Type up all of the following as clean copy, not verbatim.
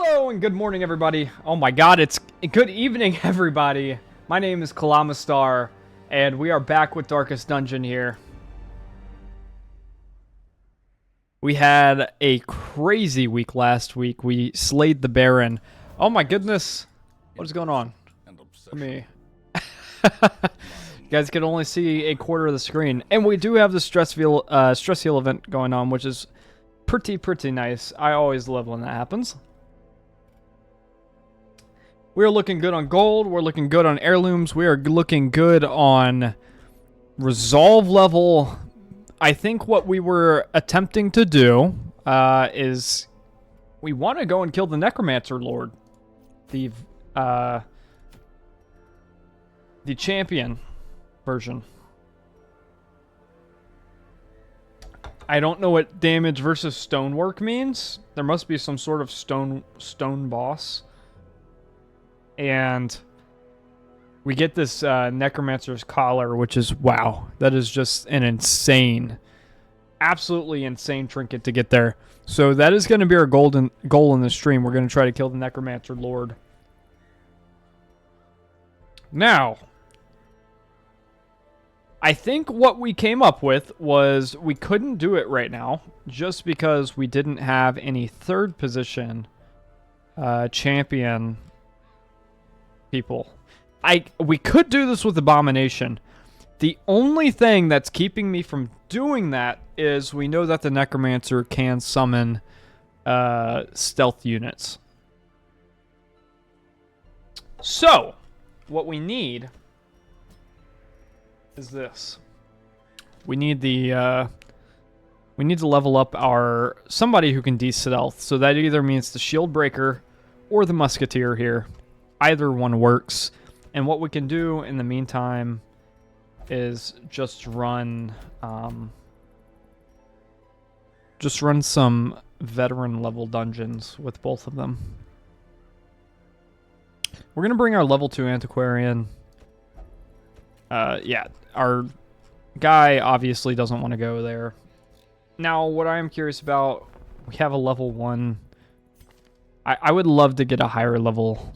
Hello and good morning, everybody. Oh my god, it's good evening, everybody. My name is Kalama and we are back with Darkest Dungeon here. We had a crazy week last week. We slayed the Baron. Oh my goodness. What is going on? Let me... You guys can only see a quarter of the screen. And we do have the stress heal event going on, which is pretty nice. I always love when that happens. We're looking good on gold. We're looking good on heirlooms. We are looking good on resolve level. I think what we were attempting to do is we want to go and kill the Necromancer Lord. The champion version. I don't know what damage versus stonework means. There must be some sort of stone boss. And we get this Necromancer's Collar, which is, wow, that is just an insane, absolutely insane trinket to get there. So that is going to be our goal in the stream. We're going to try to kill the Necromancer Lord. Now, I think what we came up with was we couldn't do it right now just because we didn't have any third position champion people. We could do this with Abomination. The only thing that's keeping me from doing that is we know that the Necromancer can summon stealth units. So, what we need is this. We need the we need to level up our somebody who can de-stealth. So that either means the Shield Breaker or the Musketeer here. Either one works. And what we can do in the meantime is just run some veteran level dungeons with both of them. We're going to bring our level 2 Antiquarian. Yeah, our guy obviously doesn't want to go there. Now, what I am curious about, we have a level 1. I would love to get a higher level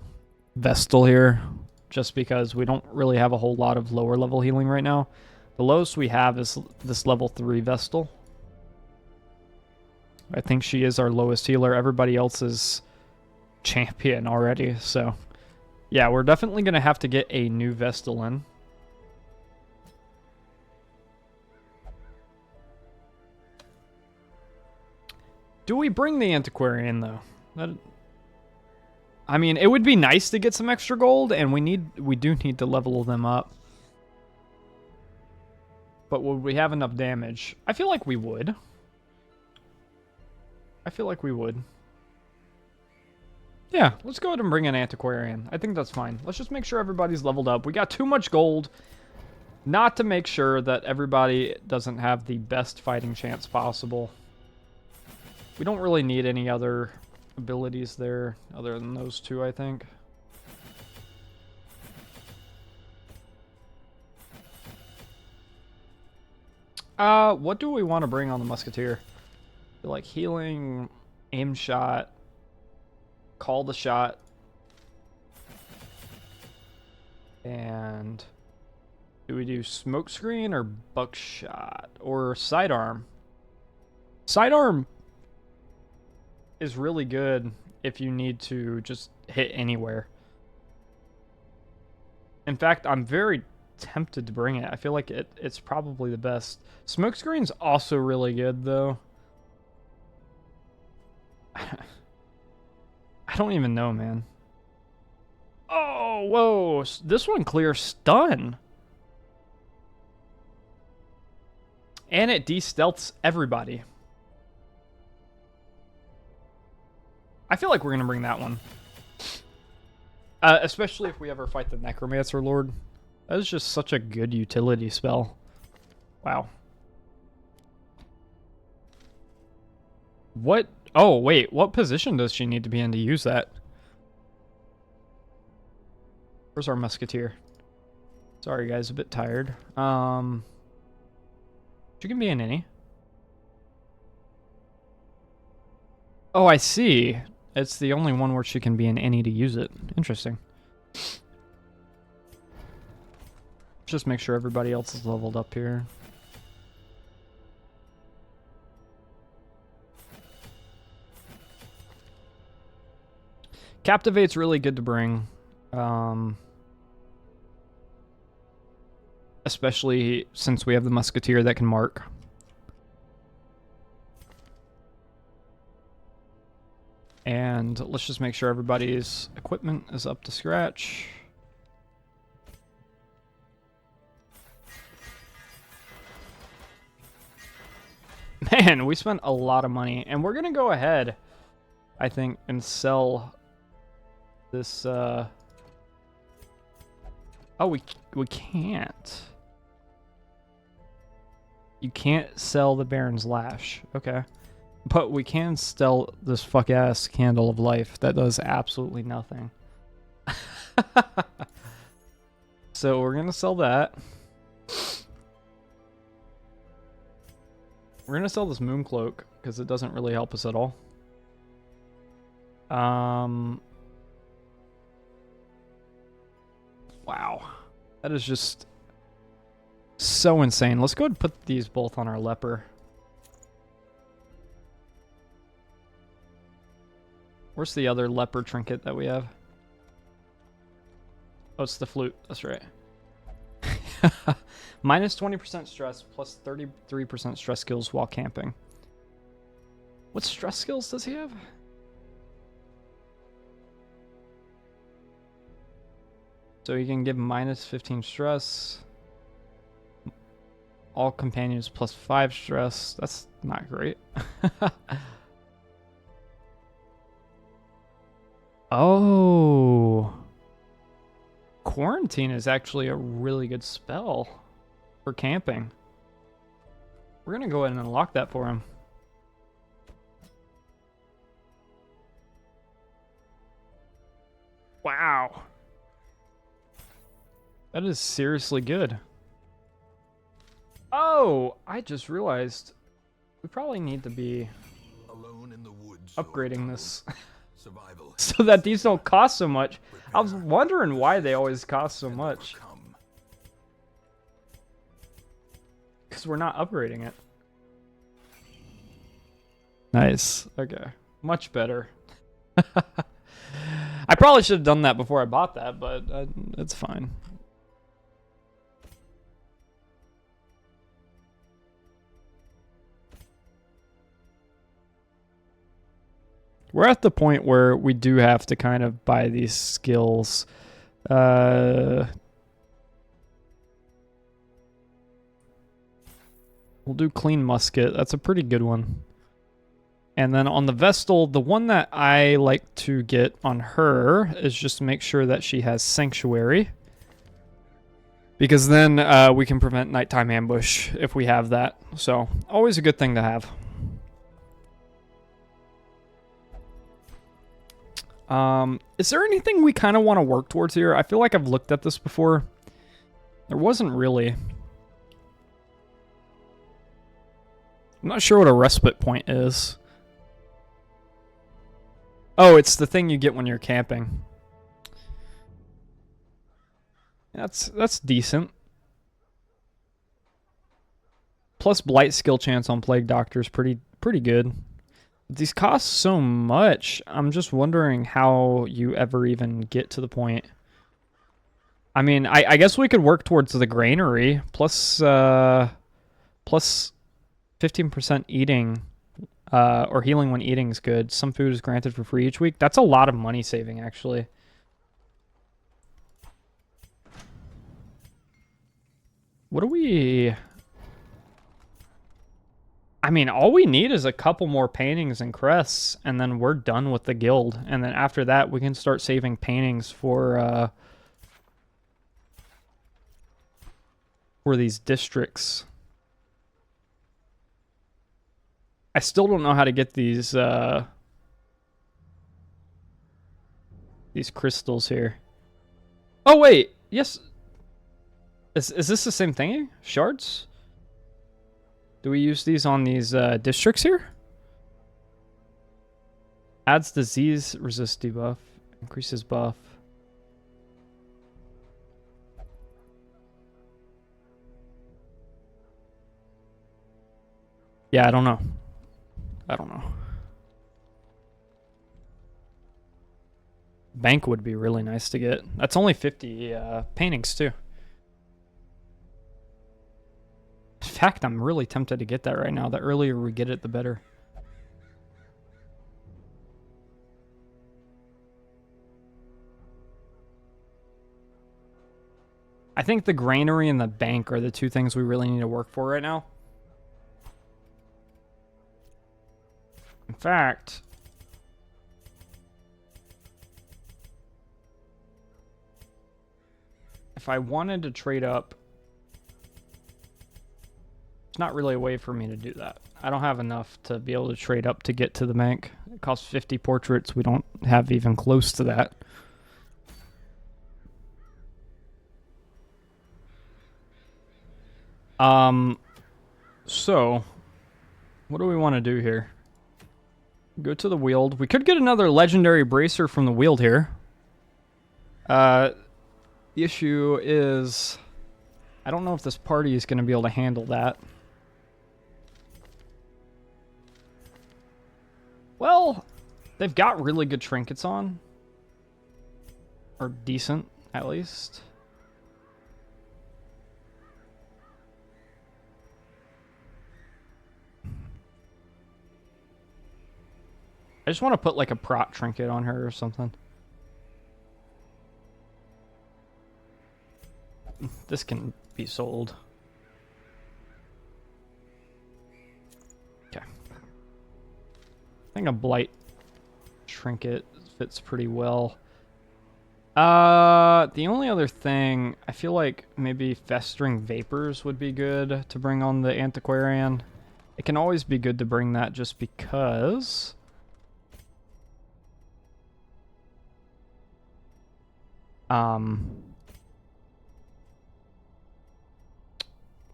Vestal here, just because we don't really have a whole lot of lower level healing right now. The lowest we have is this level 3 Vestal. I think she is our lowest healer. Everybody else is champion already, so yeah, we're definitely going to have to get a new Vestal in. Do we bring the Antiquarian, though? I mean, it would be nice to get some extra gold, and we do need to level them up. But would we have enough damage? I feel like we would. Yeah, let's go ahead and bring an Antiquarian. I think that's fine. Let's just make sure everybody's leveled up. We got too much gold not to make sure that everybody doesn't have the best fighting chance possible. We don't really need any other abilities there other than those two, I think. What do we want to bring on the Musketeer? Like healing, aim shot, call the shot, and do we do smokescreen or buckshot or sidearm? Sidearm is really good if you need to just hit anywhere. In fact, I'm very tempted to bring it. I feel like it's probably the best. Smokescreen's also really good, though. I don't even know, man. Oh, whoa. This one clears stun. And it de-stealths everybody. I feel like we're going to bring that one. Especially if we ever fight the Necromancer Lord. That is just such a good utility spell. Wow. What? Oh, wait. What position does she need to be in to use that? Where's our Musketeer? Sorry, guys. A bit tired. She can be in any. Oh, I see. It's the only one where she can be in any to use it. Interesting. Just make sure everybody else is leveled up here. Captivate's really good to bring. Especially since we have the Musketeer that can mark. And let's just make sure everybody's equipment is up to scratch. Man, we spent a lot of money. And we're going to go ahead, I think, and sell this... Oh, we can't. You can't sell the Baron's Lash. Okay. But we can sell this fuck-ass Candle of Life that does absolutely nothing. So we're going to sell that. We're going to sell this Moon Cloak because it doesn't really help us at all. Wow. That is just so insane. Let's go ahead and put these both on our leper. Where's the other leper trinket that we have? Oh, it's the flute. That's right. Minus 20% stress, plus 33% stress skills while camping. What stress skills does he have? So he can give minus 15 stress. All companions plus 5 stress. That's not great. Oh. Quarantine is actually a really good spell for camping. We're going to go ahead and unlock that for him. Wow. That is seriously good. Oh, I just realized we probably need to be alone in the woods upgrading this survival so that these don't cost so much. I was wondering why they always cost so much. Because we're not upgrading it. Nice. Okay. Much better. I probably should have done that before I bought that, but it's fine. We're at the point where we do have to kind of buy these skills. We'll do Clean Musket. That's a pretty good one. And then on the Vestal, the one that I like to get on her is just to make sure that she has Sanctuary. Because then we can prevent nighttime ambush if we have that. So, always a good thing to have. Is there anything we kind of want to work towards here? I feel like I've looked at this before. There wasn't really. I'm not sure what a respite point is. Oh, it's the thing you get when you're camping. That's decent. Plus Blight skill chance on Plague Doctor is pretty good. These cost so much. I'm just wondering how you ever even get to the point. I mean, I guess we could work towards the granary plus 15% eating or healing when eating is good. Some food is granted for free each week. That's a lot of money saving, actually. What do we... I mean, all we need is a couple more paintings and crests, and then we're done with the guild. And then after that, we can start saving paintings for these districts. I still don't know how to get these crystals here. Oh wait, yes. Is this the same thing? Shards? Do we use these on these districts here? Adds disease resist debuff. Increases buff. Yeah, I don't know. I don't know. Bank would be really nice to get. That's only 50 paintings too. In fact, I'm really tempted to get that right now. The earlier we get it, the better. I think the granary and the bank are the two things we really need to work for right now. In fact, if I wanted to trade up, there's not really a way for me to do that. I don't have enough to be able to trade up to get to the bank. It costs 50 portraits. We don't have even close to that. So what do we want to do here? Go to the Weald. We could get another legendary bracer from the Weald here. The issue is I don't know if this party is going to be able to handle that. Well, they've got really good trinkets on. Or decent, at least. I just want to put like a prot trinket on her or something. This can be sold. Okay. I think a blight trinket fits pretty well. The only other thing, I feel like maybe festering vapors would be good to bring on the antiquarian. It can always be good to bring that just because.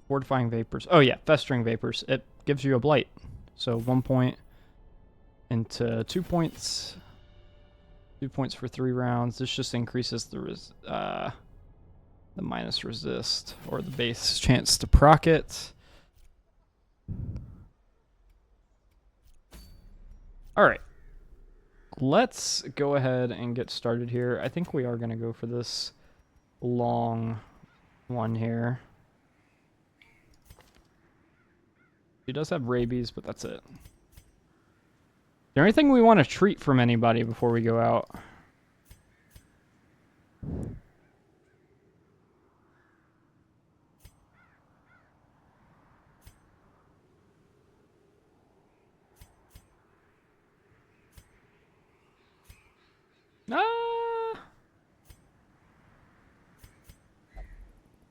Fortifying vapors. Oh yeah, festering vapors. It gives you a blight. So 1 point into 2 points. 2 points for 3 rounds. This just increases the minus resist or the base chance to proc it. All right. Let's go ahead and get started here. I think we are going to go for this long one here. She does have rabies, but that's it. Is there anything we want to treat from anybody before we go out?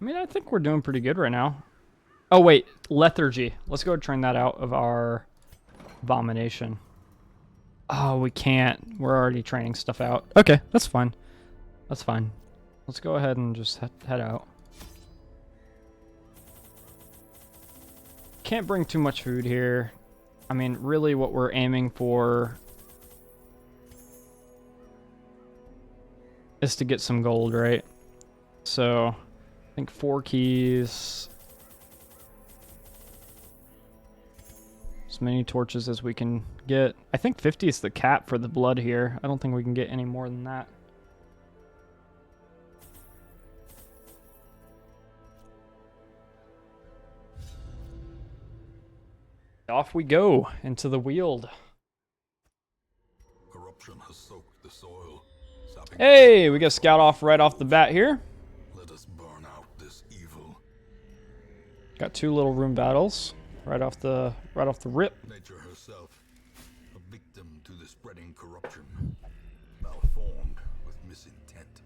I mean, I think we're doing pretty good right now. Oh, wait. Lethargy. Let's go turn that out of our abomination. Oh, we can't. We're already training stuff out. Okay, that's fine. That's fine. Let's go ahead and just head out. Can't bring too much food here. I mean, really what we're aiming for is to get some gold, right? So, I think 4 keys. As many torches as we can get. I think 50 is the cap for the blood here. I don't think we can get any more than that. Off we go into the Weald. Corruption has soaked the soil. Hey, we got a scout off right off the bat here. Let us burn out this evil. Got 2 little room battles right off the rip. Nature herself, a victim to the spreading corruption, malformed with misintent.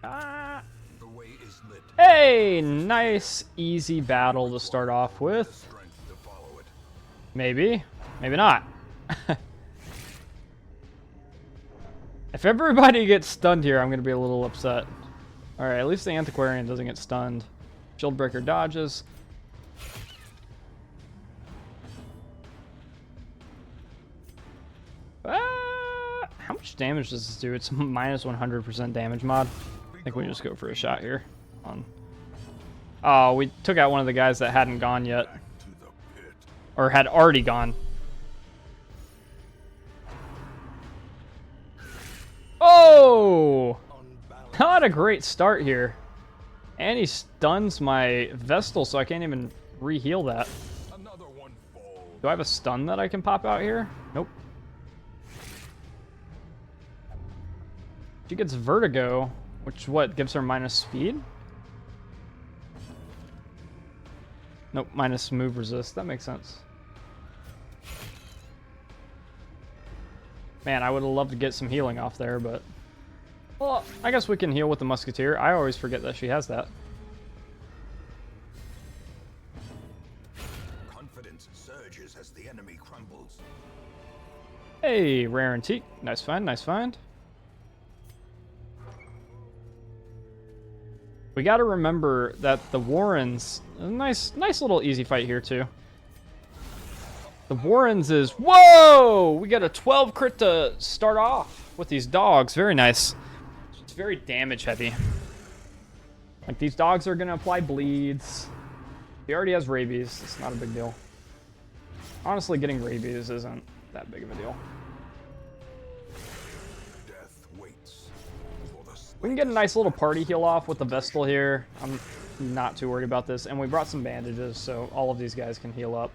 Ah. The way is lit. Hey, nice easy battle to start off with. Strength to follow it. Maybe, maybe not. If everybody gets stunned here, I'm gonna be a little upset. All right, at least the antiquarian doesn't get stunned. Shieldbreaker dodges. How much damage does this do? It's minus 100% damage mod. I think we just go for a shot here. Oh, we took out one of the guys that hadn't gone yet. Or had already gone. Oh! Not a great start here. And he stuns my Vestal, so I can't even re-heal that. Do I have a stun that I can pop out here? Nope. She gets Vertigo, which what, gives her minus speed? Nope, minus move resist. That makes sense. Man, I would have loved to get some healing off there, but... Well, I guess we can heal with the Musketeer. I always forget that she has that. Confidence surges as the enemy crumbles. Hey, rare antique. Nice find, nice find. We got to remember that the Warrens... A nice little easy fight here, too. The Warrens is... Whoa! We got a 12 crit to start off with these dogs. Very nice. It's very damage heavy. Like, these dogs are going to apply bleeds. He already has rabies. It's not a big deal. Honestly, getting rabies isn't that big of a deal. Death waits for the We can get a nice little party heal off with the Vestal here. I'm not too worried about this. And we brought some bandages, so all of these guys can heal up.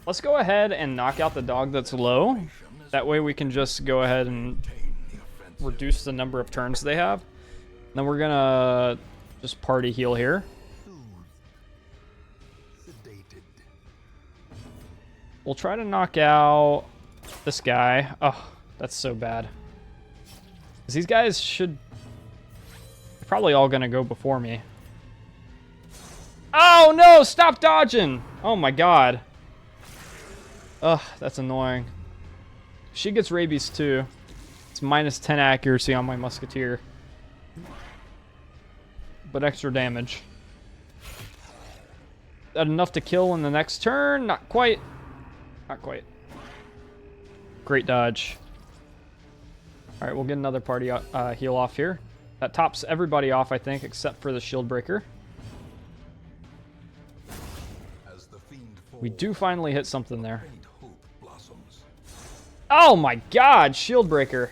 Let's go ahead and knock out the dog that's low. That way we can just go ahead and reduce the number of turns they have. Then we're gonna just party heal here. We'll try to knock out this guy. Oh, that's so bad. 'Cause these guys should... They're probably all gonna go before me. Oh no, stop dodging! Oh my god. Ugh, that's annoying. She gets rabies too. It's minus 10 accuracy on my Musketeer. But extra damage. That enough to kill in the next turn? Not quite. Not quite. Great dodge. Alright, we'll get another party heal off here. That tops everybody off, I think, except for the shield breaker. We do finally hit something there. Oh my god, shield breaker.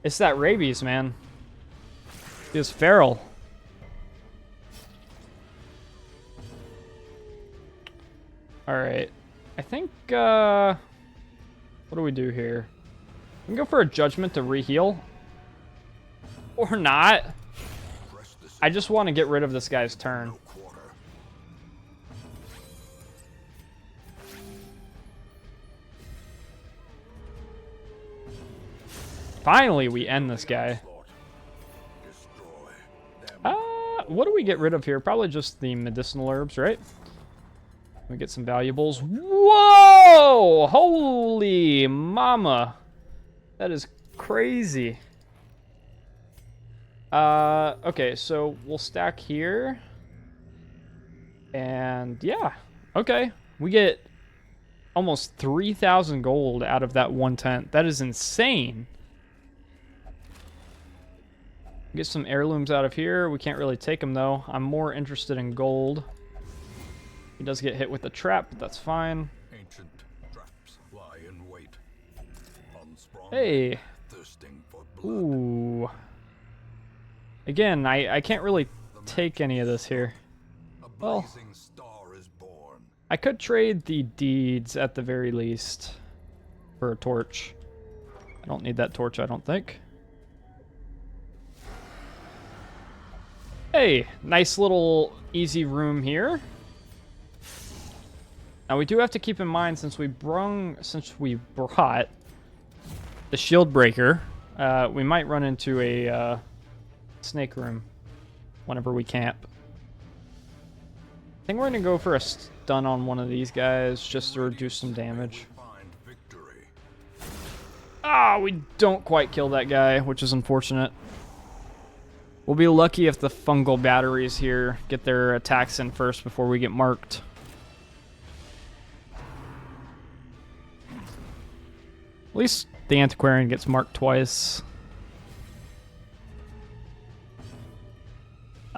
It's that rabies, man. It's feral. Alright. I think, what do we do here? We can go for a judgment to reheal. Or not. I just want to get rid of this guy's turn. Finally, we end this guy. What do we get rid of here? Probably just the medicinal herbs, right? We get some valuables. Whoa! Holy mama. That is crazy. Okay, so we'll stack here. And yeah, okay. We get almost 3,000 gold out of that one tent. That is insane. Get some heirlooms out of here. We can't really take them, though. I'm more interested in gold. He does get hit with the trap, but that's fine. Ancient traps lie in wait. Unsprung, Hey. thirsting for blood. Ooh. Again, I can't really take any of this here. A Well, blazing star is born. I could trade the deeds at the very least for a torch. I don't need that torch, I don't think. Hey, nice little easy room here. Now we do have to keep in mind, since we brought the shield breaker, we might run into a snake room whenever we camp. I think we're gonna go for a stun on one of these guys just to reduce some damage. Find victory. Ah, we don't quite kill that guy, which is unfortunate. We'll be lucky if the fungal batteries here get their attacks in first before we get marked. least the antiquarian gets marked twice.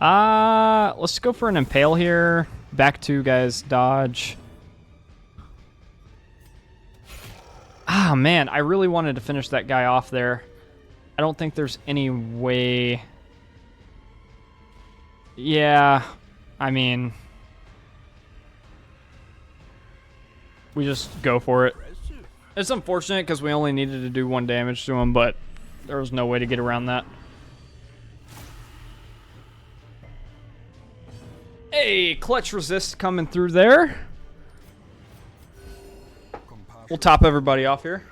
Let's go for an impale here. Back 2 guys, dodge. Ah, man, I really wanted to finish that guy off there. I don't think there's any way. Yeah, I mean, we just go for it. It's unfortunate because we only needed to do 1 damage to him, but there was no way to get around that. Hey, clutch resist coming through there. We'll top everybody off here.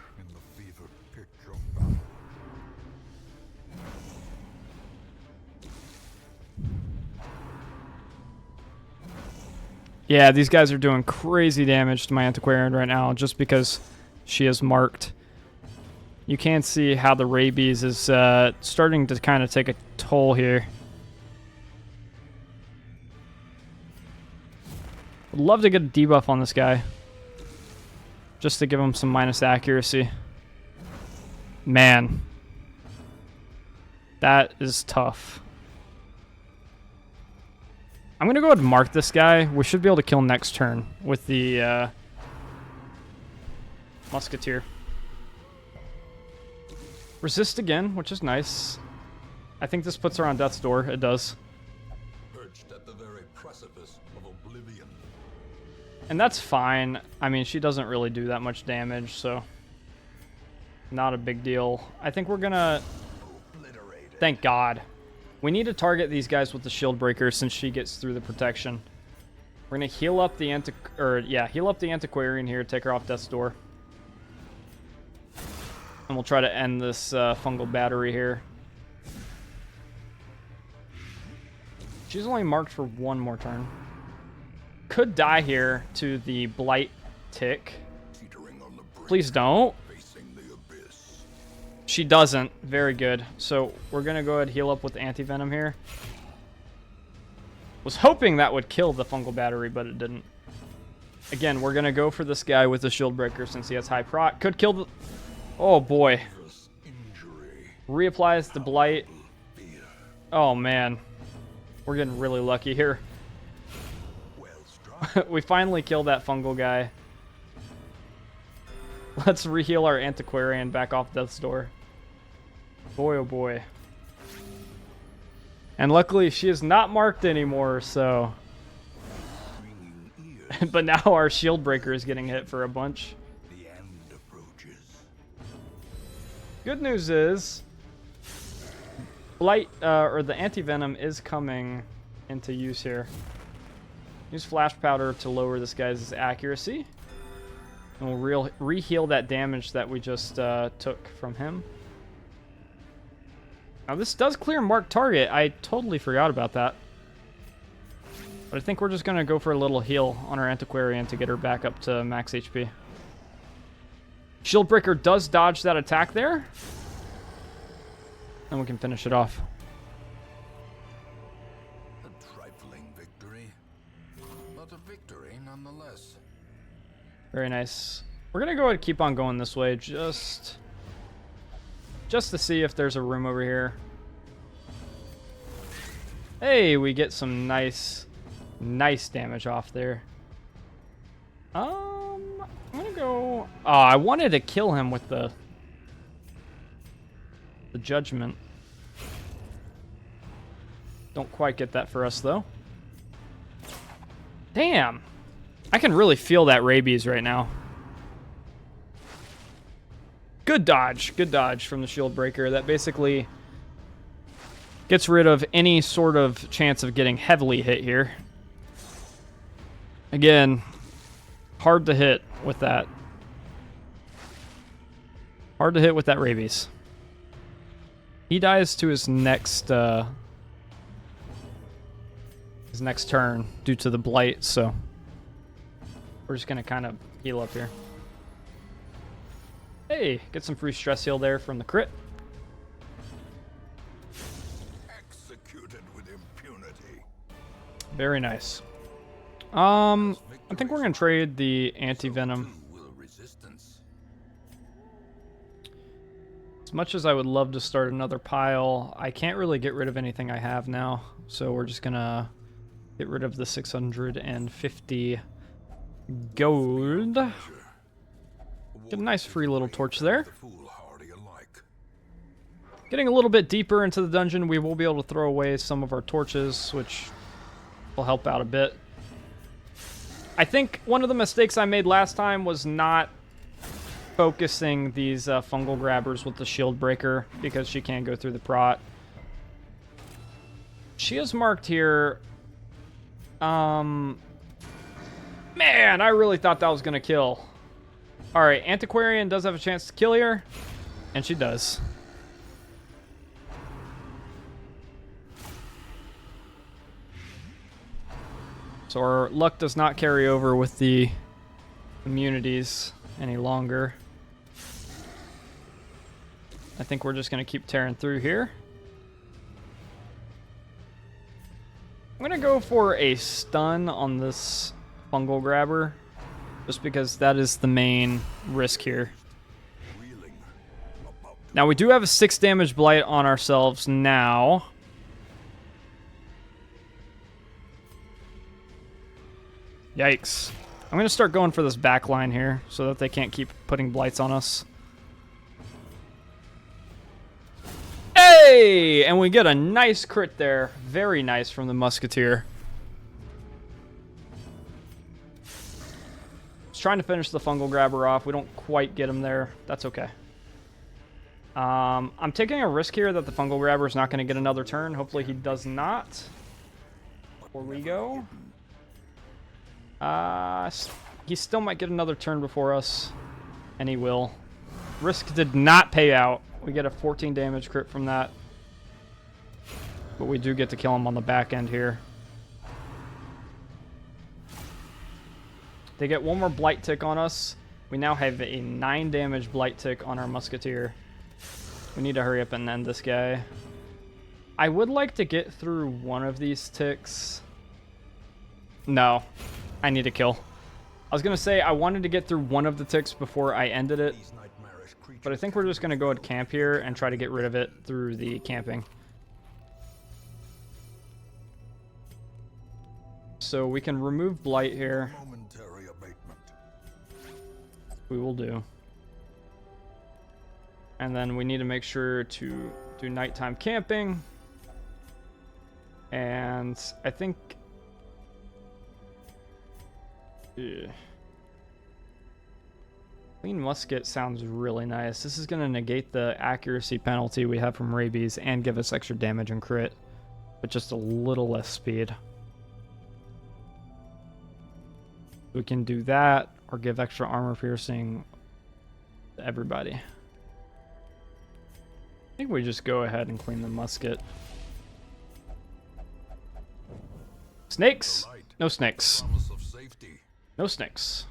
Yeah, these guys are doing crazy damage to my antiquarian right now just because she is marked. You can see how the rabies is starting to kind of take a toll here. Would love to get a debuff on this guy, just to give him some minus accuracy. Man, that is tough. I'm going to go ahead and mark this guy. We should be able to kill next turn with the Musketeer. Resist again, which is nice. I think this puts her on death's door. It does. Perched at the very precipice of oblivion. And that's fine. I mean, she doesn't really do that much damage, so not a big deal. I think we're going to... Thank God. We need to target these guys with the shield breaker since she gets through the protection. We're gonna heal up the antiquarian here, take her off death's door, and we'll try to end this fungal battery here. She's only marked for 1 more turn. Could die here to the blight tick. Please don't. She doesn't. Very good. So we're going to go ahead and heal up with anti-venom here. Was hoping that would kill the fungal battery, but it didn't. Again, we're going to go for this guy with the shield breaker since he has high proc. Could kill the... Oh, boy. Reapplies the blight. Oh, man. We're getting really lucky here. We finally killed that fungal guy. Let's reheal our antiquarian back off death's door. Boy, oh boy. And luckily, she is not marked anymore, so... But now our shield breaker is getting hit for a bunch. Good news is... Blight, or the anti-venom is coming into use here. Use flash powder to lower this guy's accuracy. And we'll re-heal that damage that we just took from him. Now this does clear marked target. I totally forgot about that. But I think we're just going to go for a little heal on our antiquarian to get her back up to max HP. Shield breaker does dodge that attack there. And we can finish it off. A trifling victory, but a victory nonetheless. Very nice. We're going to go ahead and keep on going this way just to see if there's a room over here. Hey, we get some nice damage off there. I'm going to go... Oh, I wanted to kill him with the judgment. Don't quite get that for us, though. Damn. I can really feel that rabies right now. Good dodge from the shield breaker. That basically gets rid of any sort of chance of getting heavily hit here. Again, hard to hit with that. Hard to hit with that rabies. He dies to his next turn due to the blight, so we're just gonna kind of heal up here. Hey, get some free stress heal there from the crit. Executed with impunity. Very nice. I think we're gonna trade the anti-venom. As much as I would love to start another pile, I can't really get rid of anything I have now. So we're just gonna get rid of the 650 gold. Get a nice free little torch there. Getting a little bit deeper into the dungeon, we will be able to throw away some of our torches, which will help out a bit. I think one of the mistakes I made last time was not focusing these fungal grabbers with the shield breaker, because she can't go through the prot. She is marked here. Man, I really thought that was gonna kill. Alright, Antiquarian does have a chance to kill here, and she does. So our luck does not carry over with the immunities any longer. I think we're just going to keep tearing through here. I'm going to go for a stun on this fungal grabber, just because that is the main risk here. Now we do have a 6 damage blight on ourselves now. Yikes. I'm going to start going for this back line here so that they can't keep putting blights on us. Hey! And we get a nice crit there. Very nice from the Musketeer. Just trying to finish the fungal grabber off. We don't quite get him there. That's okay. I'm taking a risk here that the fungal grabber is not going to get another turn. Hopefully he does not. Before we go. He still might get another turn before us. And he will. Risk did not pay out. We get a 14 damage crit from that. But we do get to kill him on the back end here. They get one more blight tick on us. We now have a 9 damage blight tick on our Musketeer. We need to hurry up and end this guy. I would like to get through one of these ticks. No. I need to kill. I was going to say I wanted to get through one of the ticks before I ended it. But I think we're just going to go and camp here and try to get rid of it through the camping. So we can remove blight here. We will do. And then we need to make sure to do nighttime camping. And I think... yeah. Clean musket sounds really nice. This is going to negate the accuracy penalty we have from rabies and give us extra damage and crit, but just a little less speed. We can do that or give extra armor piercing to everybody. I think we just go ahead and clean the musket. Snakes? No snakes. No snakes.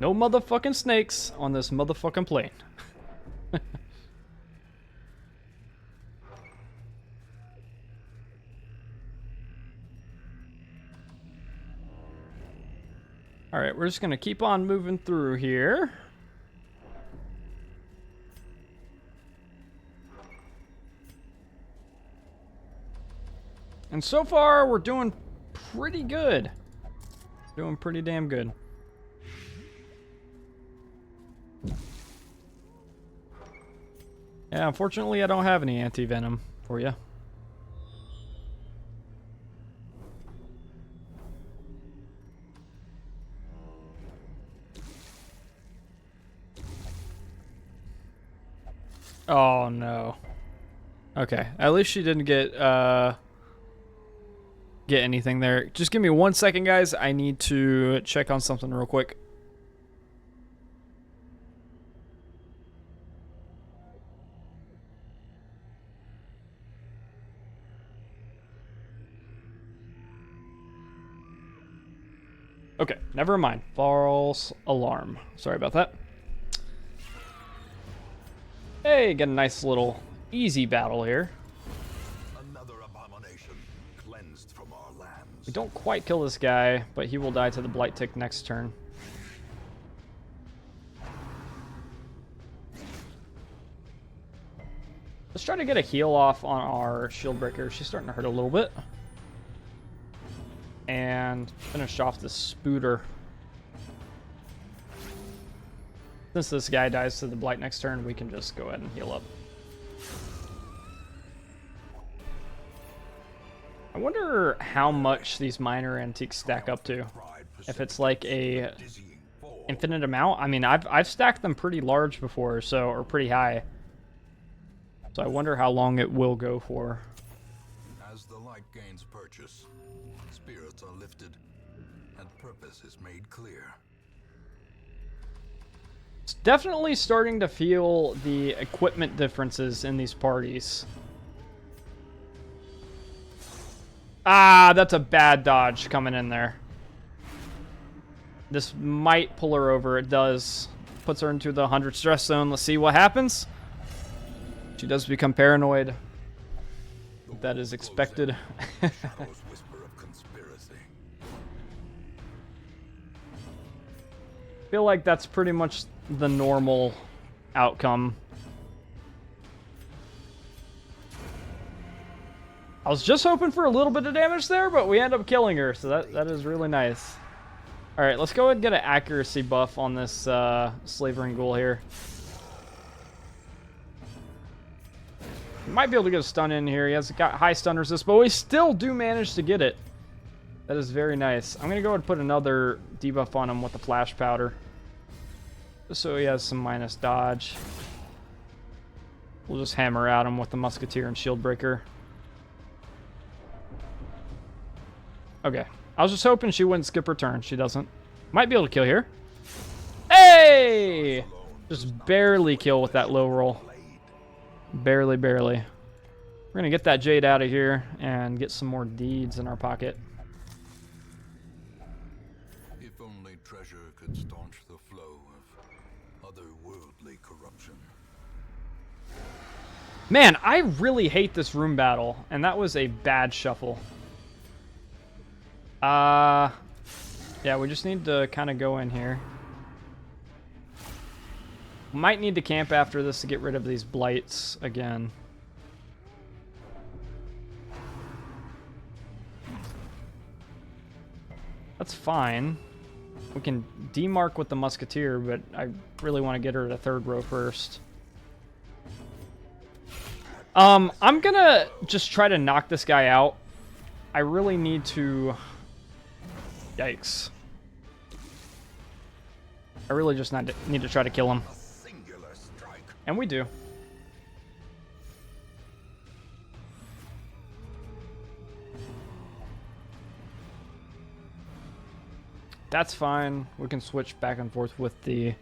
No motherfucking snakes on this motherfucking plane. Alright, we're just going to keep on moving through here. And so far, we're doing pretty good. Doing pretty damn good. Yeah, unfortunately, I don't have any anti-venom for you. Oh, no. Okay, at least she didn't get anything there. Just give me 1 second, guys. I need to check on something real quick. Okay, never mind. False alarm. Sorry about that. Hey, get a nice little easy battle here. Another abomination cleansed from our lands. We don't quite kill this guy, but he will die to the blight tick next turn. Let's try to get a heal off on our shield breaker. She's starting to hurt a little bit. And finish off the spooter. Since this guy dies to the blight next turn, we can just go ahead and heal up. I wonder how much these minor antiques stack up to. If it's like a infinite amount. I mean, I've stacked them pretty large before, so, or pretty high. So I wonder how long it will go for. As the light gains purchase, spirits are lifted, and purpose is made clear. It's definitely starting to feel the equipment differences in these parties. Ah, that's a bad dodge coming in there. This might pull her over. It does. Puts her into the 100 stress zone. Let's see what happens. She does become paranoid. That is expected. Shadows whisper of conspiracy. I feel like that's pretty much the normal outcome. I was just hoping for a little bit of damage there, but we end up killing her, so that is really nice. Alright, let's go ahead and get an accuracy buff on this Slavering Ghoul here. Might be able to get a stun in here. He has got high stun resist, but we still do manage to get it. That is very nice. I'm going to go ahead and put another debuff on him with the flash powder. Just so he has some minus dodge. We'll just hammer at him with the musketeer and shield breaker. Okay. I was just hoping she wouldn't skip her turn. She doesn't. Might be able to kill here. Hey! Just barely kill with that low roll. Barely, barely. We're going to get that Jade out of here and get some more deeds in our pocket. If only treasure could staunch the flow of otherworldly corruption. Man, I really hate this room battle, and that was a bad shuffle. Yeah, we just need to kind of go in here. Might need to camp after this to get rid of these blights again. That's fine. We can demark with the musketeer, but I really want to get her to third row first. I'm gonna just try to knock this guy out. I really need to... Yikes. I really just need to try to kill him. And we do. That's fine. We can switch back and forth with the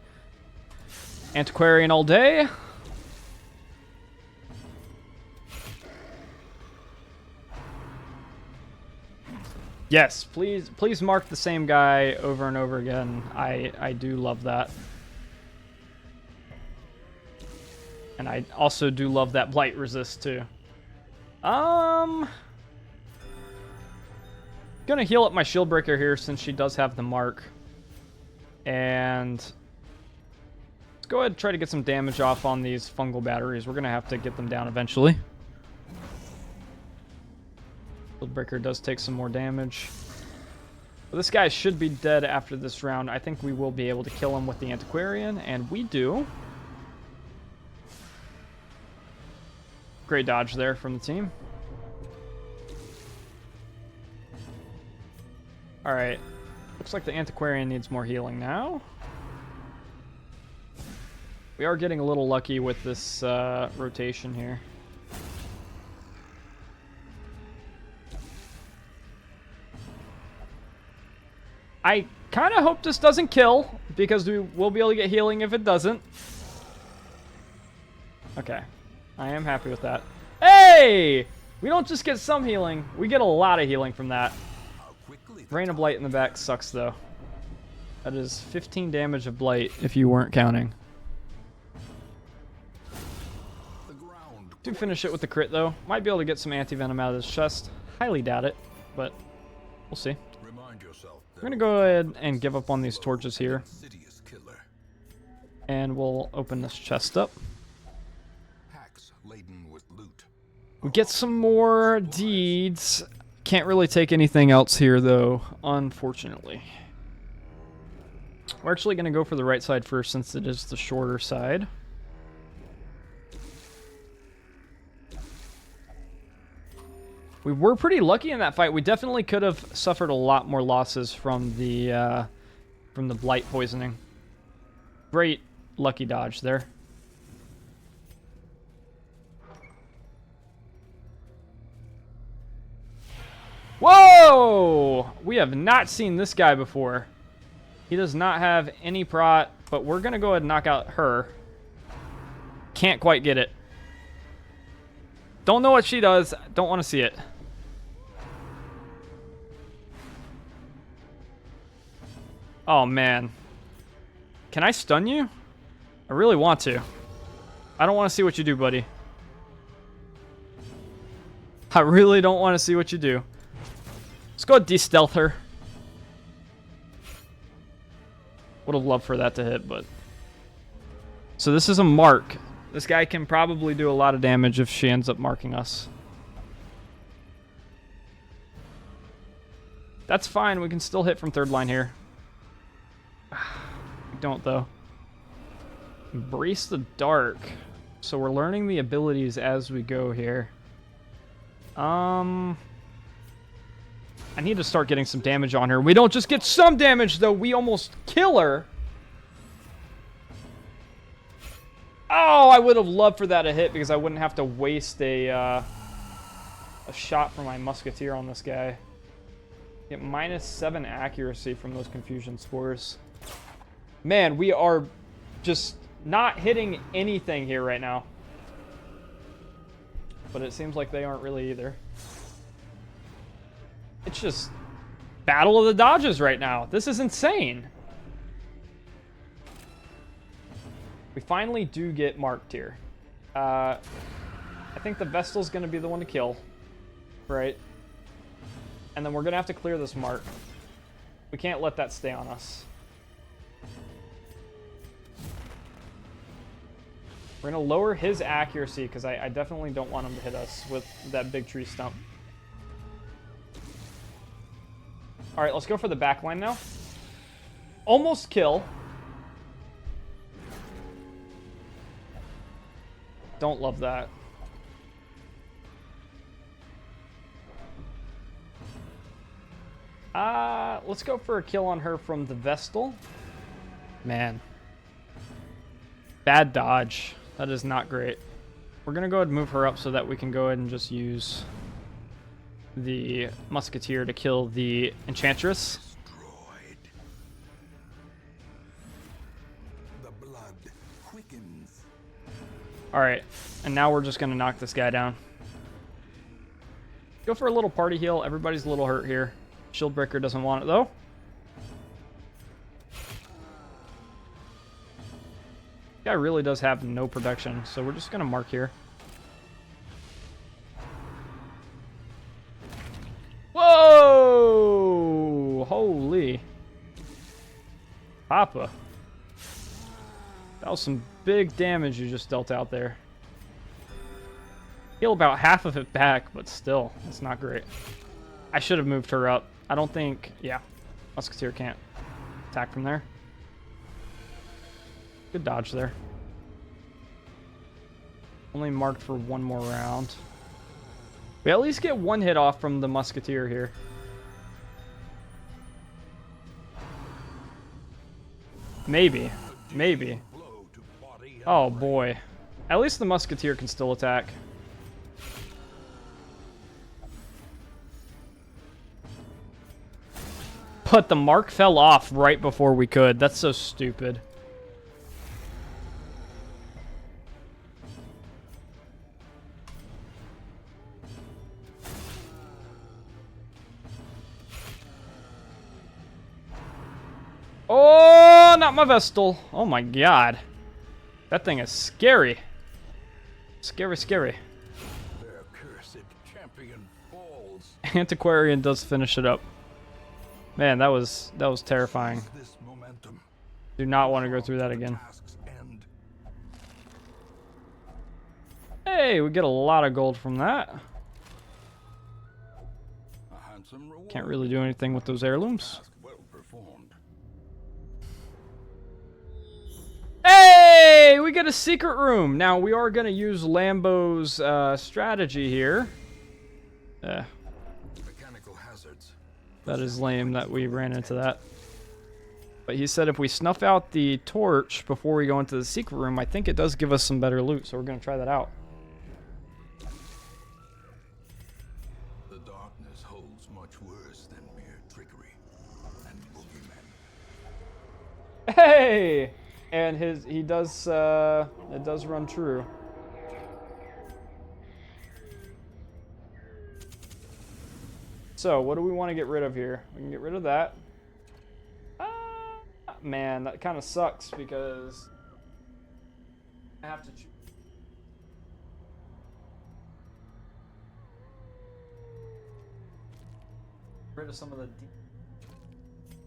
antiquarian all day. Yes, please mark the same guy over and over again. I do love that. And I also do love that blight resist too. Gonna heal up my shield breaker here since she does have the mark. And let's go ahead and try to get some damage off on these fungal batteries. We're gonna have to get them down eventually. Shield breaker does take some more damage. But this guy should be dead after this round. I think we will be able to kill him with the antiquarian, and we do. Great dodge there from the team. Alright. Looks like the antiquarian needs more healing now. We are getting a little lucky with this rotation here. I kind of hope this doesn't kill, because we will be able to get healing if it doesn't. Okay. I am happy with that. Hey! We don't just get some healing. We get a lot of healing from that. Rain of Blight in the back sucks, though. That is 15 damage of Blight, if you weren't counting. Do finish it with the crit, though. Might be able to get some anti-venom out of this chest. Highly doubt it, but we'll see. We're going to go ahead and give up on these torches here. And we'll open this chest up. Packs laden with We get some more deeds. Can't really take anything else here, though, unfortunately. We're actually going to go for the right side first, since it is the shorter side. We were pretty lucky in that fight. We definitely could have suffered a lot more losses from the blight poisoning. Great lucky dodge there. Whoa! We have not seen this guy before. He does not have any prot, but we're going to go ahead and knock out her. Can't quite get it. Don't know what she does. Don't want to see it. Oh, man. Can I stun you? I really want to. I don't want to see what you do, buddy. I really don't want to see what you do. Let's go de-stealth her. Would have loved for that to hit, but... So this is a mark. This guy can probably do a lot of damage if she ends up marking us. That's fine. We can still hit from third line here. We don't, though. Embrace the dark. So we're learning the abilities as we go here. I need to start getting some damage on her. We don't just get some damage, though. We almost kill her. Oh, I would have loved for that to hit because I wouldn't have to waste a shot from my musketeer on this guy. Get -7 accuracy from those confusion spores. Man, we are just not hitting anything here right now. But it seems like they aren't really either. It's just battle of the dodges right now. This is insane. We finally do get marked here. I think the Vestal's going to be the one to kill. Right? And then we're going to have to clear this mark. We can't let that stay on us. We're going to lower his accuracy because I definitely don't want him to hit us with that big tree stump. All right, let's go for the back line now. Almost kill. Don't love that. Let's go for a kill on her from the Vestal. Man. Bad dodge. That is not great. We're going to go ahead and move her up so that we can go ahead and just use the musketeer to kill the enchantress. Destroyed. The blood quickens. Alright, and now we're just going to knock this guy down. Go for a little party heal. Everybody's a little hurt here. Shieldbreaker doesn't want it, though. Guy really does have no protection, so we're just going to mark here. Whoa! Holy. Papa. That was some big damage you just dealt out there. Heal about half of it back, but still, it's not great. I should have moved her up. I don't think... Yeah, Musketeer can't attack from there. Good dodge there. Only marked for one more round. We at least get one hit off from the Musketeer here. Maybe. Maybe. Oh boy. At least the Musketeer can still attack. But the mark fell off right before we could. That's so stupid. Oh, not my Vestal. Oh my god. That thing is scary. Scary, scary. Their cursed champion falls. Antiquarian does finish it up. Man, that was terrifying. This momentum. Do not want to go through that again. Task's end. Hey, we get a lot of gold from that. A handsome reward. Can't really do anything with those heirlooms. Task well performed. Hey, we get a secret room. Now, we are going to use Lambo's strategy here. Mechanical hazards. That is lame that we ran into that. But he said if we snuff out the torch before we go into the secret room, I think it does give us some better loot. So we're going to try that out. The darkness holds much worse than mere trickery and boogeymen. Hey! And he does, it does run true. So, what do we want to get rid of here? We can get rid of that. Man, that kind of sucks because I have to choose. Rid of some of the.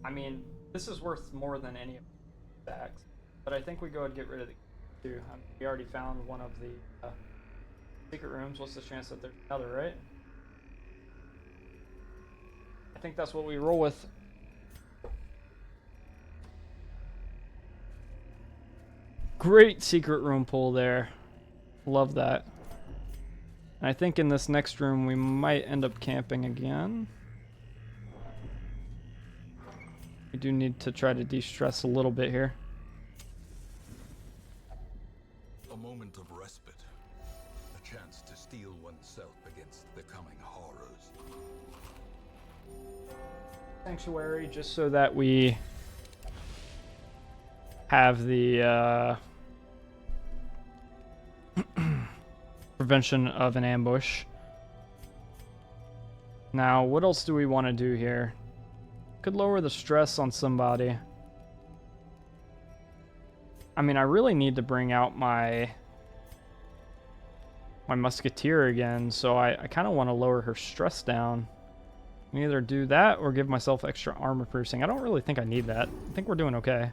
I mean, this is worth more than any of the stacks, but I think we go and get rid of the two. We already found one of the secret rooms. What's the chance that there's another, right? I think that's what we roll with. Great secret room pull there. Love that. And I think in this next room we might end up camping again. We do need to try to de-stress a little bit here. A moment of respite. A chance to steel oneself against the coming horrors. Sanctuary, just so that we have the prevention of an ambush. Now, what else do we want to do here? Could lower the stress on somebody. I mean, I really need to bring out my musketeer again, so I kind of want to lower her stress down. I can either do that or give myself extra armor piercing. I don't really think I need that. I think we're doing okay.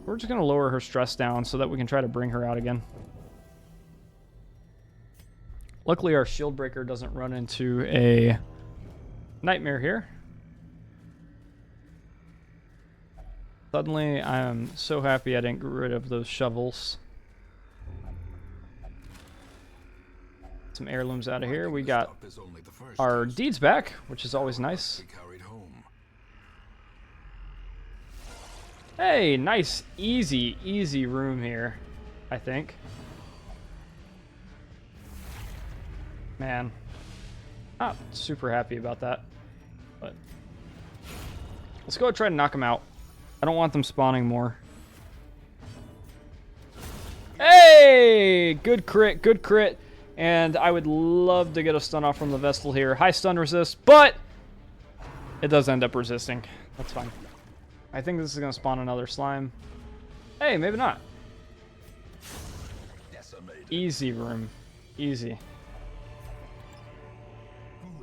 We're just going to lower her stress down so that we can try to bring her out again. Luckily, our shield breaker doesn't run into a nightmare here. Suddenly, I am so happy I didn't get rid of those shovels. Some heirlooms out of here. We got our deeds back, which is always nice. Hey, nice, easy room here, I think. Man, not super happy about that, but let's go try to knock them out. I don't want them spawning more. Hey, good crit, and I would love to get a stun off from the Vestal here. High stun resist, but it does end up resisting. That's fine. I think this is going to spawn another slime. Hey, maybe not. Easy room. Easy.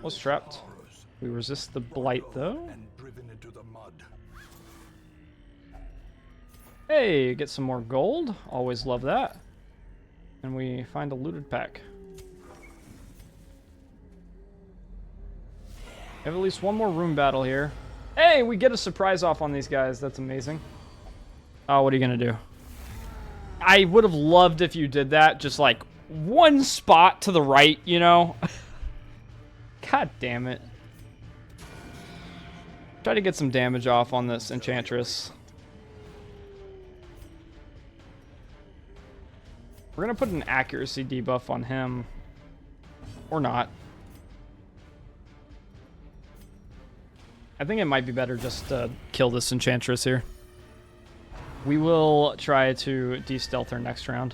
Was trapped. We resist the blight, though. Hey, get some more gold. Always love that. And we find a looted pack. We have at least one more room battle here. Hey, we get a surprise off on these guys. That's amazing. Oh, what are you going to do? I would have loved if you did that. Just like one spot to the right, you know? God damn it. Try to get some damage off on this Enchantress. We're going to put an accuracy debuff on him. Or not. I think it might be better just to kill this Enchantress here. We will try to de-stealth her next round.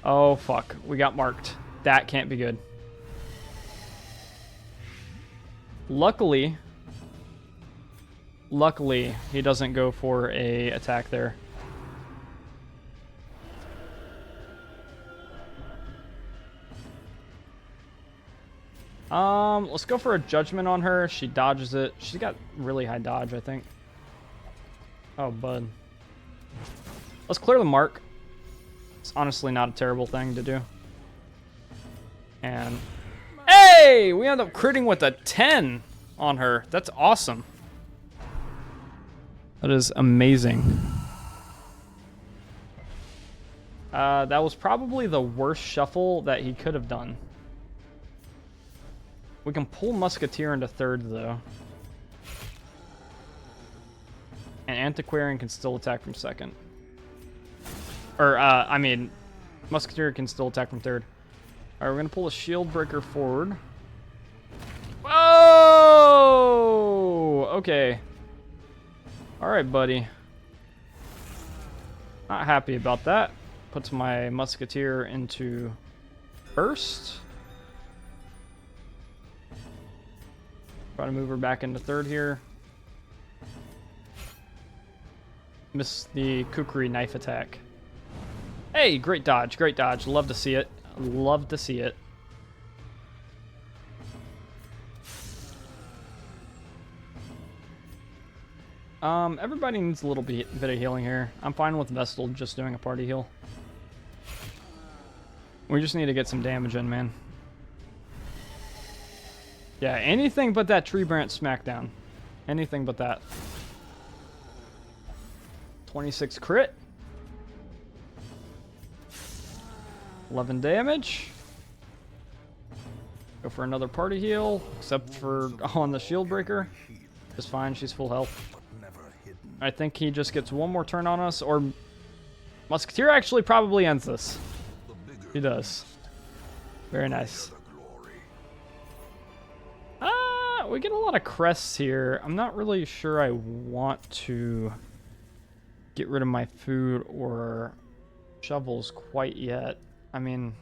Oh, fuck. We got marked. That can't be good. Luckily, he doesn't go for a attack there. Let's go for a judgment on her. She dodges it. She's got really high dodge, I think. Oh, bud. Let's clear the mark. It's honestly not a terrible thing to do. And hey, we end up critting with a 10 on her. That's awesome. That is amazing. That was probably the worst shuffle that he could have done. We can pull Musketeer into third, though. And Antiquarian can still attack from second. Or, I mean, Musketeer can still attack from third. Alright, we're going to pull a Shield Breaker forward. Whoa! Okay. Alright, buddy. Not happy about that. Puts my Musketeer into first. Try to move her back into third here. Miss the Kukri knife attack. Hey, great dodge, great dodge. Love to see it. Love to see it. Everybody needs a little bit of healing here. I'm fine with Vestal just doing a party heal. We just need to get some damage in, man. Yeah, anything but that tree branch smackdown. Anything but that. 26 crit. 11 damage. Go for another party heal, except for on the shield breaker. It's fine, she's full health. I think he just gets one more turn on us, or Musketeer actually probably ends this. He does. Very nice. We get a lot of crests here. I'm not really sure I want to get rid of my food or shovels quite yet. I mean,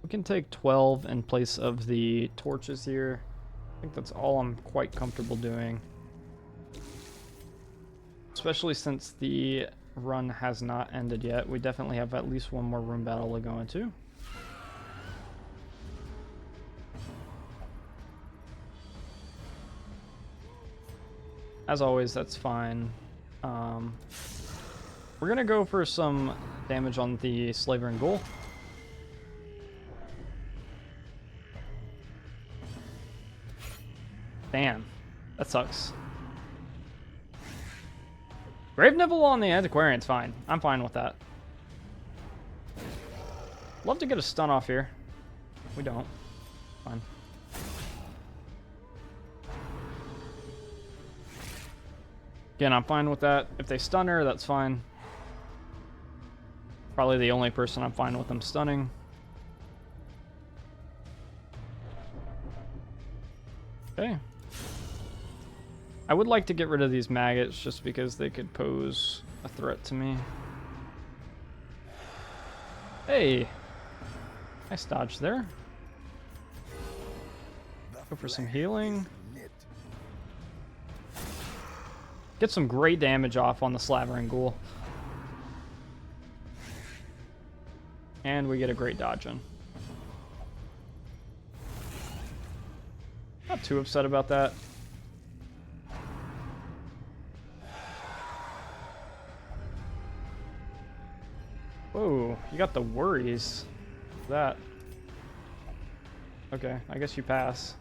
we can take 12 in place of the torches here. I think that's all I'm quite comfortable doing. Especially since the run has not ended yet. We definitely have at least one more room battle to go into. As always, that's fine. We're gonna go for some damage on the Slaver and Ghoul. Damn, that sucks. Grave Nibble on the Antiquarian's fine. I'm fine with that. Love to get a stun off here. We don't. Fine. Again, I'm fine with that. If they stun her, that's fine. Probably the only person I'm fine with them stunning. Okay. I would like to get rid of these maggots just because they could pose a threat to me. Hey! Nice dodge there. Go for some healing. Get some great damage off on the Slavering Ghoul. And we get a great dodge in. Not too upset about that. Whoa, you got the worries. That. Okay, I guess you pass.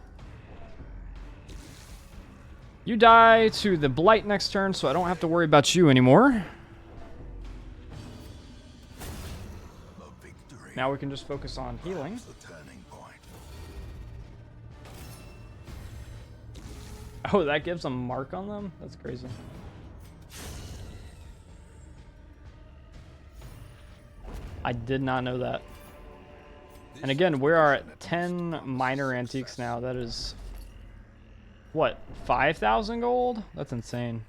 You die to the Blight next turn, so I don't have to worry about you anymore. Now we can just focus on healing. Oh, that gives a mark on them? That's crazy. I did not know that. And again, we are at 10 minor antiques now. That is, what, 5,000 gold? That's insane.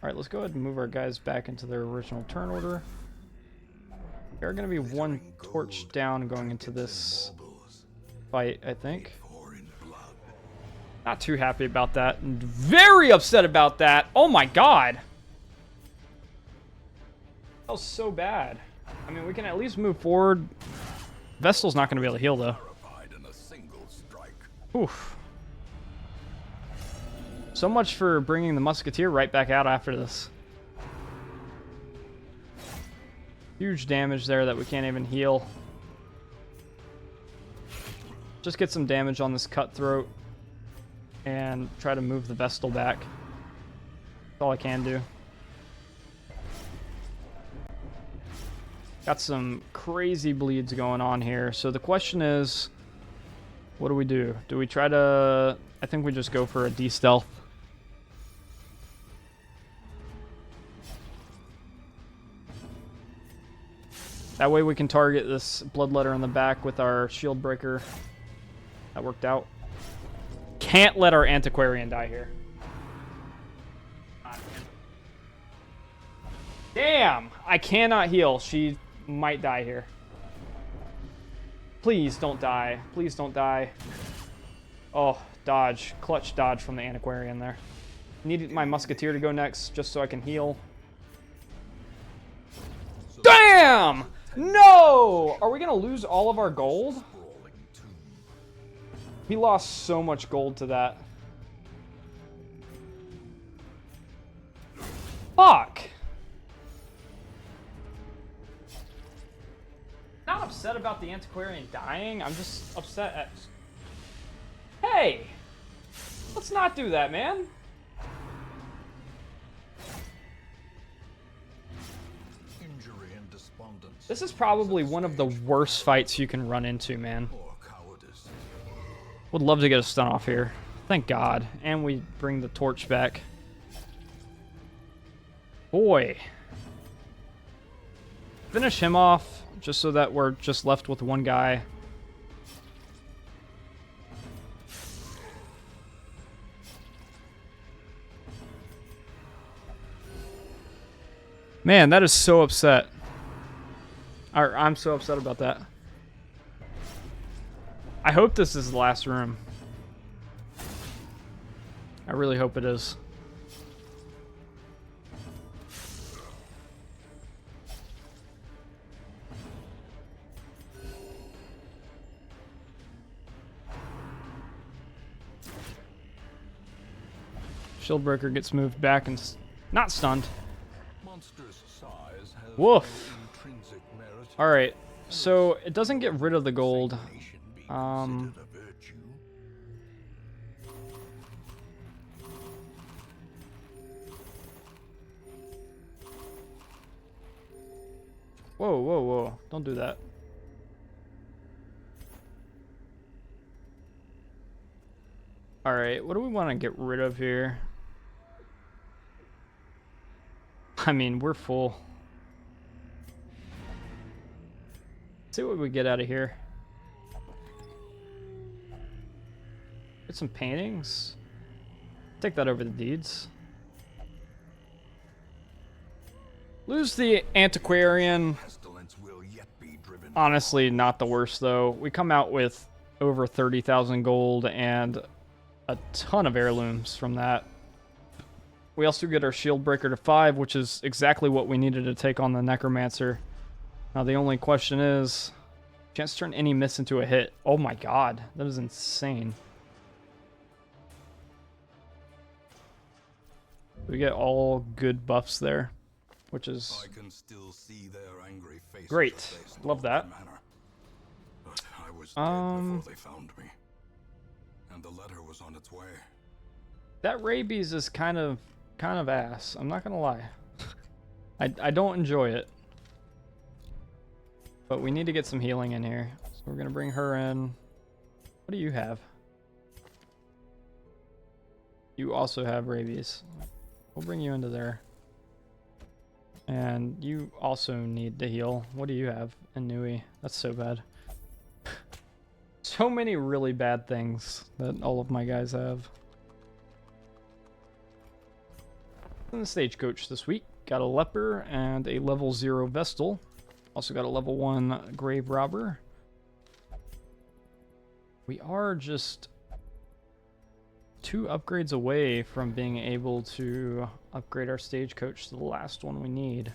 Alright, let's go ahead and move our guys back into their original turn order. There are going to be one torch down going into this fight, I think. Not too happy about that. Very upset about that. Oh my god. That was so bad. I mean, we can at least move forward. Vestal's not going to be able to heal, though. Oof. So much for bringing the Musketeer right back out after this. Huge damage there that we can't even heal. Just get some damage on this cutthroat and try to move the Vestal back. That's all I can do. Got some crazy bleeds going on here. So the question is, what do we do? Do we try to... I think we just go for a D-stealth. That way we can target this Bloodletter in the back with our Shield Breaker. That worked out. Can't let our Antiquarian die here. Damn! I cannot heal. She might die here. Please don't die. Please don't die. Oh, dodge. Clutch dodge from the Antiquarian there. Need my Musketeer to go next just so I can heal. Damn! No! Are we going to lose all of our gold? We lost so much gold to that. Fuck! Not upset about the Antiquarian dying. I'm just upset at... Hey! Let's not do that, man. Injury and despondence. This is probably one of the worst fights you can run into, man. Or cowardice. Would love to get a stun off here. Thank God. And we bring the torch back. Boy. Finish him off, just so that we're just left with one guy. Man, that is so upset. I'm so upset about that. I hope this is the last room. I really hope it is. Shieldbreaker gets moved back and not stunned. Monstrous size has Woof. no intrinsic merit. All right, so it doesn't get rid of the gold. Nation be considered a virtue. Whoa, whoa, whoa! Don't do that. All right, what do we want to get rid of here? I mean, we're full. Let's see what we get out of here. Get some paintings. Take that over the deeds. Lose the Antiquarian. Pestilence will yet be driven. Honestly, not the worst, though. We come out with over 30,000 gold and a ton of heirlooms from that. We also get our shield breaker to 5, which is exactly what we needed to take on the Necromancer. Now the only question is, chance to turn any miss into a hit. Oh my god, that is insane. We get all good buffs there, which is I can still see their angry faces great. as they stalk Love that. the manor. But I was dead before they found me. And the letter was on its way. That rabies is kind of ass. I'm not gonna lie. I don't enjoy it. But we need to get some healing in here. So we're gonna bring her in. What do you have? You also have rabies. We'll bring you into there. And you also need to heal. What do you have? Inui. That's so bad. So many really bad things that all of my guys have. In the stagecoach this week, got a leper and a level 0 Vestal. Also got a level 1 grave robber. We are just 2 upgrades away from being able to upgrade our stagecoach to the last one we need.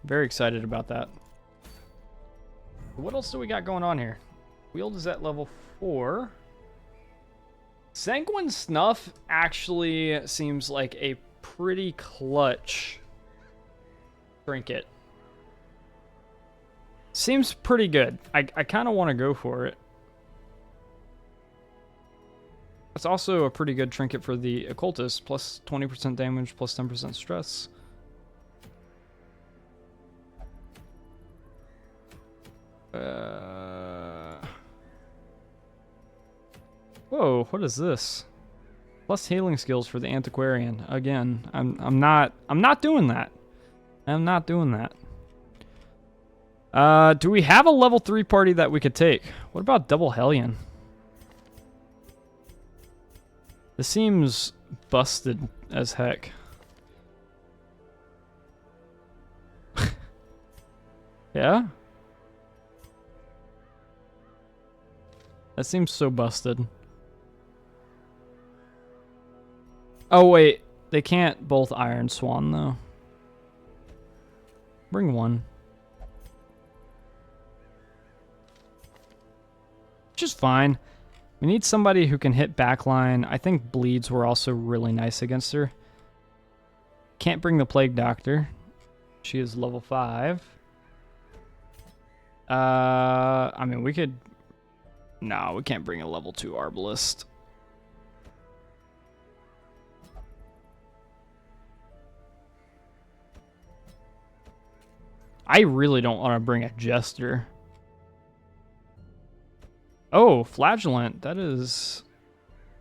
Very excited about that. What else do we got going on here? Wield is at level 4. Sanguine Snuff actually seems like a pretty clutch trinket. Seems pretty good. I kind of want to go for it. That's also a pretty good trinket for the occultist. Plus 20% damage, plus 10% stress. Whoa, what is this? Plus healing skills for the antiquarian. Again, I'm not doing that. I'm not doing that. Do we have a level 3 party that we could take? What about double Hellion? This seems busted as heck. Yeah? That seems so busted. Oh wait, they can't both Iron Swan though. Bring one. Which is fine. We need somebody who can hit backline. I think bleeds were also really nice against her. Can't bring the Plague Doctor. She is level 5. I mean, we could... No, we can't bring a level 2 Arbalist. I really don't want to bring a Jester. Oh, Flagellant. That is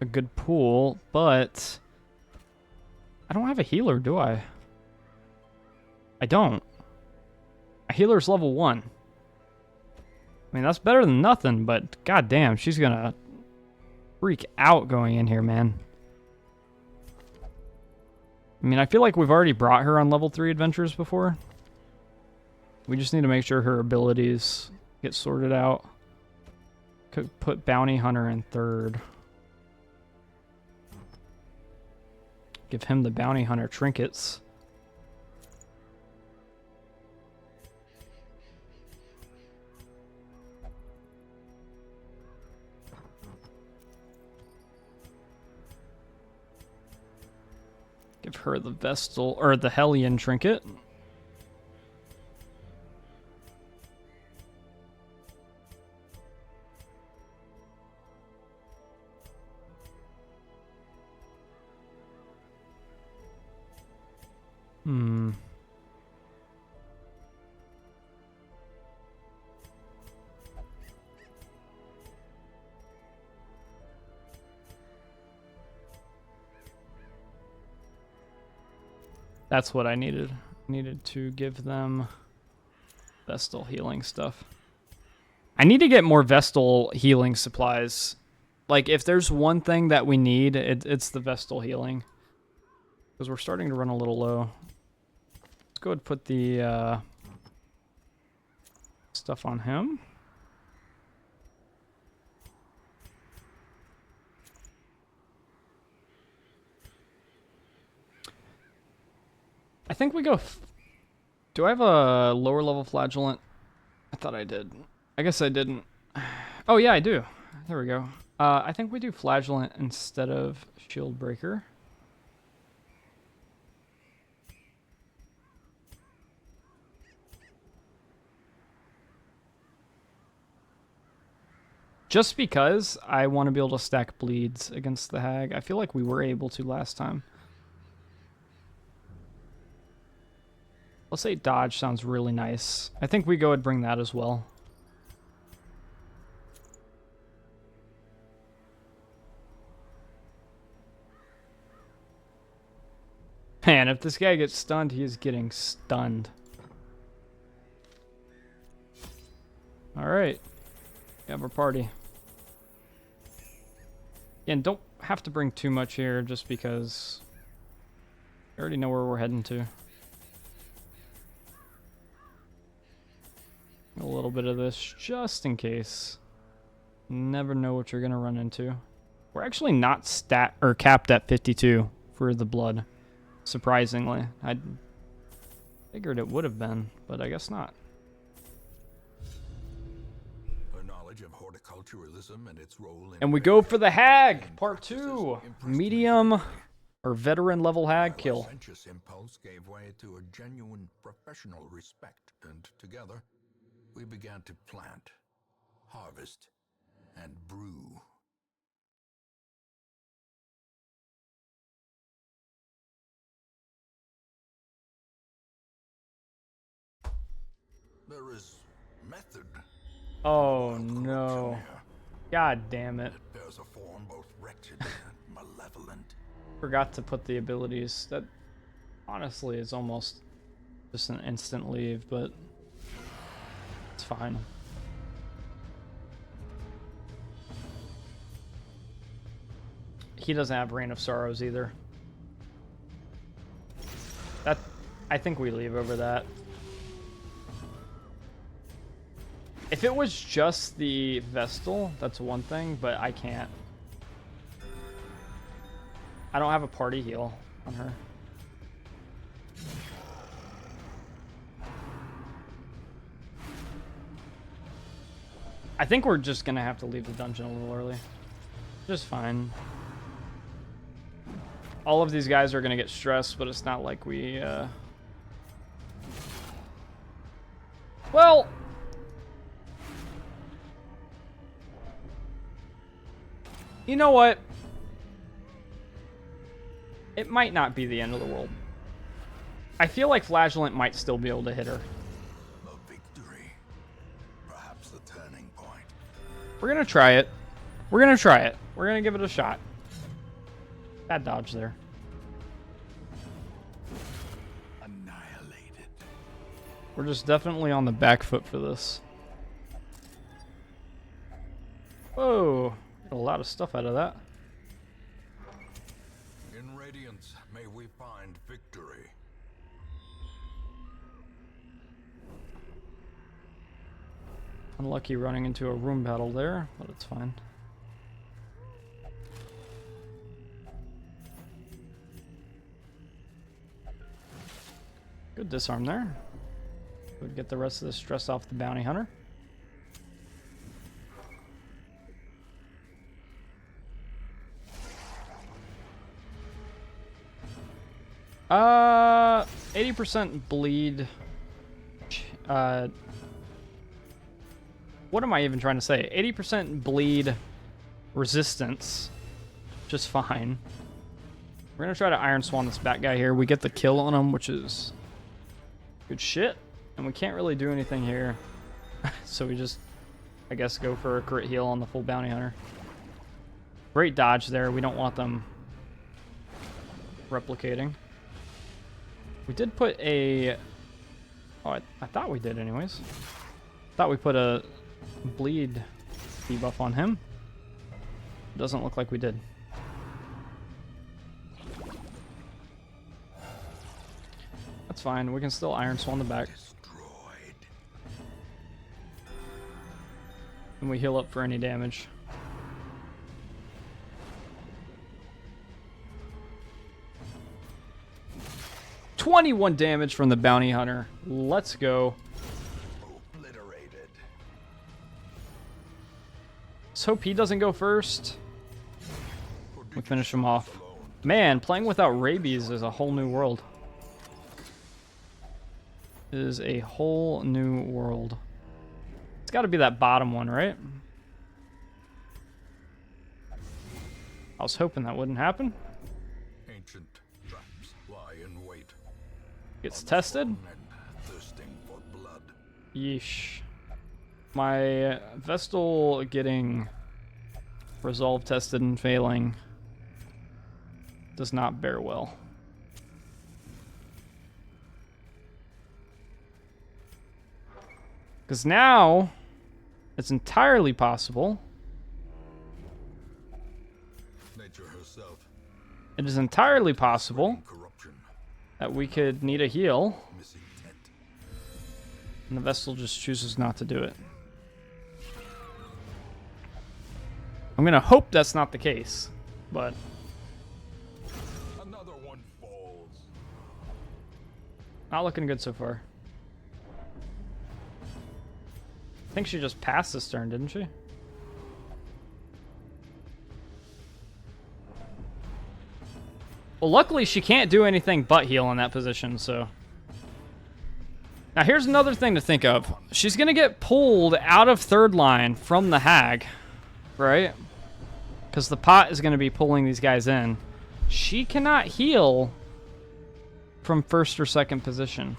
a good pool, but I don't have a healer, do I? I don't. A healer's level 1. I mean, that's better than nothing, but goddamn, she's gonna freak out going in here, man. I mean, I feel like we've already brought her on level 3 adventures before. We just need to make sure her abilities get sorted out. Could put Bounty Hunter in 3rd. Give him the Bounty Hunter trinkets. Give her the Vestal, or the Hellion trinket. That's what I needed. Needed to give them Vestal healing stuff. I need to get more Vestal healing supplies. Like, if there's one thing that we need, it's the Vestal healing. Because we're starting to run a little low. Let's go ahead and put the stuff on him. I think we go... Do I have a lower level Flagellant? I thought I did. I guess I didn't. Oh yeah, I do. There we go. I think we do Flagellant instead of Shield Breaker. Just because I want to be able to stack bleeds against the Hag. I feel like we were able to last time. Let's say dodge sounds really nice. I think we go and bring that as well. Man, if this guy gets stunned, he is getting stunned. Alright. We have our party. Again, don't have to bring too much here just because I already know where we're heading to. A little bit of this just in case. Never know what you're gonna run into. We're actually not capped at 52 for the blood. Surprisingly, I figured it would have been, but I guess not. Her knowledge of horticulturalism and its role in And we go for the Hag, part 2. Medium Or veteran level hag My kill. licentious impulse gave way to a genuine professional respect, and together we began to plant, harvest, and brew. There is method. Oh Wild corruption no. here. God damn it. It bears a form both wretched and malevolent. Forgot to put the abilities. That honestly is almost just an instant leave, but it's fine. He doesn't have Reign of Sorrows either. That, I think we leave over that. If it was just the Vestal, that's one thing, but I can't. I don't have a party heal on her. I think we're just gonna have to leave the dungeon a little early. Just fine. All of these guys are gonna get stressed, but it's not like we, Well... You know what? It might not be the end of the world. I feel like Flagellant might still be able to hit her. A victory. Perhaps the turning point. We're gonna try it. We're gonna try it. We're gonna give it a shot. Bad dodge there. Annihilated. We're just definitely on the back foot for this. Whoa. Got a lot of stuff out of that. In Radiance, may we find victory. Unlucky running into a room battle there, but it's fine. Good disarm there. Would get the rest of the stress off the bounty hunter. 80% bleed. What am I even trying to say? 80% bleed resistance. Just fine. We're gonna try to Iron Swan this bat guy here. We get the kill on him, which is good shit. And we can't really do anything here. So we just, I guess, go for a crit heal on the full bounty hunter. Great dodge there. We don't want them replicating. We did put a... Oh, I thought we did anyways. Thought we put a bleed debuff on him. Doesn't look like we did. That's fine. We can still Iron Swan the back. Destroyed. And we heal up for any damage. $21 damage from the bounty hunter. Let's go. Obliterated. Let's hope he doesn't go first. We finish him off. Man, playing without rabies is a whole new world. It is a whole new world. It's got to be that bottom one, right? I was hoping that wouldn't happen. Ancient traps lie in wait. Gets tested. And thirsting for blood. Yeesh. My Vestal getting resolve tested and failing does not bear well. Because now it's entirely possible. Nature herself. It is entirely possible Corruption. that we could need a heal, Missing tent. and the Vestal just chooses not to do it. I'm gonna hope that's not the case, but Another one falls. not looking good so far. I think she just passed this turn, didn't she? Well, luckily she can't do anything but heal in that position, so. Now here's another thing to think of. She's gonna get pulled out of third line from the hag, right? Because the pot is gonna be pulling these guys in. She cannot heal from first or second position.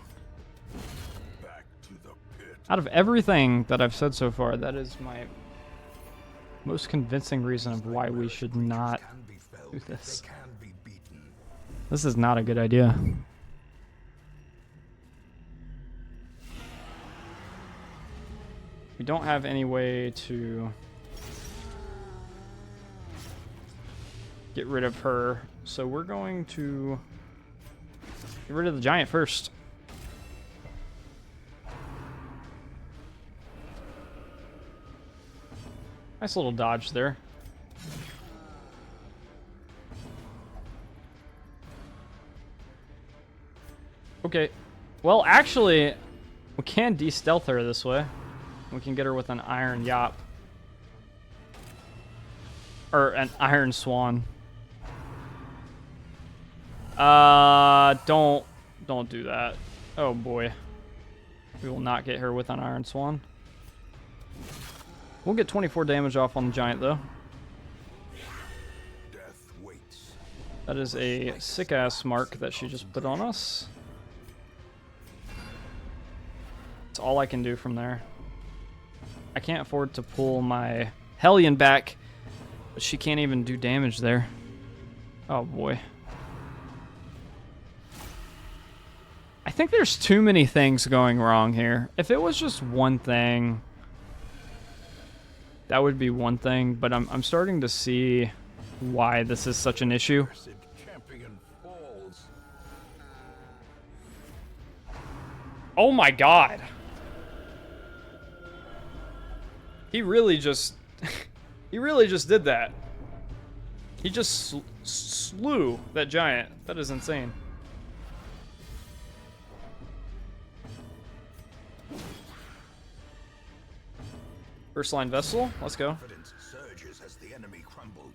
Out of everything that I've said so far, that is my most convincing reason of why we should not do this. This is not a good idea. We don't have any way to get rid of her, so we're going to get rid of the giant first. Nice little dodge there. Okay. Well, actually, we can de-stealth her this way. We can get her with an iron yop. Or an iron swan. Don't do that. Oh boy. We will not get her with an iron swan. We'll get 24 damage off on the giant, though. That is a sick-ass mark that she just put on us. That's all I can do from there. I can't afford to pull my Hellion back, but she can't even do damage there. Oh, boy. I think there's too many things going wrong here. If it was just one thing, that would be one thing, but I'm starting to see why this is such an issue. Oh my god. He really just he really just did that. He just slew that giant. That is insane. First line vessel, let's go. Surges as the enemy crumbles.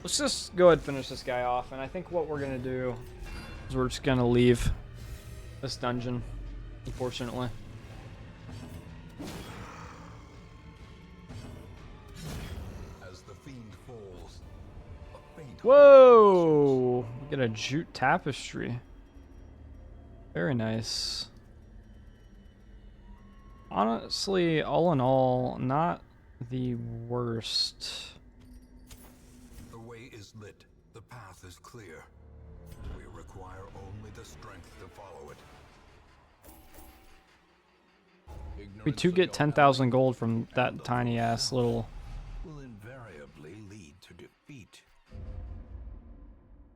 Let's just go ahead and finish this guy off, and I think what we're gonna do is we're just gonna leave this dungeon, unfortunately. As the fiend falls, a faint Whoa! We get a jute tapestry. Very nice. Honestly, all in all, not the worst. The way is lit. The path is clear. We require only the strength to follow it. We do get 10,000 gold from that tiny ass little. Will invariably lead to defeat.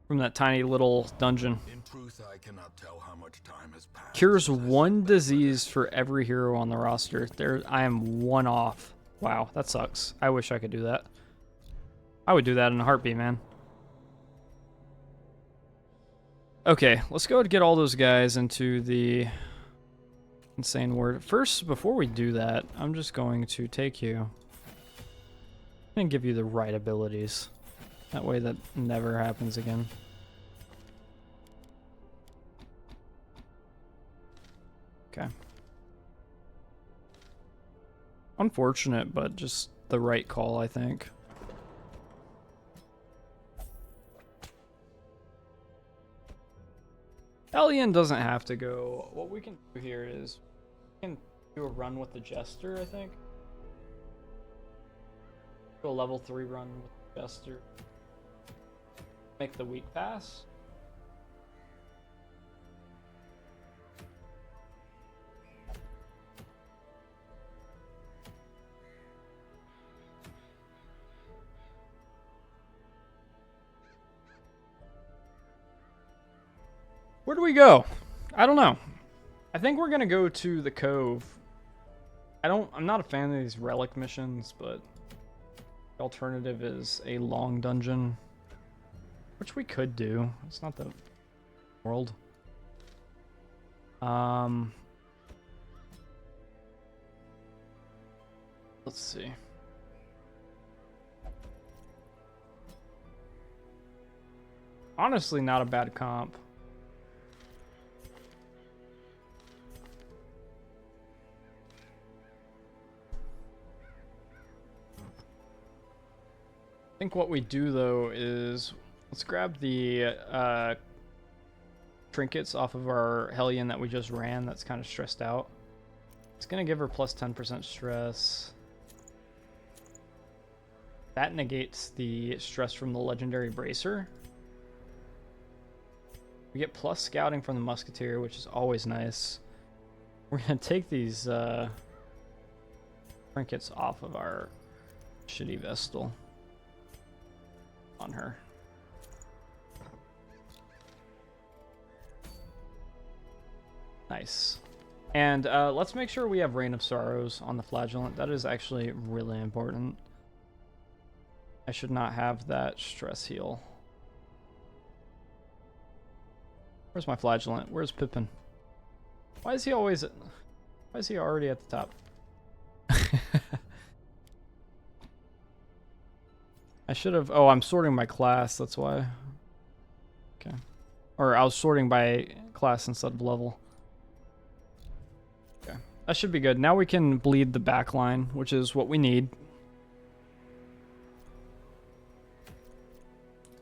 From that tiny little dungeon. In truth, I cannot tell how much time has passed. Cures one disease for every hero on the roster. There, I am one off. Wow, that sucks. I wish I could do that. I would do that in a heartbeat, man. Okay, let's go and get all those guys into the insane word. First, before we do that, I'm just going to take you and give you the right abilities. That way that never happens again. Okay. Unfortunate, but just the right call, I think. Hellion doesn't have to go. What we can do here is we can do a run with the Jester, I think. Do a level 3 run with the Jester. Make the weak pass. Where do we go? I don't know. I think we're gonna go to the Cove. I'm not a fan of these relic missions, but the alternative is a long dungeon, which we could do. It's not the world. Let's see. Honestly, not a bad comp. I think what we do though is let's grab the trinkets off of our Hellion that we just ran that's kind of stressed out. It's gonna give her plus 10% stress. That negates the stress from the legendary bracer. We get plus scouting from the musketeer, which is always nice. We're gonna take these trinkets off of our shitty Vestal on her. Nice. And let's make sure we have Reign of Sorrows on the Flagellant. That is actually really important. I should not have that stress heal. Where's my Flagellant? Where's Pippin? Why is he always... Why is he already at the top? I should have... Oh, I'm sorting by class, that's why. Okay. Or I was sorting by class instead of level. Okay. That should be good. Now we can bleed the back line, which is what we need.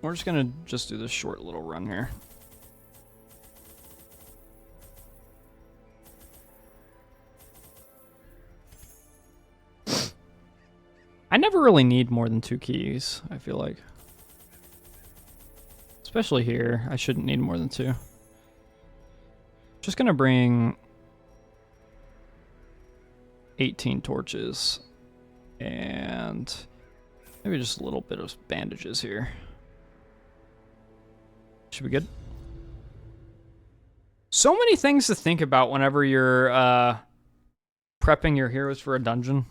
We're just gonna do this short little run here. I never really need more than 2 keys, I feel like. Especially here, I shouldn't need more than 2. Just gonna bring 18 torches and maybe just a little bit of bandages here. Should be good. So many things to think about whenever you're prepping your heroes for a dungeon.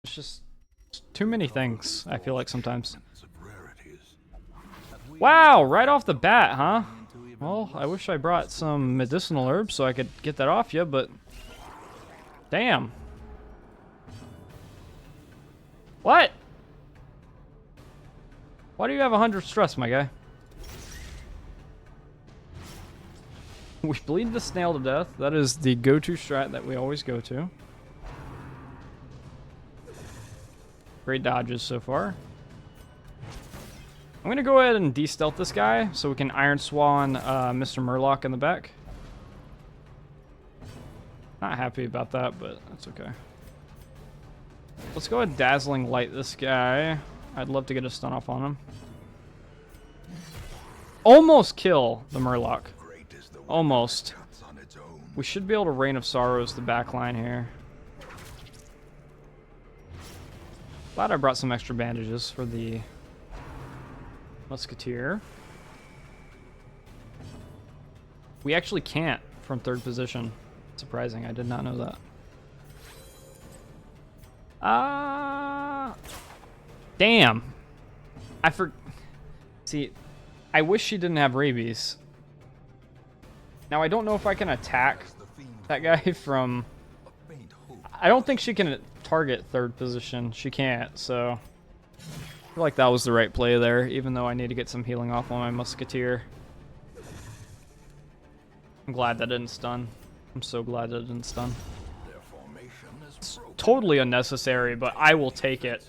It's just too many things, I feel like sometimes. Wow, right off the bat, huh? Well, I wish I brought some medicinal herbs so I could get that off you, but... Damn. What? Why do you have 100 stress, my guy? We bleed the snail to death. That is the go-to strat that we always go to. Great dodges so far. I'm gonna go ahead and de-stealth this guy so we can Iron Swan Mr. Murloc in the back. Not happy about that, but that's okay. Let's go ahead and Dazzling Light this guy. I'd love to get a stun off on him. Almost kill the Murloc. Almost. We should be able to Reign of Sorrows the back line here. Glad I brought some extra bandages for the Musketeer. We actually can't from 3rd position. Surprising, I did not know that. Damn. See, I wish she didn't have rabies. Now, I don't know if I can attack that guy from... I don't think she can target 3rd position. She can't, so... I feel like that was the right play there, even though I need to get some healing off on my Musketeer. I'm glad that didn't stun. I'm so glad that it didn't stun. It's totally unnecessary, but I will take it.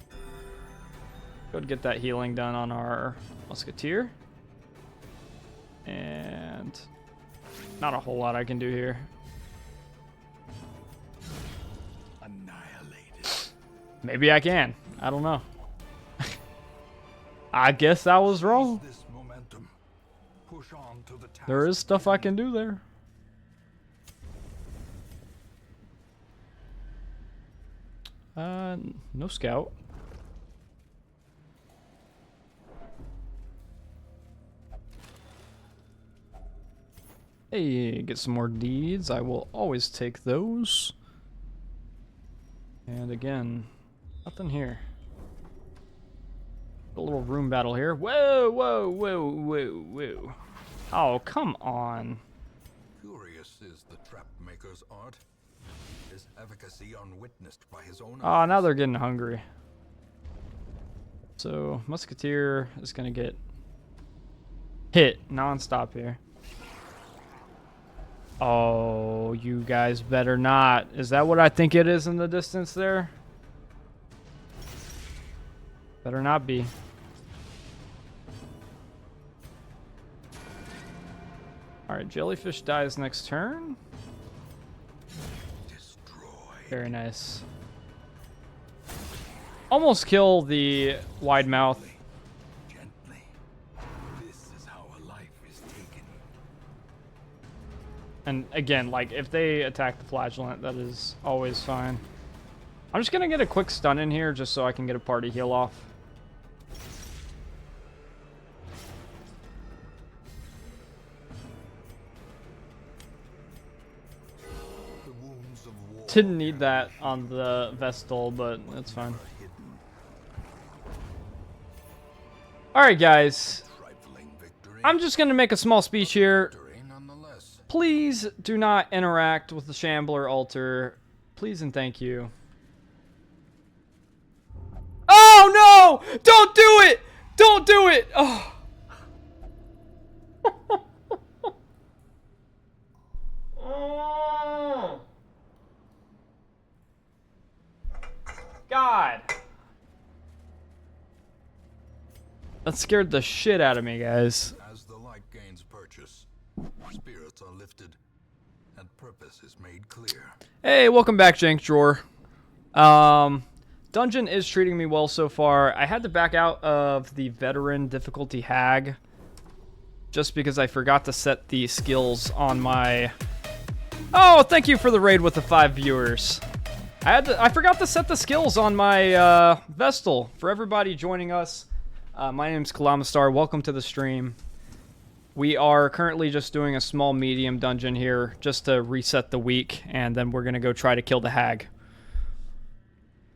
Go ahead and get that healing done on our Musketeer. And not a whole lot I can do here. Annihilated. Maybe I can. I don't know. I guess I was wrong. There is stuff I can do there. No scout. Hey, get some more deeds. I will always take those. And again, nothing here. A little room battle here. Whoa, whoa, whoa, whoa, whoa. Oh, come on. Curious is the trap maker's art. This efficacy unwitnessed by his own Ah, now eyes. they're getting hungry. So Musketeer is gonna get hit non-stop here. Oh, you guys better not. Is that what I think it is in the distance there? Better not be. Alright, Jellyfish dies next turn. Destroy. Very nice. Almost kill the wide mouth. Gently. This is how a life is taken. And again, like, if they attack the flagellant, that is always fine. I'm just gonna get a quick stun in here just so I can get a party heal off. The wounds of war Didn't need that on the Vestal, but that's fine. are hidden. Alright, guys. Trifling victory. I'm just gonna make a small speech here. Victory nonetheless. Please do not interact with the Shambler altar. Please and thank you. Oh no! Don't do it! Don't do it! Oh. God. That scared the shit out of me, guys. As the light gains purchase, spirits are lifted, and purpose is made clear. Hey, welcome back, Jank Drawer. Dungeon is treating me well so far. I had to back out of the veteran difficulty hag just because I forgot to set the skills on my... Oh, thank you for the raid with the 5 viewers. I forgot to set the skills on my Vestal. For everybody joining us, my name's Kalamistar. Welcome to the stream. We are currently just doing a small medium dungeon here just to reset the week, and then we're going to go try to kill the hag.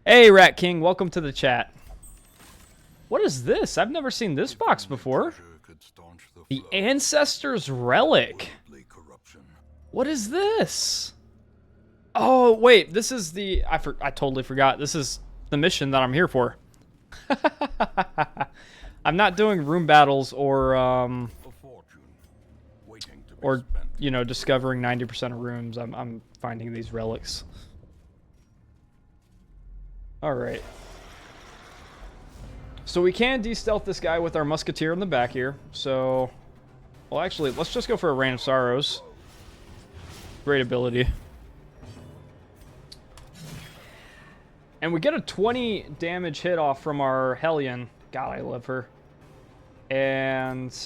Hey, Rat King, welcome to the chat. What is this? I've never seen this box before. The Ancestor's Relic. What is this? Oh, wait, this is the... I totally forgot. This is the mission that I'm here for. I'm not doing room battles or you know, discovering 90% of rooms. I'm finding these relics. Alright. So we can de-stealth this guy with our Musketeer in the back here. So, well, actually, let's just go for a Rain of Sorrows. Great ability. And we get a 20 damage hit off from our Hellion. God, I love her. And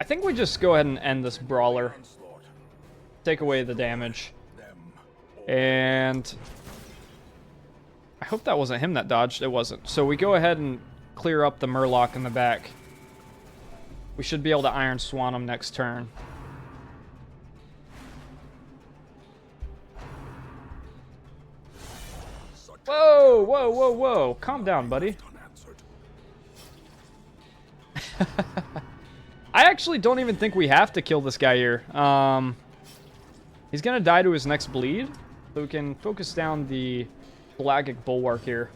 I think we just go ahead and end this brawler. Take away the damage. And I hope that wasn't him that dodged. It wasn't. So we go ahead and clear up the Murloc in the back. We should be able to Iron Swan him next turn. Whoa, whoa, whoa, whoa. Calm down, buddy. I actually don't even think we have to kill this guy here. He's going to die to his next bleed. So we can focus down the Pelagic Bulwark here.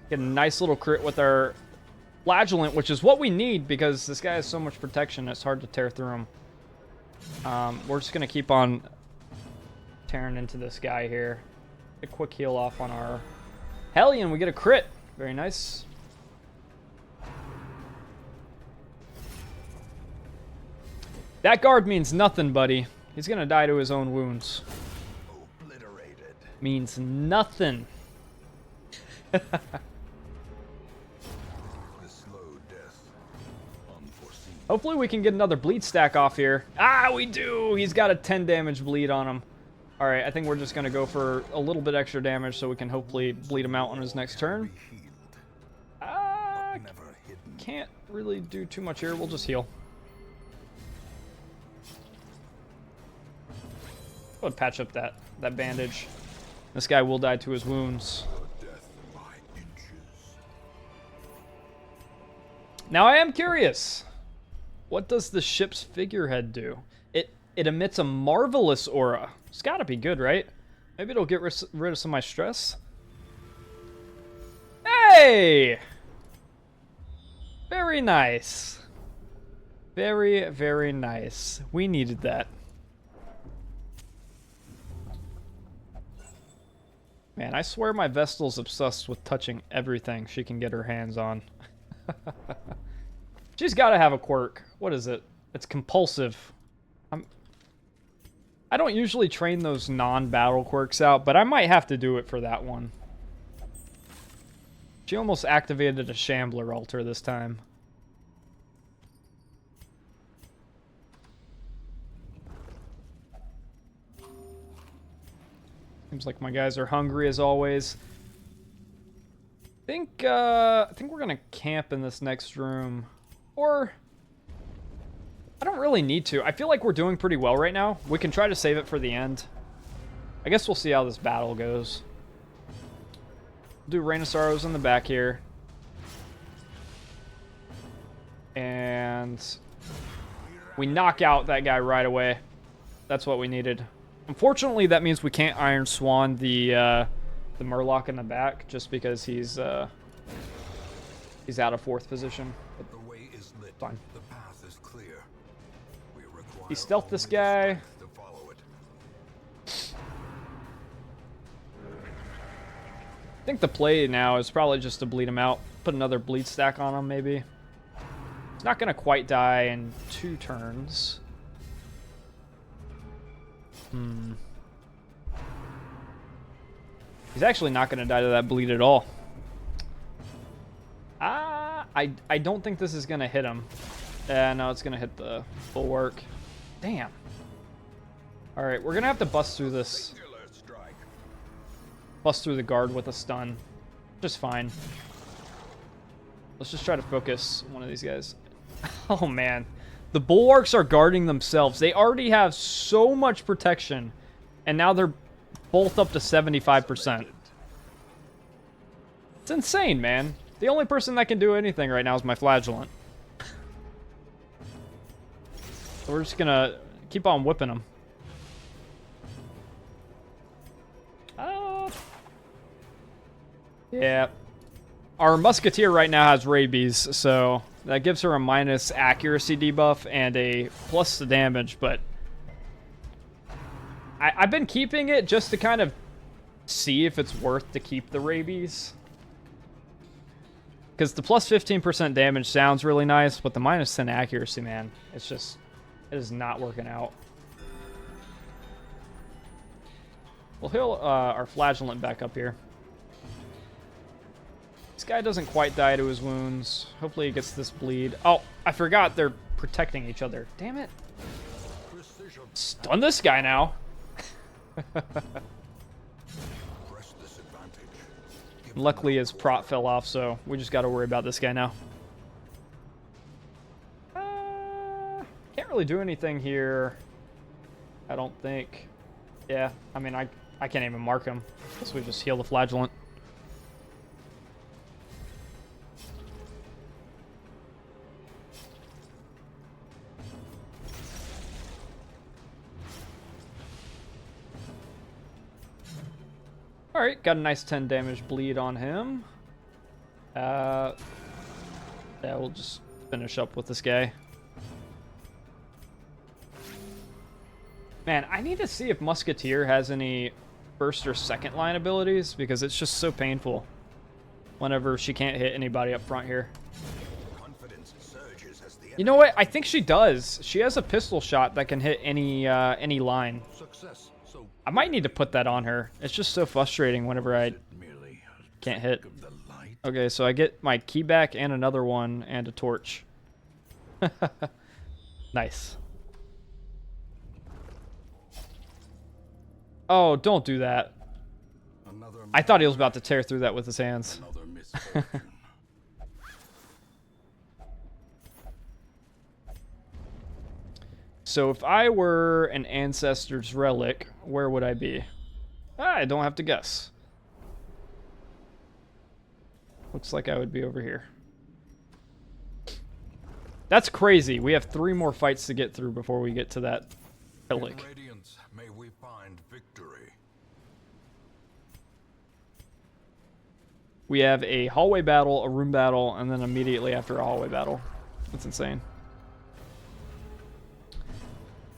Get a nice little crit with our Flagellant, which is what we need because this guy has so much protection, it's hard to tear through him. We're just going to keep on tearing into this guy here. A quick heal off on our Hellion. We get a crit. Very nice. That guard means nothing, buddy. He's going to die to his own wounds. Obliterated. Means nothing. The slow death. Unforeseen. Hopefully we can get another bleed stack off here. Ah, we do! He's got a 10 damage bleed on him. Alright, I think we're just going to go for a little bit extra damage so we can hopefully bleed him out on his next turn. Can't really do too much here. We'll just heal. Go ahead, patch up that bandage. This guy will die to his wounds. Death by inches. Now I am curious. What does the ship's figurehead do? It emits a marvelous aura. It's gotta be good, right? Maybe it'll get rid of some of my stress. Hey! Very nice. Very, very nice. We needed that. Man, I swear my Vestal's obsessed with touching everything she can get her hands on. She's got to have a quirk. What is it? It's compulsive. I don't usually train those non-battle quirks out, but I might have to do it for that one. She almost activated a Shambler altar this time. Seems like my guys are hungry as always. I think we're gonna camp in this next room, or I don't really need to. I feel like we're doing pretty well right now. We can try to save it for the end. I guess we'll see how this battle goes. Do Rain of Sorrows in the back here, and we knock out that guy right away. That's what we needed. Unfortunately, that means we can't Iron Swan the Murloc in the back, just because he's out of 4th position. But The way is lit. fine. The path is clear. We require He stealthed this only the guy. strength to follow it. I think the play now is probably just to bleed him out. Put another bleed stack on him, maybe. He's not going to quite die in 2 turns. He's actually not going to die to that bleed at all. I don't think this is going to hit him. No, it's going to hit the bulwark. Damn. Alright, we're going to have to bust through this. Singular strike. Bust through the guard with a stun. Just fine. Let's just try to focus one of these guys. Oh, man. The bulwarks are guarding themselves. They already have so much protection. And now they're both up to 75%. It's insane, man. The only person that can do anything right now is my Flagellant. So we're just gonna keep on whipping them. Yeah. Our Musketeer right now has rabies, so that gives her a minus accuracy debuff and a plus the damage, but I've been keeping it just to kind of see if it's worth to keep the rabies. Because the plus 15% damage sounds really nice, but the minus 10 accuracy, man, it's just, it is not working out. We'll heal our Flagellant back up here. This guy doesn't quite die to his wounds. Hopefully he gets this bleed. Oh, I forgot they're protecting each other. Damn it. Stun this guy now. Luckily his prot fell off, so we just got to worry about this guy now. Can't really do anything here, I don't think. Yeah, I mean, I can't even mark him. Guess we just heal the Flagellant. Alright, got a nice 10 damage bleed on him. Yeah, we'll just finish up with this guy. Man, I need to see if Musketeer has any first or second line abilities, because it's just so painful whenever she can't hit anybody up front here. Confidence surges as the You know what? I think she does. She has a pistol shot that can hit any line. success. So I might need to put that on her. It's just so frustrating whenever I merely can't hit. of the light. Okay, so I get my key back and another one and a torch. Nice. Oh, don't do that. Another I thought he was about to tear through that with his hands. another misfortune. So if I were an Ancestor's Relic, where would I be? I don't have to guess. Looks like I would be over here. That's crazy. We have 3 more fights to get through before we get to that Angelic. In Radiance, may we find victory. We have a hallway battle, a room battle, and then immediately after a hallway battle. That's insane.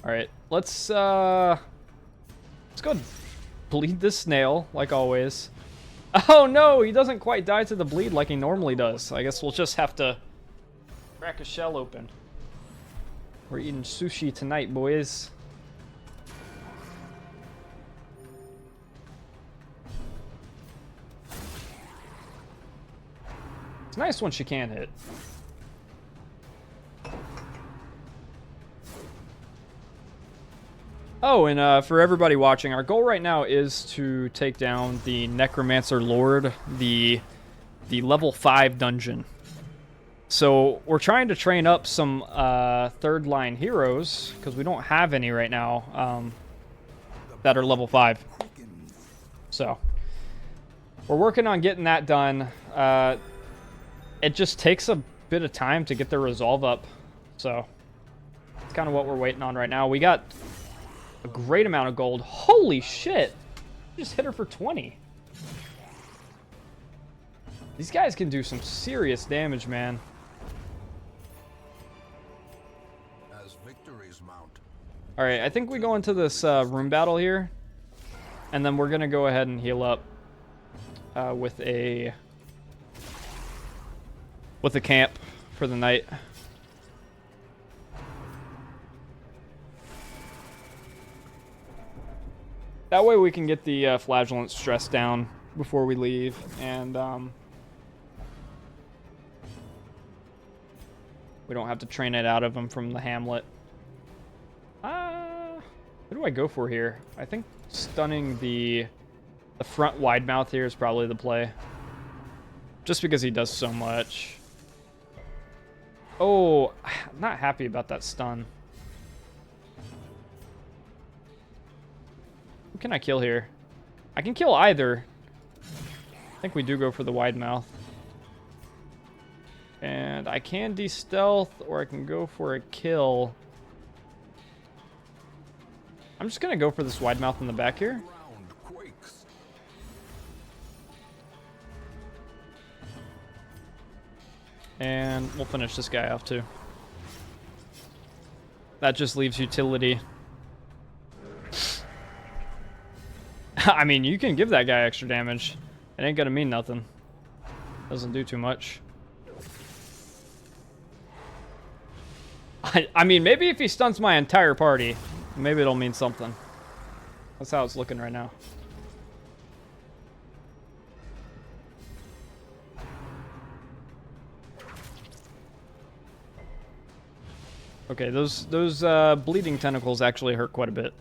All right, let's go bleed this snail like always. Oh no, he doesn't quite die to the bleed like he normally does. I guess we'll just have to crack a shell open. We're eating sushi tonight, boys. It's nice when she can hit. Oh, and for everybody watching, our goal right now is to take down the Necromancer Lord, the level 5 dungeon. So we're trying to train up some third line heroes, because we don't have any right now that are level 5. So we're working on getting that done. It just takes a bit of time to get the resolve up. So it's kind of what we're waiting on right now. We got a great amount of gold. Holy shit! Just hit her for 20. These guys can do some serious damage, man. As victories mount. All right, I think we go into this room battle here, and then we're gonna go ahead and heal up with a camp for the night. That way we can get the flagellant stress down before we leave, and we don't have to train it out of him from the hamlet. What do I go for here? I think stunning the front wide mouth here is probably the play. Just because he does so much. Oh, I'm not happy about that stun. Who can I kill here? I can kill either. I think we do go for the wide mouth. And I can de-stealth, or I can go for a kill. I'm just gonna go for this wide mouth in the back here. And we'll finish this guy off too. That just leaves utility. I mean, you can give that guy extra damage. It ain't gonna mean nothing. Doesn't do too much. I mean, maybe if he stuns my entire party, maybe it'll mean something. That's how it's looking right now. Okay, those bleeding tentacles actually hurt quite a bit.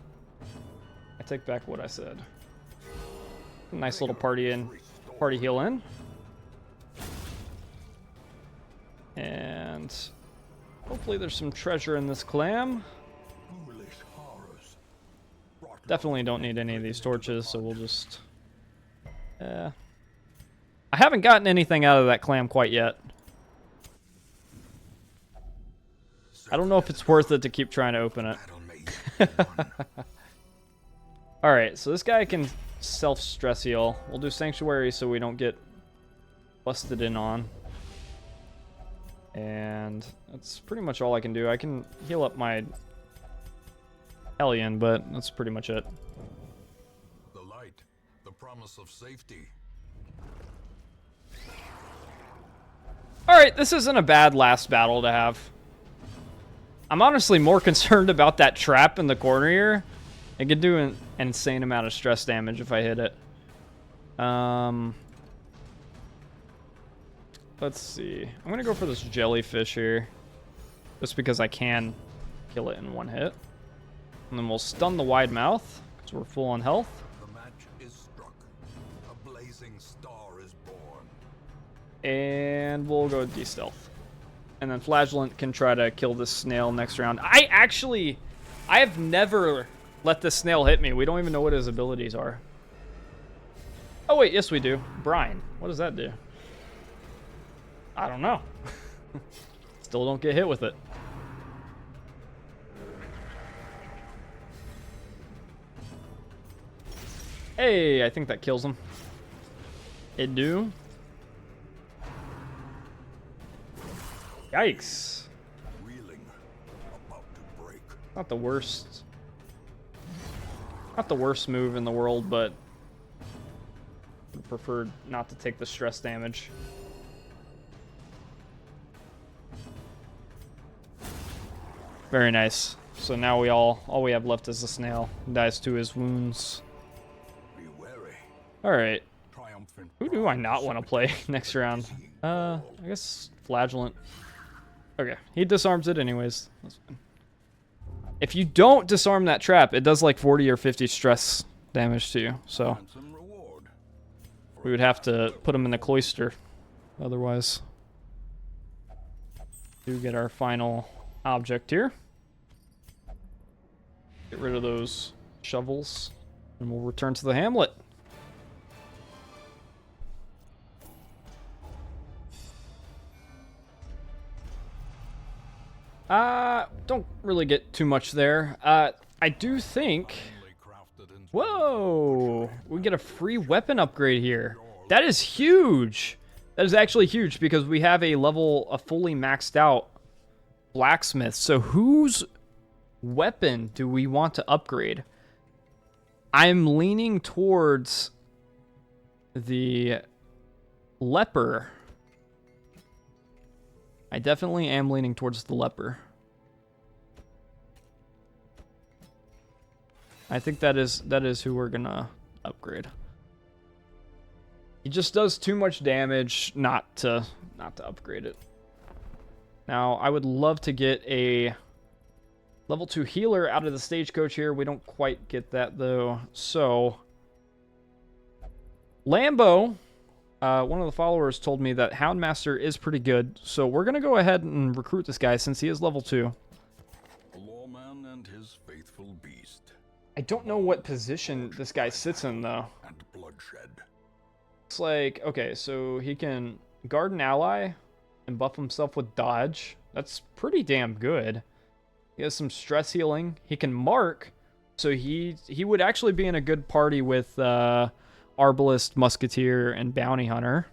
I take back what I said. Nice little party heal in. And hopefully there's some treasure in this clam. Definitely don't need any of these torches, so we'll just... I haven't gotten anything out of that clam quite yet. I don't know if it's worth it to keep trying to open it. Alright, so this guy can self-stress heal. We'll do Sanctuary so we don't get busted in on. And that's pretty much all I can do. I can heal up my Hellion, but that's pretty much it. The light, the promise of safety. Alright, this isn't a bad last battle to have. I'm honestly more concerned about that trap in the corner here. It could do an insane amount of stress damage if I hit it. Let's see. I'm going to go for this jellyfish here. Just because I can kill it in one hit. And then we'll stun the wide mouth, because we're full on health. The match is struck. A blazing star is born. And we'll go de-stealth. And then Flagellant can try to kill this snail next round. I have never let this snail hit me. We don't even know what his abilities are. Oh wait, yes we do. Brine. What does that do? I don't know. Still don't get hit with it. Hey, I think that kills him. It do. Yikes. Reeling, about to break. Not the worst. Not the worst move in the world, but would prefer not to take the stress damage. Very nice. So now all we have left is the snail. He dies to his wounds. Be wary. Alright. Triumphant. Who do I not want to play next round? I guess Flagellant. Okay, he disarms it anyways. That's fine. If you don't disarm that trap, it does like 40 or 50 stress damage to you. So Handsome reward. we would have to put him in the cloister. Otherwise, do get our final object here. Get rid of those shovels, and we'll return to the hamlet. Don't really get too much there. I do think... Whoa! We get a free weapon upgrade here. That is huge! That is actually huge because we have a fully maxed out blacksmith. So whose weapon do we want to upgrade? I'm leaning towards the leper. I definitely am leaning towards the leper. I think that is who we're gonna upgrade. He just does too much damage not to upgrade it. Now, I would love to get a level 2 healer out of the stagecoach here. We don't quite get that though. So Lambo, one of the followers told me that Houndmaster is pretty good. So we're gonna go ahead and recruit this guy since he is level 2. A lawman and his faithful beast. I don't know what position this guy sits in though. And bloodshed. It's like, okay, so he can guard an ally and buff himself with dodge. That's pretty damn good. He has some stress healing. He can mark, so he would actually be in a good party with Arbalist, Musketeer, and Bounty Hunter.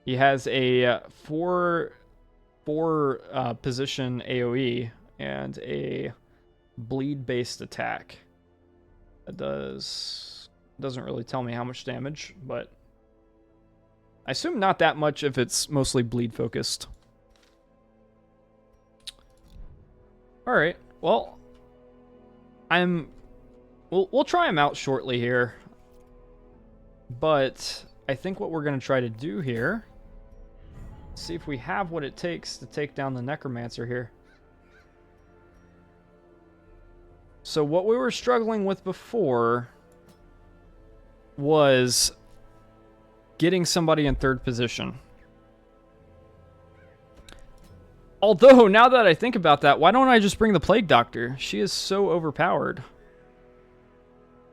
He has a 4 position AoE and a bleed-based attack. That doesn't really tell me how much damage, but I assume not that much if it's mostly bleed focused. All right. Well, we'll try him out shortly here. But I think what we're going to try to do here, see if we have what it takes to take down the Necromancer here. So what we were struggling with before was getting somebody in 3rd position. Although, now that I think about that, why don't I just bring the Plague Doctor? She is so overpowered.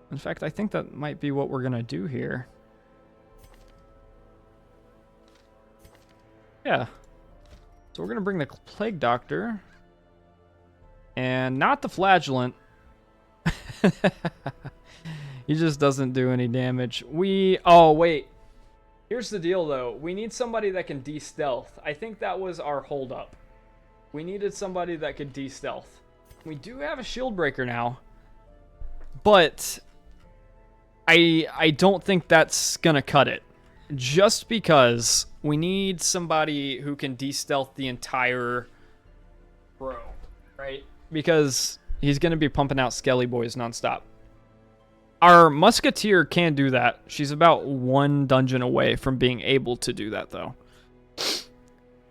In fact, I think that might be what we're going to do here. Yeah. So we're going to bring the Plague Doctor. And not the Flagellant. He just doesn't do any damage. Oh, wait. Here's the deal, though. We need somebody that can de-stealth. I think that was our holdup. We needed somebody that could de-stealth. We do have a shield breaker now. But I don't think that's going to cut it. Just because we need somebody who can de-stealth the entire row, right? Because he's going to be pumping out Skelly Boys nonstop. Our Musketeer can do that. She's about 1 dungeon away from being able to do that, though.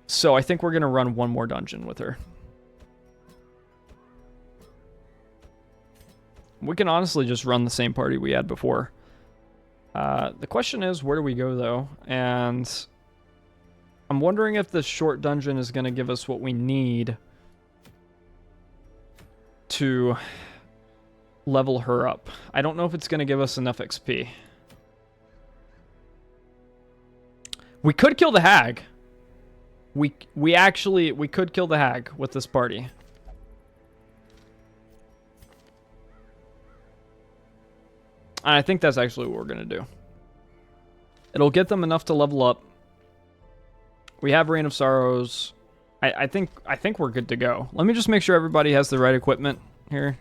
So I think we're going to run 1 more dungeon with her. We can honestly just run the same party we had before. The question is, where do we go, though? And I'm wondering if this short dungeon is going to give us what we need to level her up. I don't know if it's going to give us enough XP. We could kill the hag. We could kill the hag with this party. And I think that's actually what we're going to do. It'll get them enough to level up. We have Reign of Sorrows. I think we're good to go. Let me just make sure everybody has the right equipment here.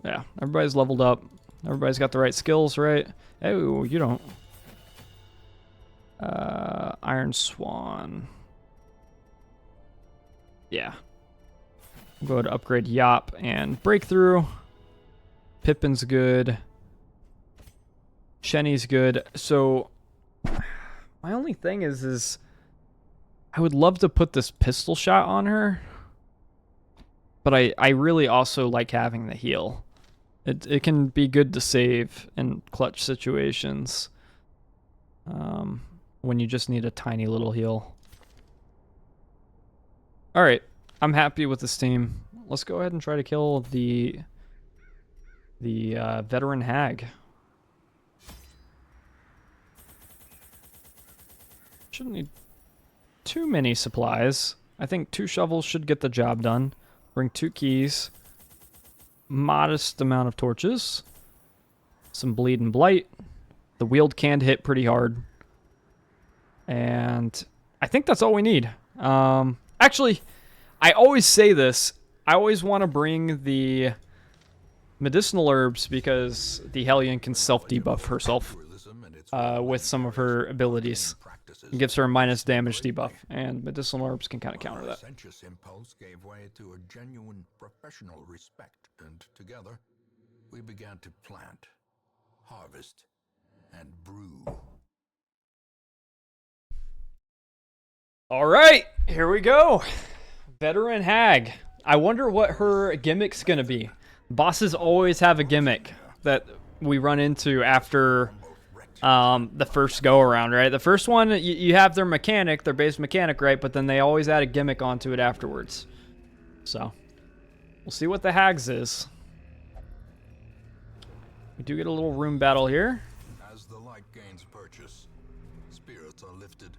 Yeah, everybody's leveled up. Everybody's got the right skills, right? Oh, you don't. Iron Swan. Yeah. We'll go to upgrade Yop and Breakthrough. Pippin's good. Shenny's good. So, my only thing is I would love to put this pistol shot on her. But I really also like having the heal. It can be good to save in clutch situations. When you just need a tiny little heal. Alright, I'm happy with this team. Let's go ahead and try to kill the veteran hag. Shouldn't need too many supplies. I think 2 shovels should get the job done. Bring 2 keys. Modest amount of torches. Some bleed and blight. The wield can hit pretty hard. And I think that's all we need. Actually, I always say this. I always want to bring the medicinal herbs because the Hellion can self-debuff herself with some of her abilities. It gives her a minus damage debuff, and medicinal herbs can kind of counter that. Sensuous impulse gave way to a genuine professional respect, and together we began to plant, harvest, and brew. All right, here we go. Veteran hag. I wonder what her gimmick's gonna be. Bosses always have a gimmick that we run into after the first go around, right? The first one, you have their mechanic, their base mechanic, right? But then they always add a gimmick onto it afterwards. So, we'll see what the hags is. We do get a little room battle here. As the light gains purchase, spirits are lifted,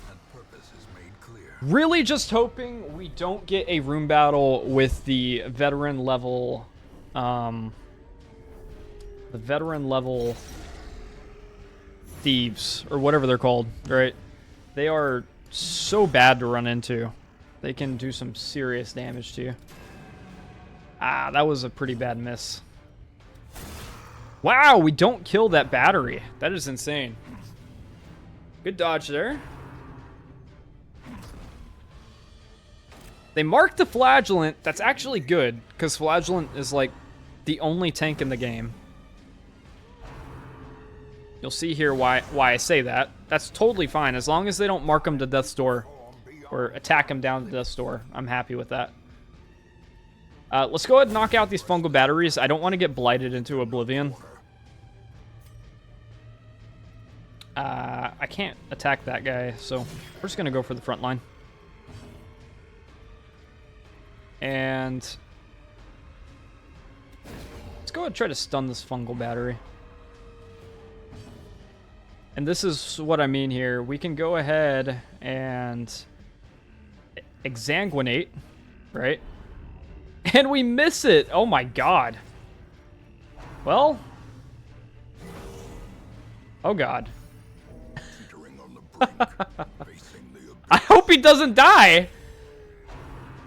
and purpose is made clear. Really just hoping we don't get a room battle with the veteran level, thieves, or whatever they're called, right? They are so bad to run into. They can do some serious damage to you. Ah, that was a pretty bad miss. Wow, we don't kill that battery. That is insane. Good dodge there. They marked the Flagellant. That's actually good, because Flagellant is like the only tank in the game. You'll see here why I say that. That's totally fine. As long as they don't mark him to Death's Door or attack him down to Death's Door, I'm happy with that. Let's go ahead and knock out these fungal batteries. I don't want to get blighted into oblivion. I can't attack that guy, so we're just going to go for the front line. And let's go ahead and try to stun this fungal battery. And this is what I mean here. We can go ahead and exsanguinate, right? And we miss it. Oh my god. Well. Oh god. I hope he doesn't die.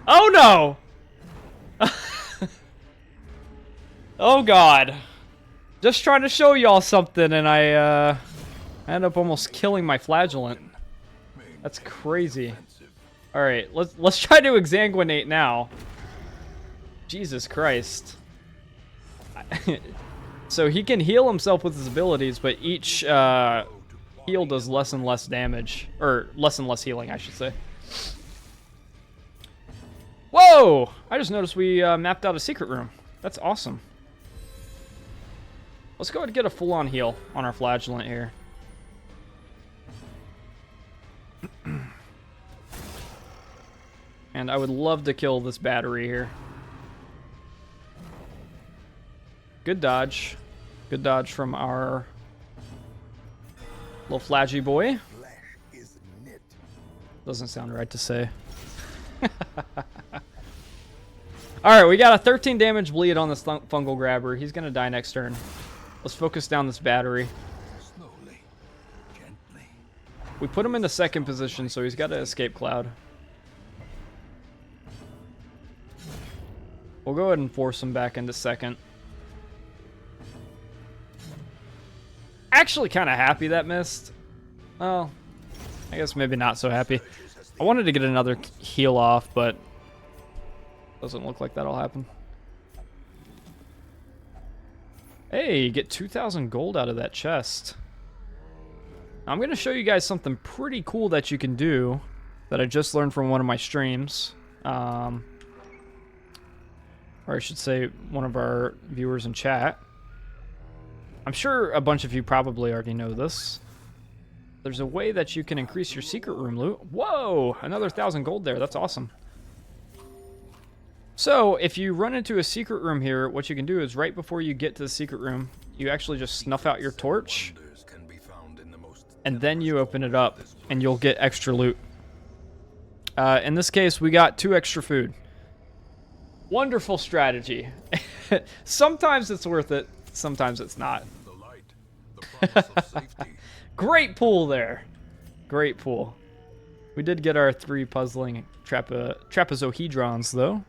Oh no. Oh god. Just trying to show y'all something, and I end up almost killing my Flagellant. That's crazy. All right, let's try to exsanguinate now. Jesus Christ. So he can heal himself with his abilities, but each heal does less and less damage, or less and less healing, I should say. Whoa! I just noticed we mapped out a secret room. That's awesome. Let's go ahead and get a full-on heal on our Flagellant here. And I would love to kill this battery here. Good dodge. Good dodge from our little flaggy boy. Doesn't sound right to say. Alright, we got a 13 damage bleed on this fungal grabber. He's going to die next turn. Let's focus down this battery. Slowly, gently. We put him into second position, so he's got an escape cloud. We'll go ahead and force him back into second. Actually kind of happy that missed. Well, I guess maybe not so happy. I wanted to get another heal off, but doesn't look like that'll happen. Hey, you get 2,000 gold out of that chest. I'm going to show you guys something pretty cool that you can do that I just learned from one of my streams. Or I should say one of our viewers in chat. I'm sure a bunch of you probably already know this. There's a way that you can increase your secret room loot. Whoa! Another 1,000 gold there. That's awesome. So, if you run into a secret room here, what you can do is right before you get to the secret room, you actually just snuff out your torch, and then you open it up, and you'll get extra loot. In this case, we got 2 extra food. Wonderful strategy. Sometimes it's worth it, sometimes it's not. Great pool there. Great pool. We did get our 3 puzzling trapezohedrons, though.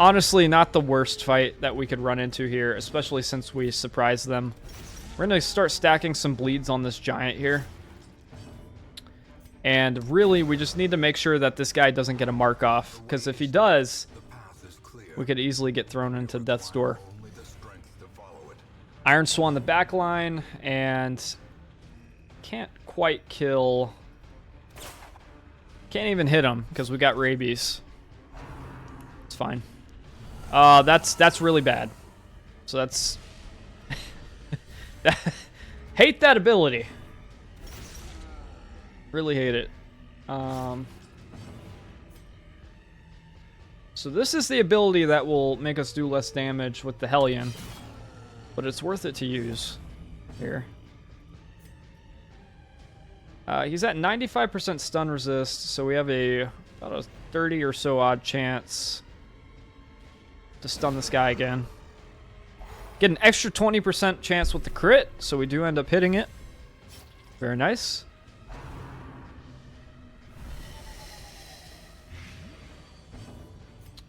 Honestly, not the worst fight that we could run into here, especially since we surprised them. We're going to start stacking some bleeds on this giant here. And really, we just need to make sure that this guy doesn't get a mark off, because if he does, we could easily get thrown into death's door. Iron Swan the back line, and can't quite kill. Can't even hit him because we got rabies. It's fine. That's really bad. So that's hate that ability. Really hate it. So this is the ability that will make us do less damage with the Hellion, but it's worth it to use here. He's at 95% stun resist, so we have about a 30 or so odd chance to stun this guy again. Get an extra 20% chance with the crit, so we do end up hitting it. Very nice.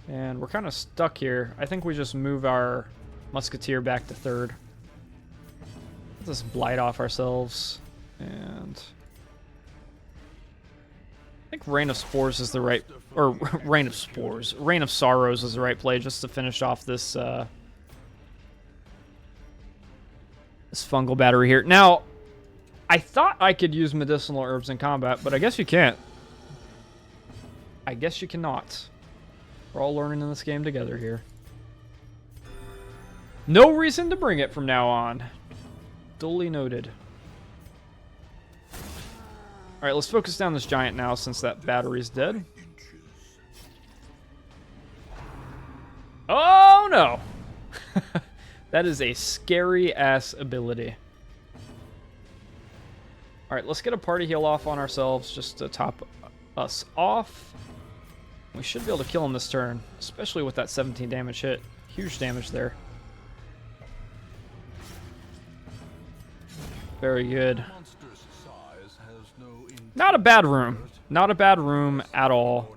And we're kind of stuck here. I think we just move our musketeer back to third. Let's just blight off ourselves. And I think Rain of Spores is the right, or Rain of Spores, Rain of Sorrows is the right play just to finish off this this fungal battery here. Now, I thought I could use medicinal herbs in combat, but I guess you can't. I guess you cannot. We're all learning in this game together here. No reason to bring it from now on. Duly noted. Alright, let's focus down this giant now since that battery's dead. Oh no! That is a scary-ass ability. Alright, let's get a party heal off on ourselves just to top us off. We should be able to kill him this turn, especially with that 17 damage hit. Huge damage there. Very good. Not a bad room. Not a bad room at all.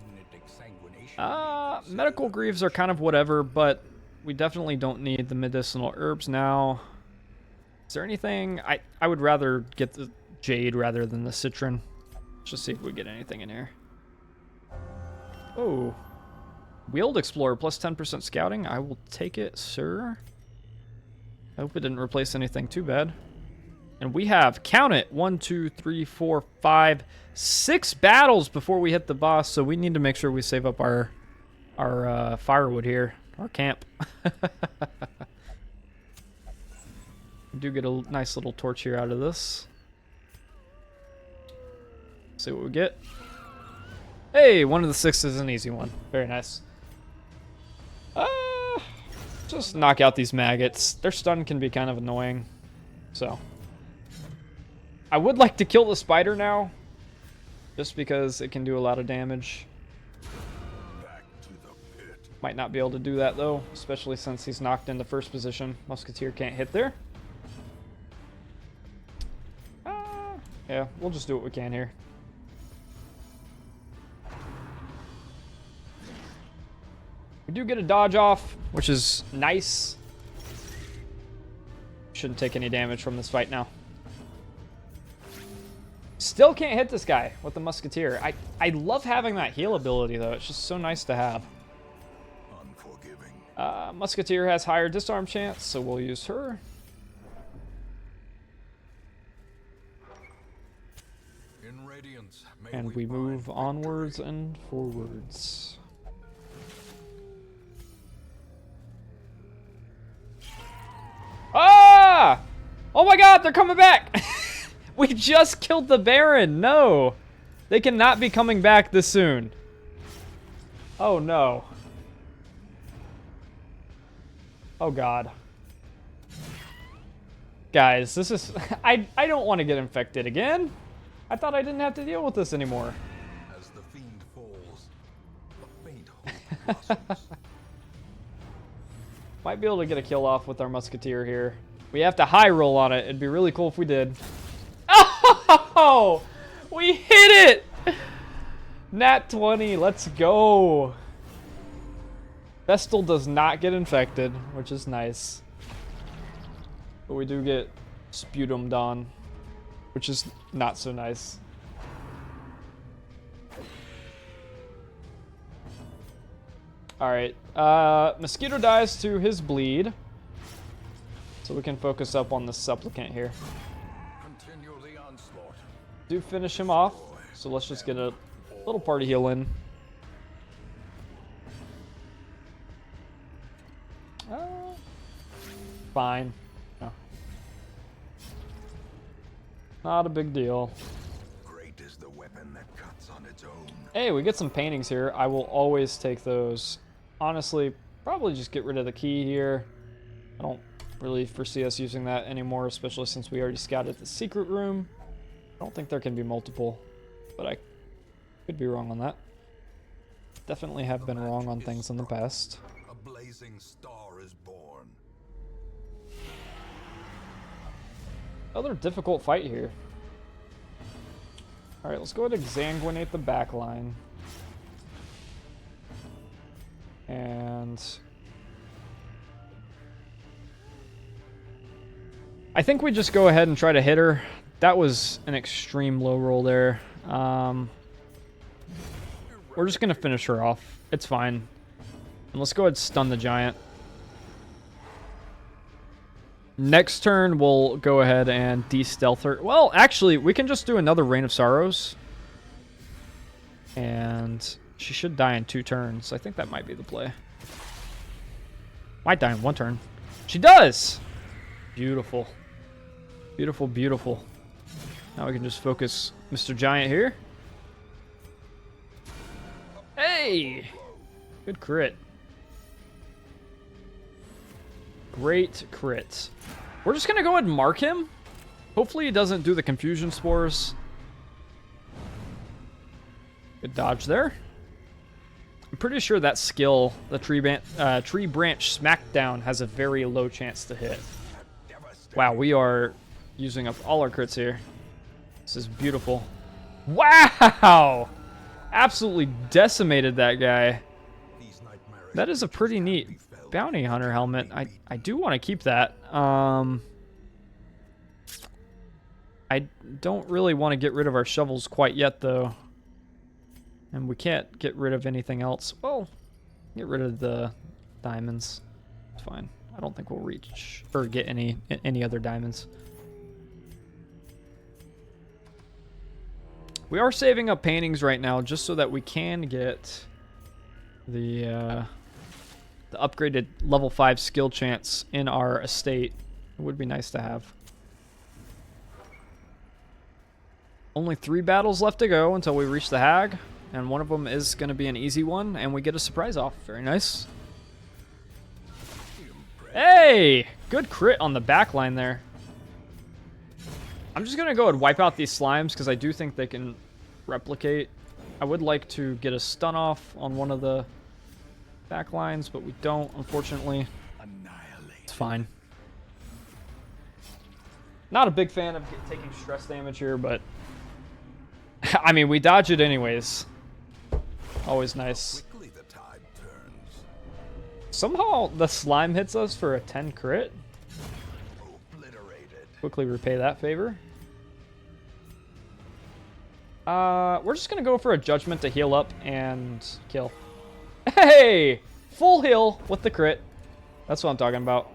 Medical greaves are kind of whatever, but we definitely don't need the medicinal herbs now. Is there anything? I would rather get the jade rather than the citron. Let's just see if we get anything in here. Oh. Wheeled Explorer plus 10% scouting. I will take it, sir. I hope it didn't replace anything too bad. And we have, count it, 1, 2, 3, 4, 5, 6 battles before we hit the boss, so we need to make sure we save up our firewood here, our camp. We do get a nice little torch here out of this. See what we get. Hey, one of the 6 is an easy one. Very nice. Just knock out these maggots. Their stun can be kind of annoying, so. I would like to kill the spider now, just because it can do a lot of damage. Back to the pit. Might not be able to do that though, especially since he's knocked into first position. Musketeer can't hit there. Yeah, we'll just do what we can here. We do get a dodge off, which is nice. Shouldn't take any damage from this fight now. Still can't hit this guy with the Musketeer. I love having that heal ability though. It's just so nice to have. Unforgiving. Musketeer has higher disarm chance, so we'll use her. In Radiance, And we move onwards and forwards. Ah! Oh my god, they're coming back! We just killed the Baron. No. They cannot be coming back this soon. Oh no. Oh god. Guys, this is... I don't want to get infected again. I thought I didn't have to deal with this anymore. As the fiend falls, a faint hope blossoms. Might be able to get a kill off with our Musketeer here. We have to high roll on it. It'd be really cool if we did. Oh! We hit it! Nat 20, let's go. Vestal does not get infected, which is nice. But we do get sputumed on, which is not so nice. Alright, Mosquito dies to his bleed. So we can focus up on the Supplicant here. Continue the onslaught. Do finish him off, so let's just get a little party heal in. Fine. No. Not a big deal. Great is the weapon that cuts on its own. Hey, we get some paintings here. I will always take those. Honestly, probably just get rid of the key here. I don't really foresee us using that anymore, especially since we already scouted the secret room. I don't think there can be multiple, but I could be wrong on that. Definitely have been wrong on things in the past. A blazing star is born. Another difficult fight here. Alright, let's go ahead and exsanguinate the back line. And I think we just go ahead and try to hit her. That was an extreme low roll there. We're just going to finish her off. It's fine. And let's go ahead and stun the giant. Next turn, we'll go ahead and de-stealth her. Well, actually, we can just do another Reign of Sorrows. And she should die in 2 turns. I think that might be the play. Might die in 1 turn. She does! Beautiful. Beautiful, beautiful. Now we can just focus Mr. Giant here. Hey! Good crit. Great crit. We're just going to go ahead and mark him. Hopefully he doesn't do the Confusion Spores. Good dodge there. I'm pretty sure that skill, the Tree Branch Smackdown, has a very low chance to hit. Wow, we are using up all our crits here. This is beautiful. Wow! Absolutely decimated that guy. That is a pretty neat bounty hunter helmet. I do want to keep that. I don't really want to get rid of our shovels quite yet, though. And we can't get rid of anything else. Well, get rid of the diamonds. It's fine. I don't think we'll reach or get any other diamonds. We are saving up paintings right now just so that we can get the upgraded level 5 skill chance in our estate. It would be nice to have. Only 3 battles left to go until we reach the Hag, and one of them is going to be an easy one, and we get a surprise off. Very nice. Hey! Good crit on the back line there. I'm just going to go and wipe out these slimes because I do think they can replicate. I would like to get a stun off on one of the back lines, but we don't, unfortunately. It's fine. Not a big fan of taking stress damage here, but I mean, we dodge it anyways. Always nice. Quickly the tide turns. Somehow the slime hits us for a 10 crit. Obliterated. Quickly repay that favor. We're just gonna go for a judgment to heal up and kill. Hey! Full heal with the crit. That's what I'm talking about.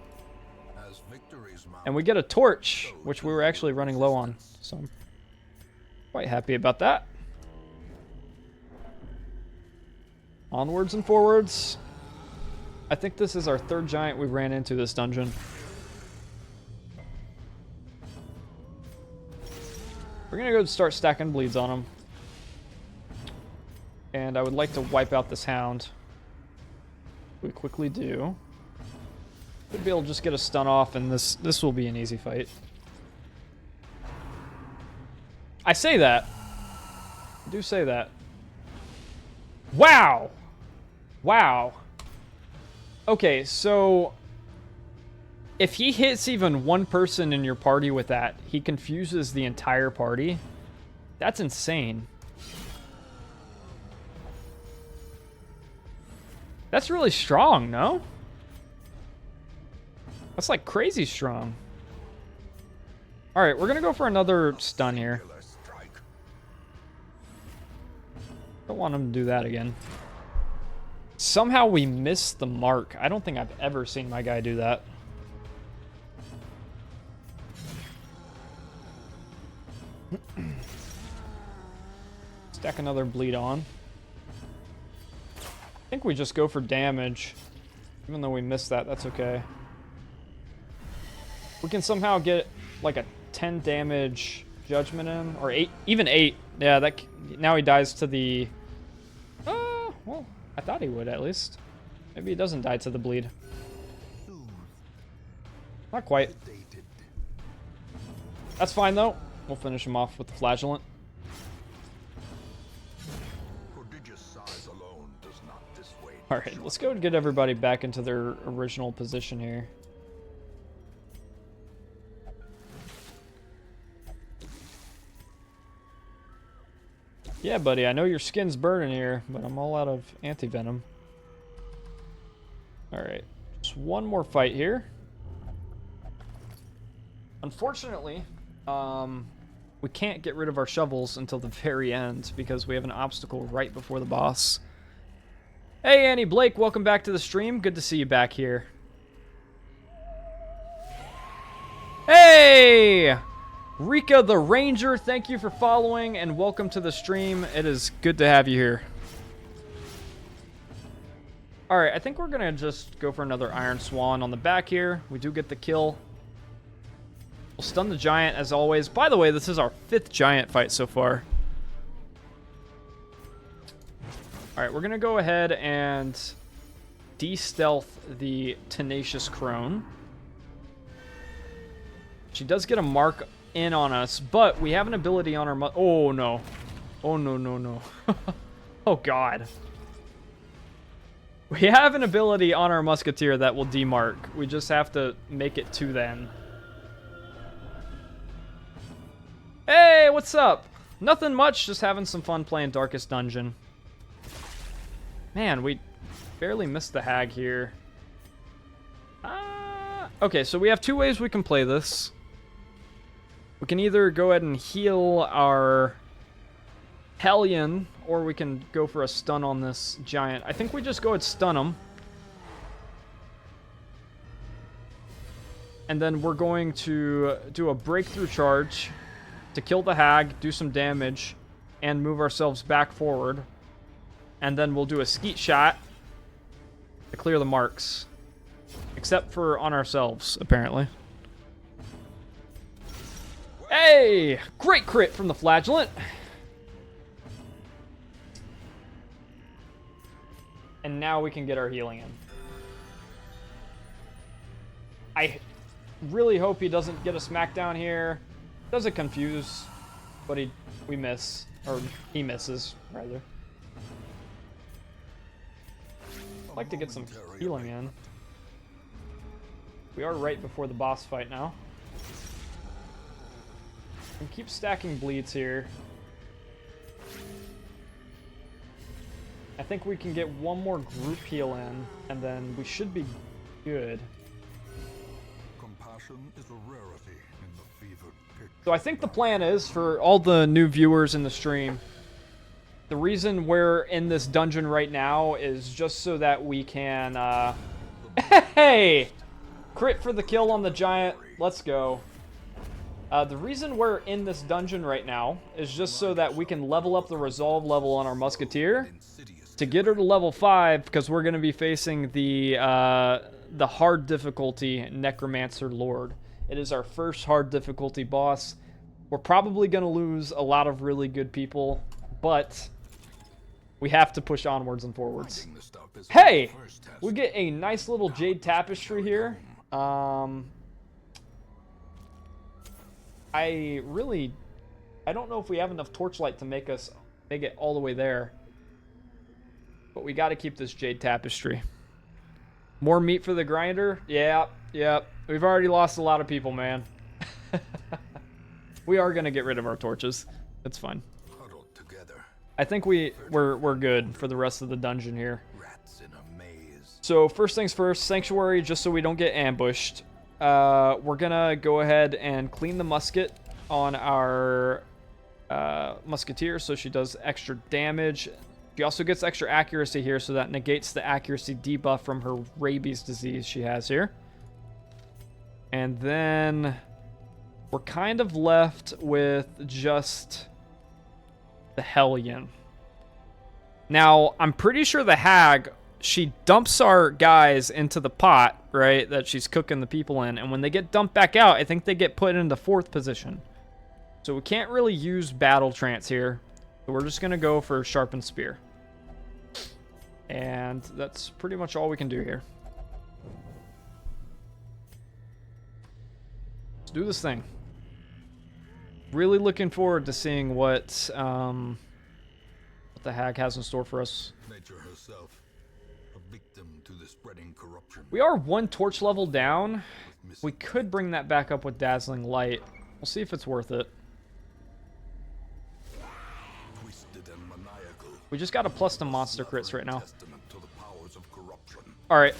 As victories mount, And we get a torch, which we were actually running low on. So I'm quite happy about that. Onwards and forwards. I think this is our third giant we ran into this dungeon. We're gonna go start stacking bleeds on him. And I would like to wipe out this hound. We quickly do. Should be able to just get a stun off, and this will be an easy fight. I say that. I do say that. Wow! Wow. Okay, so if he hits even one person in your party with that, he confuses the entire party. That's insane. That's really strong, no? That's like crazy strong. Alright, we're gonna go for another stun here. singular strike. Don't want him to do that again. Somehow we missed the mark. I don't think I've ever seen my guy do that. Stack another bleed on. I think we just go for damage. Even though we missed that, that's okay. We can somehow get like a 10 damage judgment in, or 8, even 8. Yeah, that now he dies to the. Well, I thought he would at least. Maybe he doesn't die to the bleed. Not quite. Sedated. That's fine though. We'll finish him off with the flagellant. Prodigious size alone does not dissuade. All right, let's go and get everybody back into their original position here. Yeah, buddy, I know your skin's burning here, but I'm all out of anti-venom. Alright, just one more fight here. Unfortunately, we can't get rid of our shovels until the very end because we have an obstacle right before the boss. Hey, Annie Blake, welcome back to the stream. Good to see you back here. Hey! Rika the Ranger, thank you for following and welcome to the stream. It is good to have you here. Alright, I think we're going to just go for another Iron Swan on the back here. We do get the kill. We'll stun the giant as always. By the way, this is our 5th giant fight so far. Alright, we're going to go ahead and de-stealth the Tenacious Crone. She does get a mark in on us, but we have an ability on our oh no. Oh no, no, no. Oh god. We have an ability on our musketeer that will demark. We just have to make it to then. Hey, what's up? Nothing much, just having some fun playing Darkest Dungeon. Man, we barely missed the hag here. Okay, so we have 2 ways we can play this. We can either go ahead and heal our Hellion, or we can go for a stun on this giant. I think we just go ahead and stun him. And then we're going to do a breakthrough charge to kill the hag, do some damage, and move ourselves back forward. And then we'll do a skeet shot to clear the marks. Except for on ourselves, apparently. Hey! Great crit from the flagellant. And now we can get our healing in. I really hope he doesn't get a smackdown here. Doesn't confuse, but we miss. Or he misses, rather. I'd like to get some healing in. We are right before the boss fight now. And keep stacking bleeds here. I think we can get one more group heal in, and then we should be good. Compassion is a rarity in the fevered pit. So I think the plan is, for all the new viewers in the stream, the reason we're in this dungeon right now is just so that we can, hey! Crit for the kill on the giant. Let's go. The reason we're in this dungeon right now is just so that we can level up the resolve level on our musketeer to get her to level 5, because we're going to be facing the hard difficulty Necromancer Lord. It is our first hard difficulty boss. We're probably going to lose a lot of really good people, but we have to push onwards and forwards. Hey! We get a nice little jade tapestry here. I don't know if we have enough torchlight to make it all the way there. But we got to keep this jade tapestry. More meat for the grinder? Yeah. We've already lost a lot of people, man. We are going to get rid of our torches. That's fine. I think we're good for the rest of the dungeon here. So first things first, Sanctuary, just so we don't get ambushed. We're gonna go ahead and clean the musket on our musketeer, so she does extra damage. She also gets extra accuracy here, so that negates the accuracy debuff from her rabies disease she has here. And then we're kind of left with just the Hellion. Now, I'm pretty sure the Hag, she dumps our guys into the pot, right, that she's cooking the people in, and when they get dumped back out, I think they get put into 4th position. So we can't really use Battle Trance here, so we're just going to go for Sharpened Spear. And that's pretty much all we can do here. Let's do this thing. Really looking forward to seeing what the Hag has in store for us. Nature herself. To the spreading corruption. We are 1 torch level down. We could bring that back up with Dazzling Light. We'll see if it's worth it. We just got a plus to monster crits right now. Alright.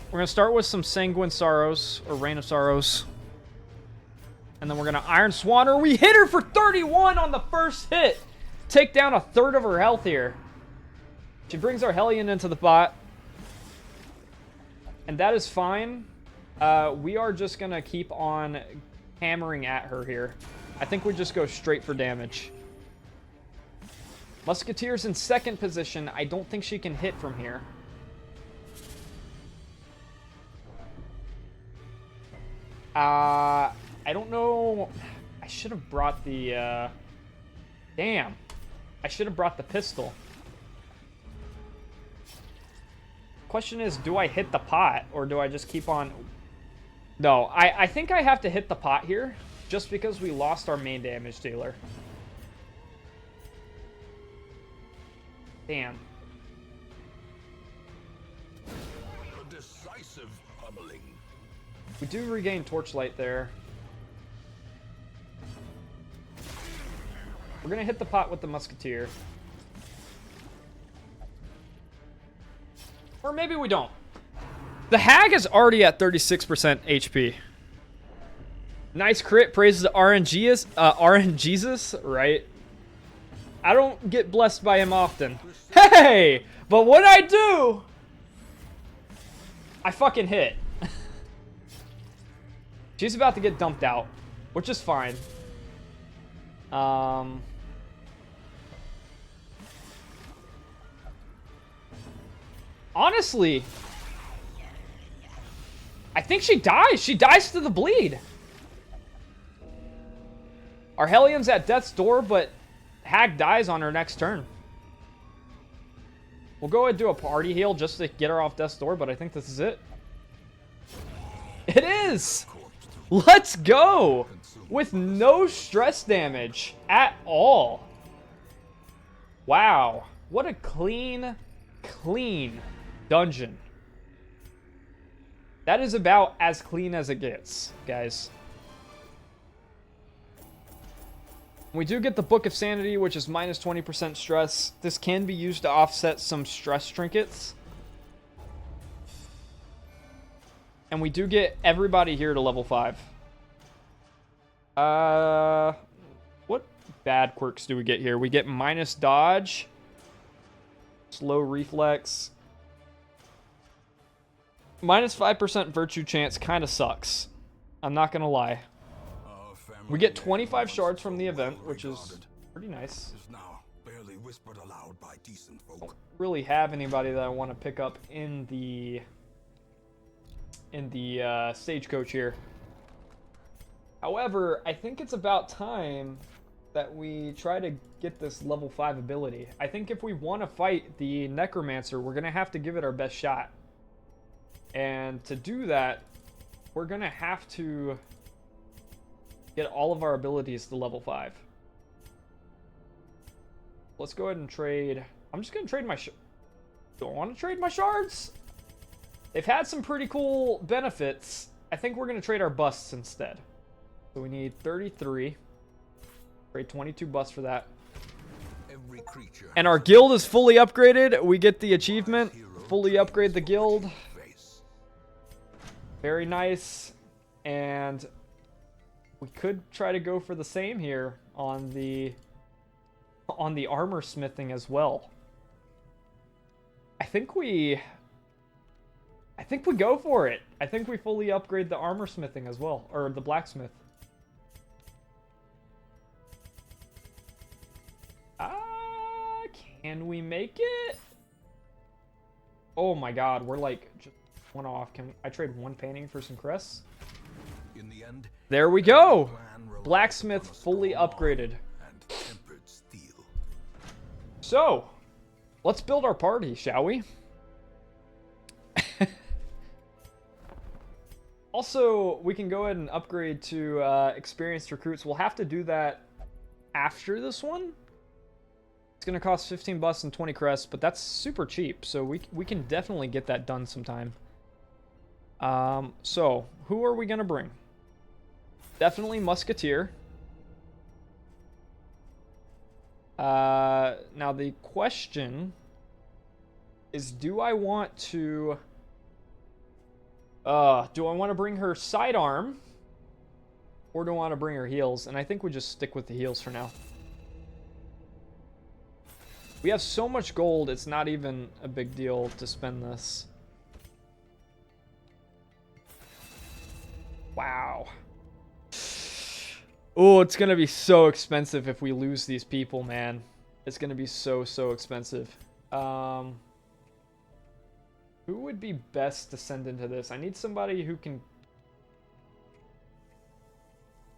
We're going to start with some Sanguine Sorrows, or Rain of Sorrows. And then we're going to Iron Swan her. We hit her for 31 on the first hit. Take down a third of her health here. She brings our Hellion into the bot. And that is fine. We are just going to keep on hammering at her here. I think we just go straight for damage. Musketeer's in 2nd position. I don't think she can hit from here. I don't know. I should have brought the... Damn. I should have brought the pistol. Question is, do I hit the pot, or do I just keep on... No, I think I have to hit the pot here, just because we lost our main damage dealer. Damn. A decisive pummeling. We do regain torchlight there. We're gonna hit the pot with the musketeer. Or maybe we don't. The Hag is already at 36% HP. Nice crit. Praises to RNGesus, right? I don't get blessed by him often. Hey! But when I do, I fucking hit. She's about to get dumped out, which is fine. Honestly, I think she dies. She dies to the bleed. Our Hellion's at death's door, but Hag dies on her next turn. We'll go ahead and do a party heal just to get her off death's door, but I think this is it. It is! Let's go! With no stress damage at all. Wow. What a clean Dungeon. That is about as clean as it gets, guys. We do get the Book of Sanity, which is minus 20% stress. This can be used to offset some stress trinkets. And we do get everybody here to level 5. What bad quirks do we get here? We get minus dodge, slow reflex, minus 5% virtue chance. Kind of sucks. I'm not gonna lie. We get 25 shards from the event, which is pretty nice. Don't really have anybody that I want to pick up in the stagecoach here. However, I think it's about time that we try to get this level 5 ability. I think if we want to fight the Necromancer, we're going to have to give it our best shot. And to do that, we're going to have to get all of our abilities to level 5. Let's go ahead and trade. I'm just going to trade my... Do I want to trade my shards? They've had some pretty cool benefits. I think we're going to trade our busts instead. So we need 33. Trade 22 busts for that. And our guild is fully upgraded. We get the achievement. Fully upgrade the guild. Very nice. And we could try to go for the same here on the armor smithing as well. I think we go for it. I think we fully upgrade the armor smithing as well, or the blacksmith. Can we make it? Oh my god, we're like just one off. Can I trade one painting for some crests? In the end, there we go. Blacksmith fully upgraded. So, let's build our party, shall we? Also, we can go ahead and upgrade to experienced recruits. We'll have to do that after this one. It's going to cost 15 bucks and 20 crests, but that's super cheap, so we can definitely get that done sometime. So, who are we going to bring? Definitely Musketeer. Now the question is, do I want to bring her sidearm, or do I want to bring her heals? And I think we just stick with the heals for now. We have so much gold, it's not even a big deal to spend this. Wow. Oh, it's going to be so expensive if we lose these people, man. It's going to be so expensive. Who would be best to send into this? I need somebody who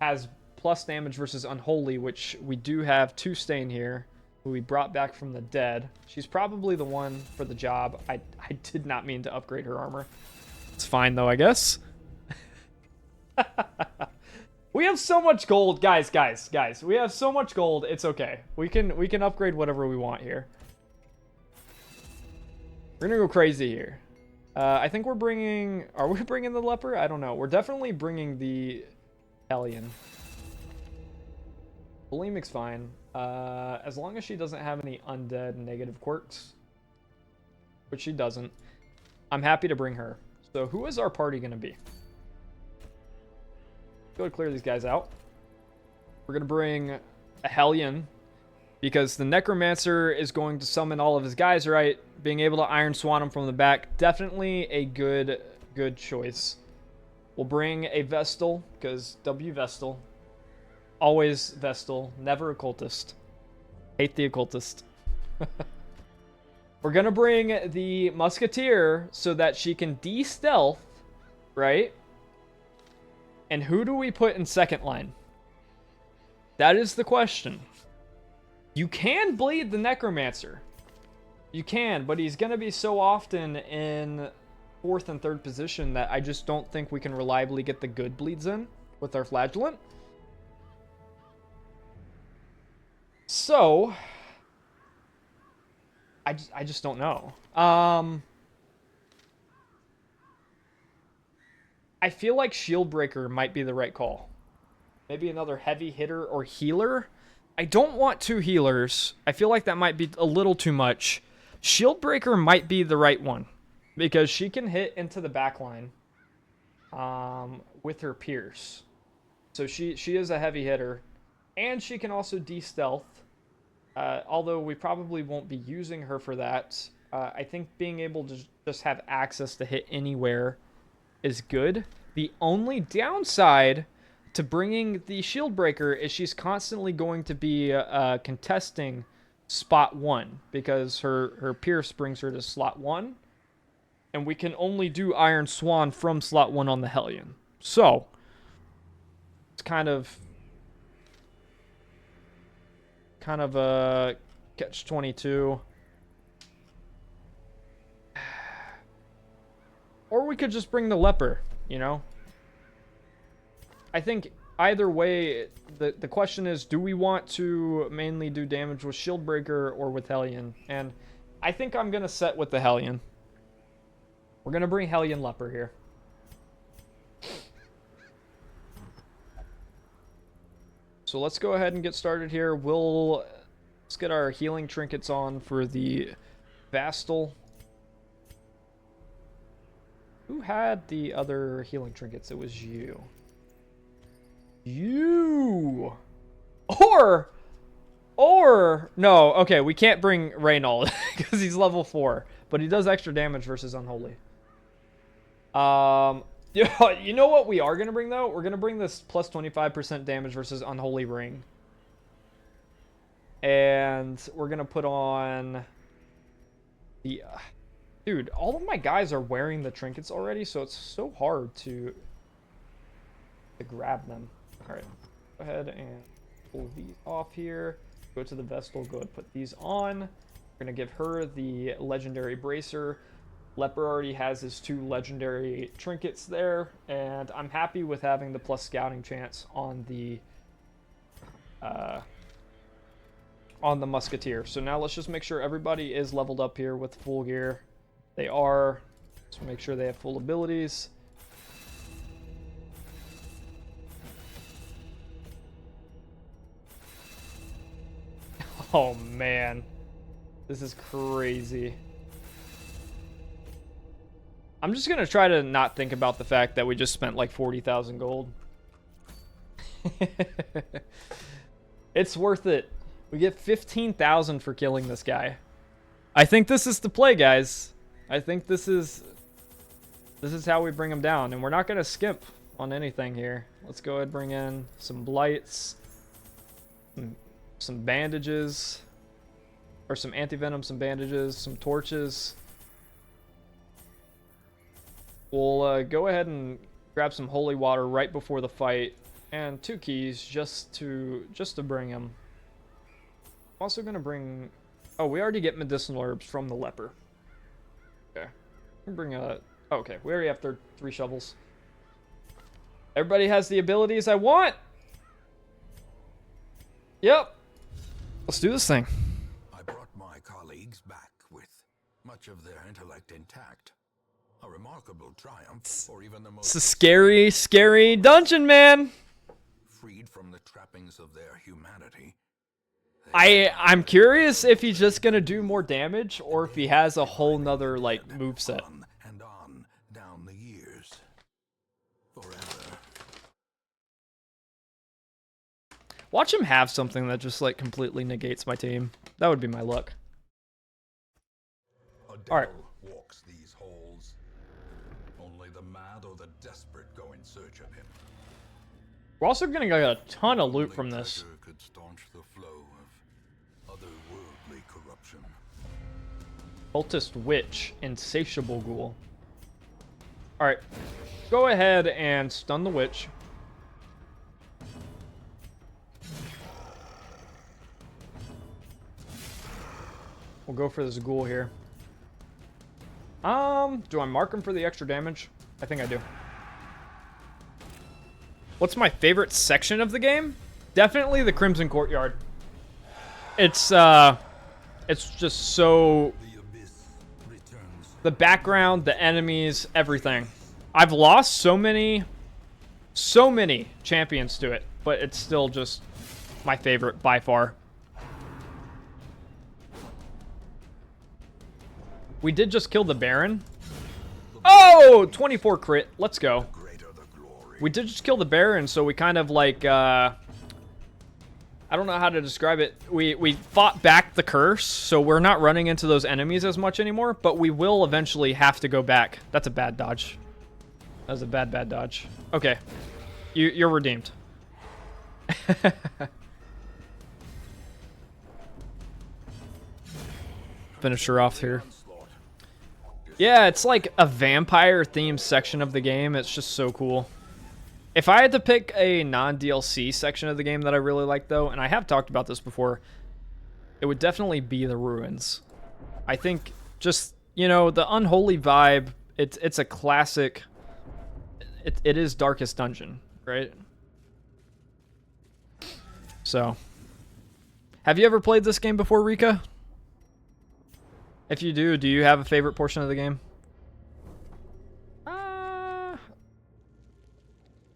has plus damage versus Unholy, which we do have 2 staying here, who we brought back from the dead. She's probably the one for the job. I did not mean to upgrade her armor. It's fine, though, I guess. We have so much gold, guys. We have so much gold. It's okay. We can upgrade whatever we want here. We're gonna go crazy here. I think we're bringing. Are we bringing the leper? I don't know. We're definitely bringing the Hellion. Bulimic's fine, as long as she doesn't have any undead negative quirks, which she doesn't. I'm happy to bring her. So who is our party gonna be? Go to clear these guys out. We're gonna bring a Hellion because the Necromancer is going to summon all of his guys, right? Being able to Iron Swan him from the back, definitely a good choice. We'll bring a Vestal because W Vestal, always Vestal, never Occultist. Hate the Occultist. We're gonna bring the Musketeer so that she can de-stealth, right? And who do we put in second line? That is the question. You can bleed the Necromancer. You can, but he's going to be so often in 4th and 3rd position that I just don't think we can reliably get the good bleeds in with our Flagellant. So, I just don't know. I feel like Shield Breaker might be the right call. Maybe another heavy hitter or healer. I don't want 2 healers. I feel like that might be a little too much. Shield Breaker might be the right one because she can hit into the backline with her Pierce. So she is a heavy hitter. And she can also de-stealth. Although we probably won't be using her for that. I think being able to just have access to hit anywhere is good. The only downside to bringing the Shield Breaker is she's constantly going to be contesting spot 1 because her Pierce brings her to slot 1. And we can only do Iron Swan from slot 1 on the Hellion. So, it's kind of a catch-22. Or we could just bring the Leper, you know? I think either way, the question is, do we want to mainly do damage with Shield Breaker or with Hellion? And I think I'm going to set with the Hellion. We're going to bring Hellion Leper here. So let's go ahead and get started here. Let's get our healing trinkets on for the Vastal. Who had the other healing trinkets? It was you. You! Or no, okay, we can't bring Reynold because he's level 4. But he does extra damage versus Unholy. You know what we are going to bring, though? We're going to bring this plus 25% damage versus Unholy Ring. And we're going to put on the... dude, all of my guys are wearing the trinkets already, so it's so hard to grab them. All right, go ahead and pull these off here. Go to the Vestal, go ahead and put these on. We're going to give her the Legendary Bracer. Leper already has his 2 legendary trinkets there, and I'm happy with having the plus scouting chance on the Musketeer. So now let's just make sure everybody is leveled up here with full gear. They are. Let's make sure they have full abilities. Oh man, this is crazy. I'm just going to try to not think about the fact that we just spent like 40,000 gold. It's worth it. We get 15,000 for killing this guy. I think this is the play, guys. I think this is how we bring him down. And we're not going to skimp on anything here. Let's go ahead and bring in some blights. Some bandages. Or some anti-venom, some bandages, some torches. We'll go ahead and grab some holy water right before the fight, and 2 keys just to bring him. I'm also gonna bring. Oh, we already get medicinal herbs from the leper. Okay, bring a. Oh, okay, we already have 3 shovels. Everybody has the abilities I want. Yep. Let's do this thing. I brought my colleagues back with much of their intellect intact. A remarkable triumph for even the most... It's a scary, scary dungeon, man. Freed from the trappings of their humanity. I'm curious if he's just gonna do more damage or if he has a whole nother like moveset. On and on down the years. Forever. Watch him have something that just like completely negates my team. That would be my luck. All right. Walks these halls. Only the mad or the desperate go in search of him. We're also gonna get a ton of loot from this. Could staunch the flow of otherworldly corruption. Cultist Witch, Insatiable Ghoul. Alright, go ahead and stun the witch. We'll go for this ghoul here. Do I mark him for the extra damage? I think I do. What's my favorite section of the game? Definitely the Crimson Courtyard. It's just so... The background, the enemies, everything. I've lost so many champions to it, but it's still just my favorite by far. We did just kill the Baron. Oh, 24 crit. Let's go. We did just kill the Baron, so we kind of like, I don't know how to describe it. We fought back the curse, so we're not running into those enemies as much anymore, but we will eventually have to go back. That's a bad dodge. That was a bad dodge. Okay. You're redeemed. Finish her off here. Yeah, it's like a vampire-themed section of the game. It's just so cool. If I had to pick a non-DLC section of the game that I really like, though, and I have talked about this before, it would definitely be the Ruins. I think just, you know, the Unholy vibe, it's a classic. It is Darkest Dungeon, right? So, have you ever played this game before, Rika? If you do you have a favorite portion of the game?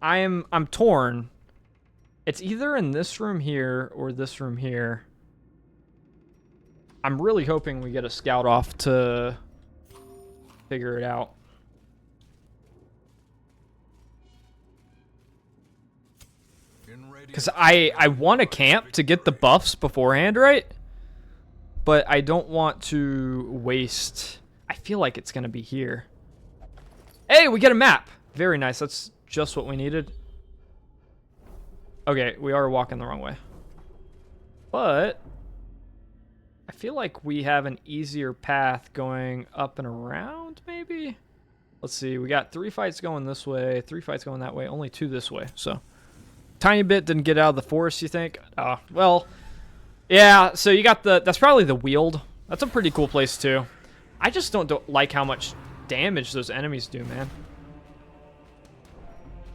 I'm torn. It's either in this room here or this room here. I'm really hoping we get a scout off to figure it out. Because I want to camp to get the buffs beforehand, right? But I don't want to waste... I feel like it's going to be here. Hey, we get a map! Very nice. That's just what we needed. Okay, we are walking the wrong way. But I feel like we have an easier path going up and around, maybe? Let's see. We got 3 fights going this way, 3 fights going that way, only 2 this way. So, tiny bit didn't get out of the forest, you think? Well... Yeah, so you got that's probably the Weald. That's a pretty cool place too. I just don't like how much damage those enemies do, man.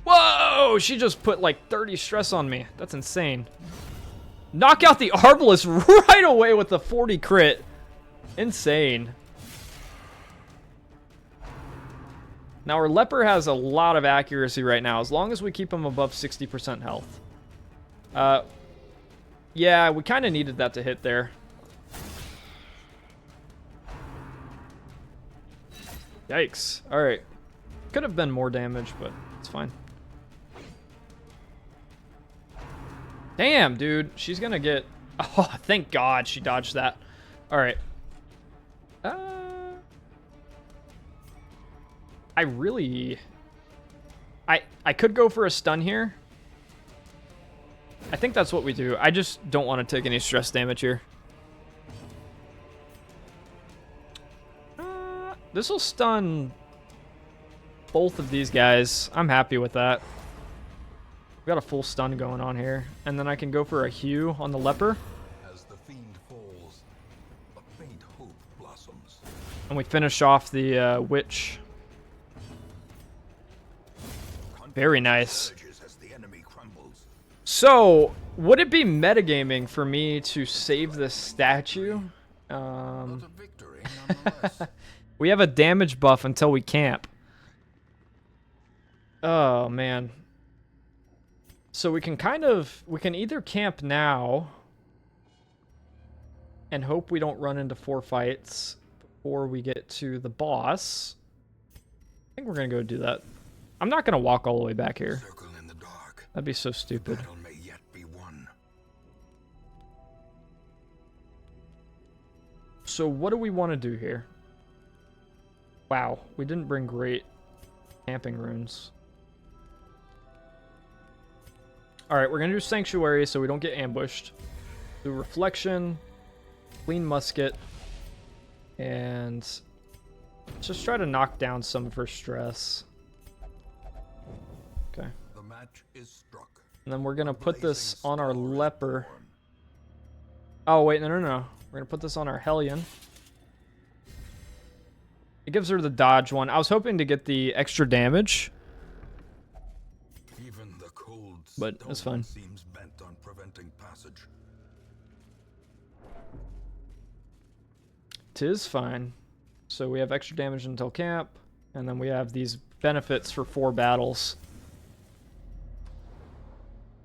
Whoa, she just put like 30 stress on me. That's insane. Knock out the Arbalest right away with the 40 crit. Insane. Now our Leper has a lot of accuracy right now, as long as we keep him above 60% health. Yeah, we kind of needed that to hit there. Yikes. Alright. Could have been more damage, but it's fine. Damn, dude. She's gonna get... Oh, thank God she dodged that. Alright. I really... I could go for a stun here. I think that's what we do. I just don't want to take any stress damage here. This will stun both of these guys. I'm happy with that. We got a full stun going on here. And then I can go for a Hue on the Leper. As the fiend falls, a faint hope blossoms. And we finish off the Witch. Very nice. So, would it be metagaming for me to save this statue? We have a damage buff until we camp. Oh, man. So we can we can either camp now and hope we don't run into 4 fights before we get to the boss. I think we're going to go do that. I'm not going to walk all the way back here. That'd be so stupid. So what do we want to do here? Wow, we didn't bring great camping runes. Alright, we're going to do Sanctuary so we don't get ambushed. Do Reflection, Clean Musket, and just try to knock down some of her stress. Okay. The match is struck. And then we're going to put this on our Leper. Oh, wait, no. We're going to put this on our Hellion. It gives her the dodge one. I was hoping to get the extra damage. Even the cold but it's fine. Seems bent on preventing passage. 'Tis fine. So we have extra damage until camp. And then we have these benefits for 4 battles.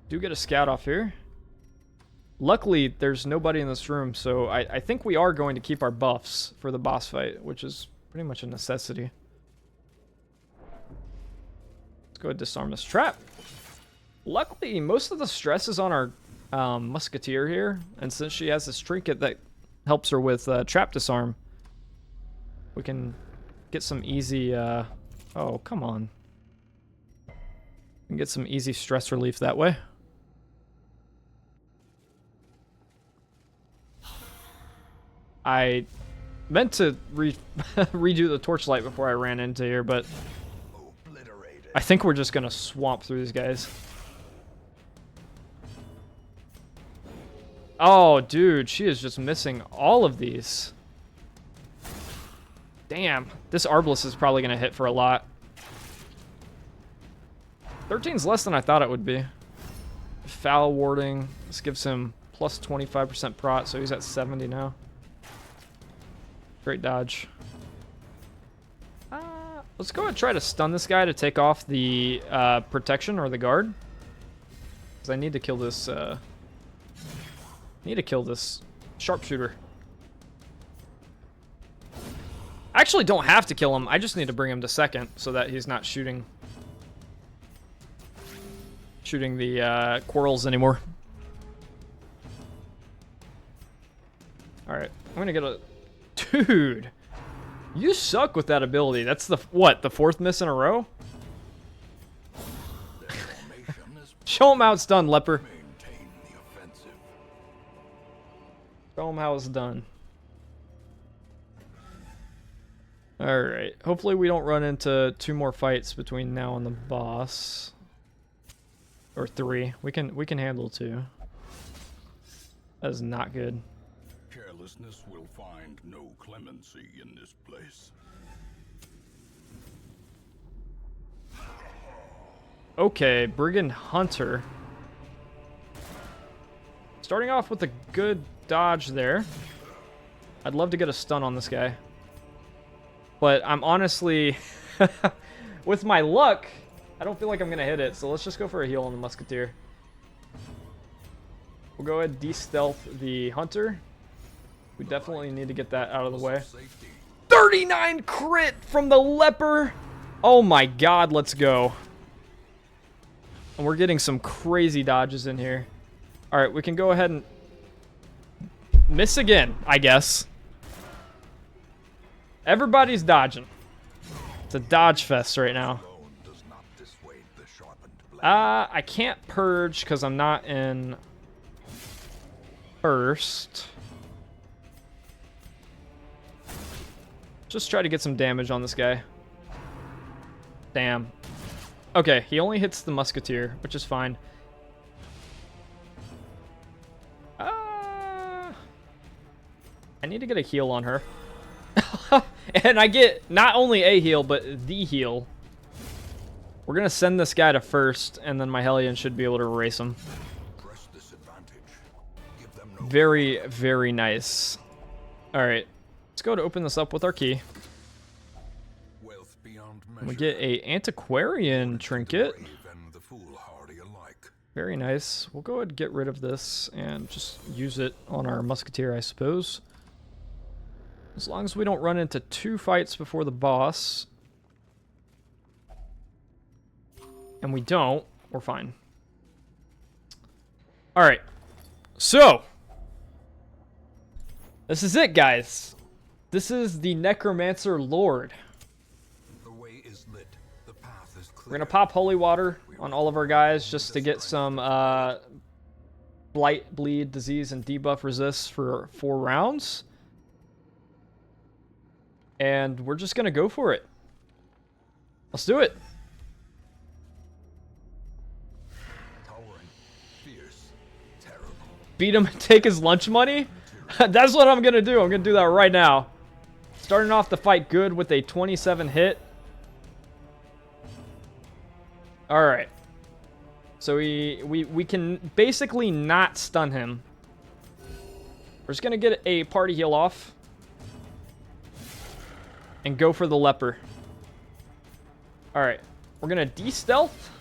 Do get a scout off here. Luckily, there's nobody in this room, so I think we are going to keep our buffs for the boss fight, which is pretty much a necessity. Let's go ahead and disarm this trap. Luckily, most of the stress is on our musketeer here, and since she has this trinket that helps her with trap disarm, we can get some easy... oh, come on. We can get some easy stress relief that way. I meant to redo the torchlight before I ran into here, but I think we're just going to swamp through these guys. Oh, dude, she is just missing all of these. Damn, this Arbalest is probably going to hit for a lot. 13's less than I thought it would be. Foul warding. This gives him plus 25% prot, so he's at 70 now. Great dodge. Let's go and try to stun this guy to take off the protection or the guard. Because I need to kill this... sharpshooter. I actually don't have to kill him. I just need to bring him to second so that he's not shooting the quarrels anymore. Alright, I'm gonna get a... Dude! You suck with that ability. That's the, what, the 4th miss in a row? Show him how it's done, Leper. Show him how it's done. Alright, hopefully we don't run into 2 more fights between now and the boss. Or 3. We can handle 2. That is not good. Carelessness will find no clemency in this place. Okay, Brigand Hunter. Starting off with a good dodge there. I'd love to get a stun on this guy. But I'm honestly... with my luck, I don't feel like I'm going to hit it. So let's just go for a heal on the Musketeer. We'll go ahead and de-stealth the Hunter. We definitely need to get that out of the way. 39 crit from the Leper! Oh my god, let's go. And we're getting some crazy dodges in here. Alright, we can go ahead and miss again, I guess. Everybody's dodging. It's a dodge fest right now. I can't purge because I'm not in first. Just try to get some damage on this guy. Damn. Okay, he only hits the Musketeer, which is fine. I need to get a heal on her. And I get not only a heal, but the heal. We're going to send this guy to first, and then my Hellion should be able to erase him. Very, very nice. Alright. Let's go to open this up with our key. We get a antiquarian trinket. Very nice. We'll go ahead and get rid of this and just use it on our Musketeer, I suppose. As long as we don't run into 2 fights before the boss. And we don't, we're fine. Alright. So. This is it, guys. This is the Necromancer Lord. The way is lit. The path is clear. We're gonna pop holy water on all of our guys just to get some blight, bleed, disease, and debuff resist for 4 rounds. And we're just gonna go for it. Let's do it. Towering, fierce, terrible. Beat him and take his lunch money? That's what I'm gonna do. I'm gonna do that right now. Starting off the fight good with a 27 hit. Alright. So we can basically not stun him. We're just gonna get a party heal off. And go for the Leper. Alright. We're gonna de-stealth.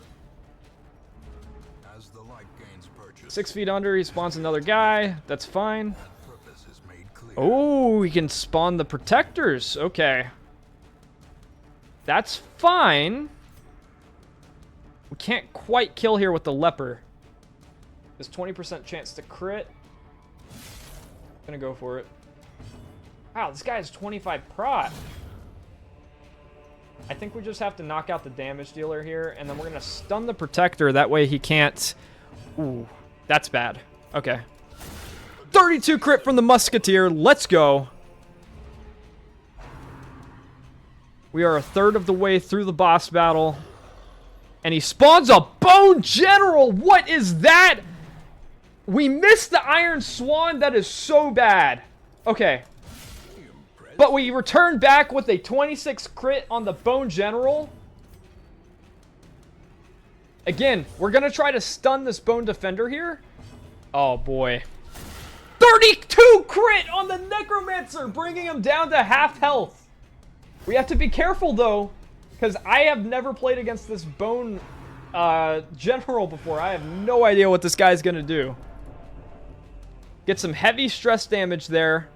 As the light gains purchase, 6 feet under, he spawns another guy. That's fine. purpose is made clear. Oh, we can spawn the protectors. Okay. That's fine. We can't quite kill here with the leper. There's 20% chance to crit. Gonna go for it. Wow, this guy has 25 prot. I think we just have to knock out the damage dealer here, and then we're gonna stun the protector. That way he can't... Ooh, that's bad. Okay. 32 crit from the musketeer. Let's go. We are a third of the way through the boss battle. And he spawns a bone general. What is that? We missed the Iron Swan. That is so bad. Okay. But we return back with a 26 crit on the bone general. Again, we're going to try to stun this bone defender here. Oh, boy. 32 crit on the necromancer, bringing him down to half health. We have to be careful, though, because I have never played against this bone general before. I have no idea what this guy's going to do. Get some heavy stress damage there.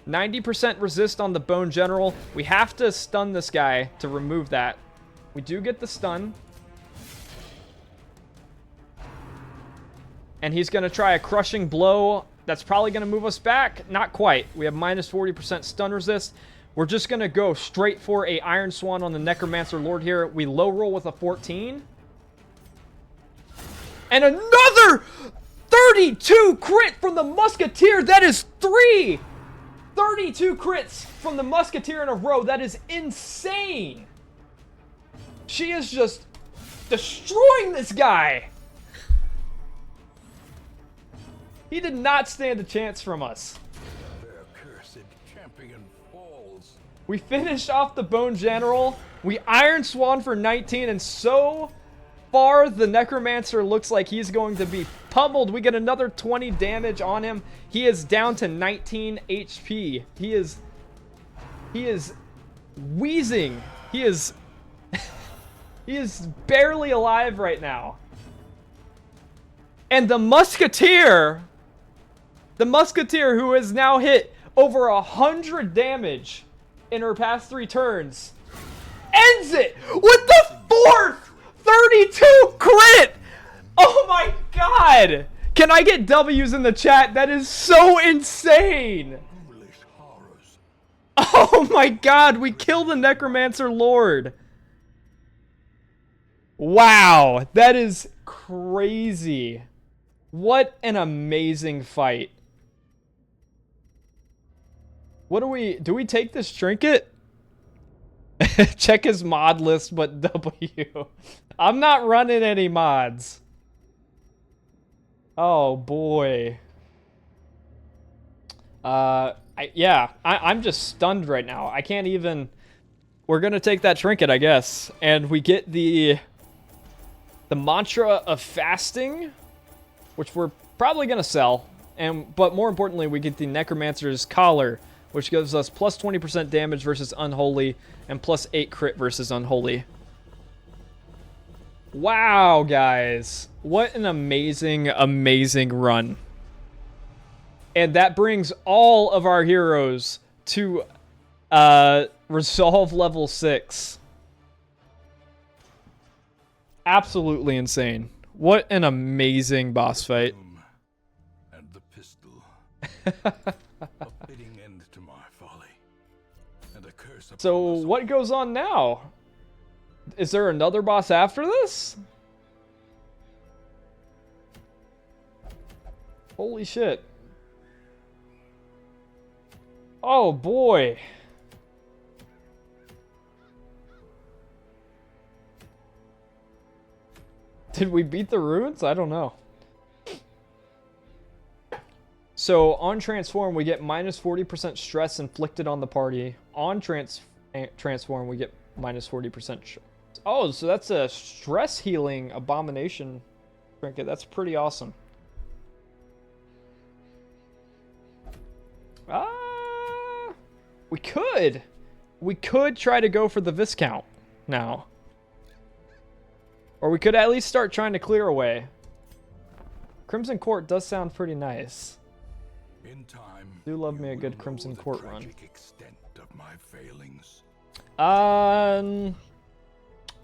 90% resist on the bone general. We have to stun this guy to remove that. We do get the stun. And he's going to try a crushing blow. That's probably going to move us back. Not quite. We have minus 40% stun resist. We're just going to go straight for a Iron Swan on the Necromancer Lord here. We low roll with a 14. And another 32 crit from the Musketeer. That is 32 crits from the Musketeer in a row. That is insane. She is just destroying this guy. He did not stand a chance from us. Their cursed champion falls. We finished off the Bone General. We Iron Swan for 19, and so far the Necromancer looks like he's going to be pummeled. We get another 20 damage on him. He is down to 19 HP. He is wheezing. He is he is barely alive right now. And the Musketeer, who has now hit over 100 damage in her past 3 turns, ends it with the 4th 32 crit! Oh my god! Can I get W's in the chat? That is so insane! Ghoulish horrors. Oh my god, we kill the Necromancer Lord! Wow, that is crazy. What an amazing fight. What do we take this trinket? Check his mod list, but W. I'm not running any mods. Oh boy. I'm just stunned right now. I can't even. We're gonna take that trinket, I guess, and we get the mantra of fasting, which we're probably gonna sell, but more importantly, we get the Necromancer's collar, which gives us plus 20% damage versus Unholy and plus 8 crit versus Unholy. Wow, guys. What an amazing, amazing run. And that brings all of our heroes to Resolve level 6. Absolutely insane. What an amazing boss fight. And the pistol. A fitting end to my folly. And a curse upon So us all. what goes on now? Is there another boss after this? Holy shit. Oh boy. Did we beat the ruins? I don't know. So on transform, we get minus 40% stress inflicted on the party. On transform, we get minus 40%. Oh, so that's a stress healing abomination trinket. That's pretty awesome. We could try to go for the Viscount now. Or we could at least start trying to clear away. Crimson Court does sound pretty nice. In time, Do love me a you good will Crimson know the Court run. tragic extent of my failings.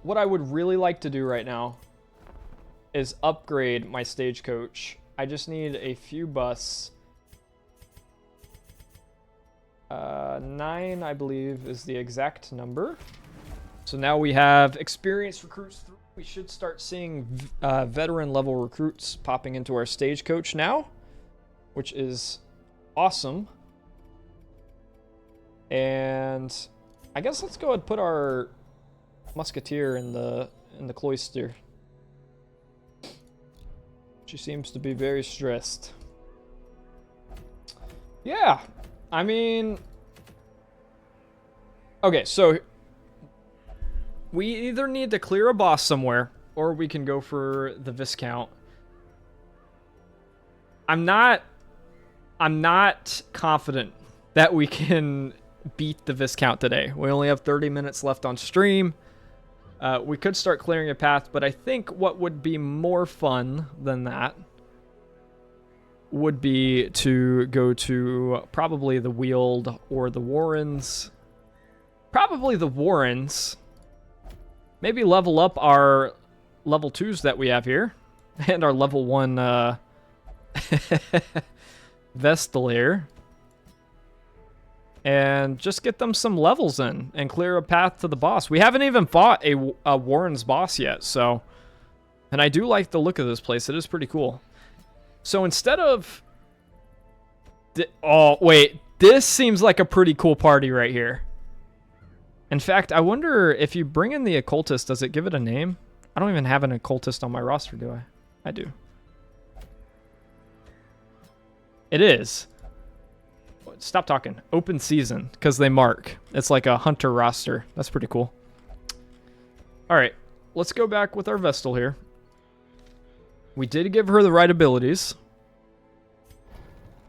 What I would really like to do right now is upgrade my stagecoach. I just need a few busts. 9, I believe, is the exact number. So now we have experienced recruits. We should start seeing veteran level recruits popping into our stagecoach now, which is awesome. And I guess let's go ahead and put our musketeer in the cloister. She seems to be very stressed. Yeah, I mean, okay, so we either need to clear a boss somewhere, or we can go for the Viscount. I'm not confident that we can beat the Viscount today. We only have 30 minutes left on stream. We could start clearing a path, but I think what would be more fun than that would be to go to probably the Weald or the Warrens. Probably the Warrens. Maybe level up our level 2s that we have here. And our level 1 Vestal here. And just get them some levels in and clear a path to the boss. We haven't even fought a Warren's boss yet, so... And I do like the look of this place. It is pretty cool. So instead of... Oh, wait. This seems like a pretty cool party right here. In fact, I wonder if you bring in the occultist, does it give it a name? I don't even have an occultist on my roster, do I? I do. It is. Stop talking. Open season, because they mark. It's like a hunter roster. That's pretty cool. Alright, let's go back with our Vestal here. We did give her the right abilities.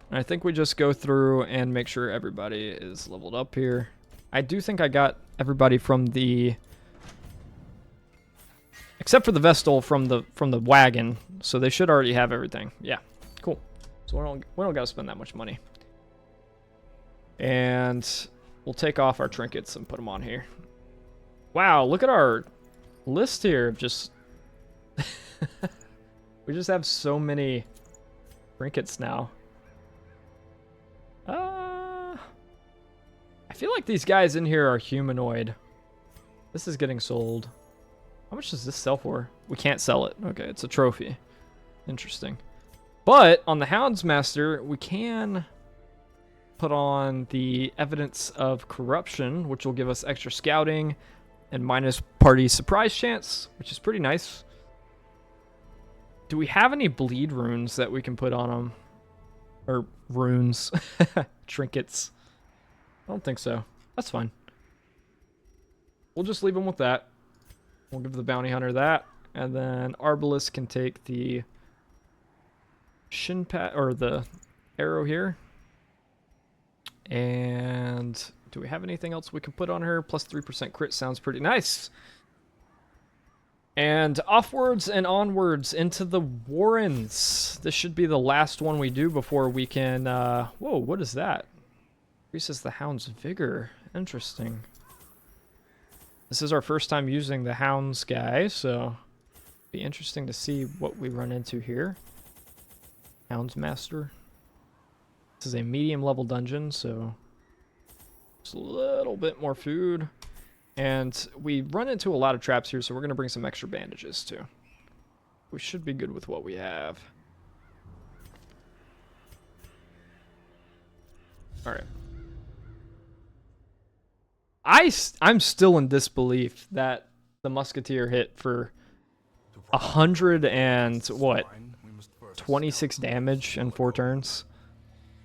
And I think we just go through and make sure everybody is leveled up here. I do think I got everybody from the... Except for the Vestal from the wagon. So they should already have everything. Yeah, cool. So we don't gotta spend that much money. And we'll take off our trinkets and put them on here. Wow, look at our list here. Just we just have so many trinkets now. I feel like these guys in here are humanoid. This is getting sold. How much does this sell for? We can't sell it. Okay, it's a trophy. Interesting. But on the Houndsmaster, we can put on the evidence of corruption, which will give us extra scouting and minus party surprise chance, which is pretty nice. Do we have any bleed runes that we can put on them? Or runes. Trinkets. I don't think so. That's fine. We'll just leave them with that. We'll give the bounty hunter that. And then Arbalest can take the shin pad, or the arrow here. And do we have anything else we can put on her? Plus 3% crit sounds pretty nice. And offwards and onwards into the Warrens. This should be the last one we do before we can... whoa, what is that? Increases the Hound's vigor. Interesting. This is our first time using the Hounds guy, so... be interesting to see what we run into here. Houndsmaster. This is a medium level dungeon, so just a little bit more food. And we run into a lot of traps here, so we're going to bring some extra bandages too. We should be good with what we have. Alright. I'm still in disbelief that the Musketeer hit for 100 and what? 26 damage in 4 turns.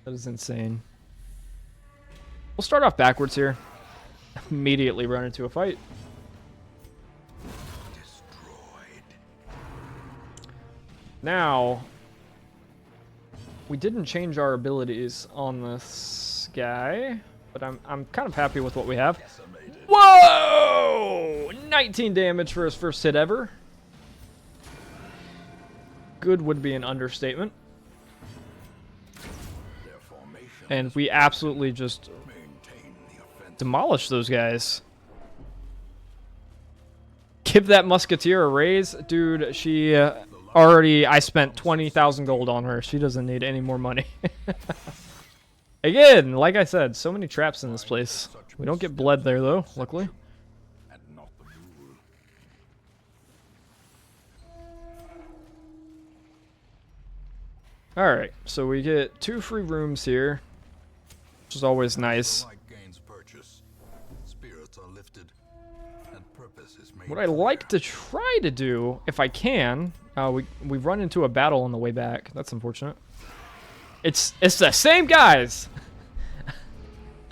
That is insane. We'll start off backwards here. Immediately run into a fight. Destroyed. Now, we didn't change our abilities on this guy, but I'm kind of happy with what we have. Whoa! 19 damage for his first hit ever. Good would be an understatement. Their formation And we absolutely just maintain the offensive. demolish those guys. Give that musketeer a raise. Dude, she already... I spent 20,000 gold on her. She doesn't need any more money. Again, like I said, so many traps in this place. We don't get bled there, though, luckily. And not the rule. Alright, so we get 2 free rooms here, which is always nice. The light gains purchase. Spirits are lifted, and purpose is made What I like to try to do, if I can, we run into a battle on the way back. That's unfortunate. It's the same guys!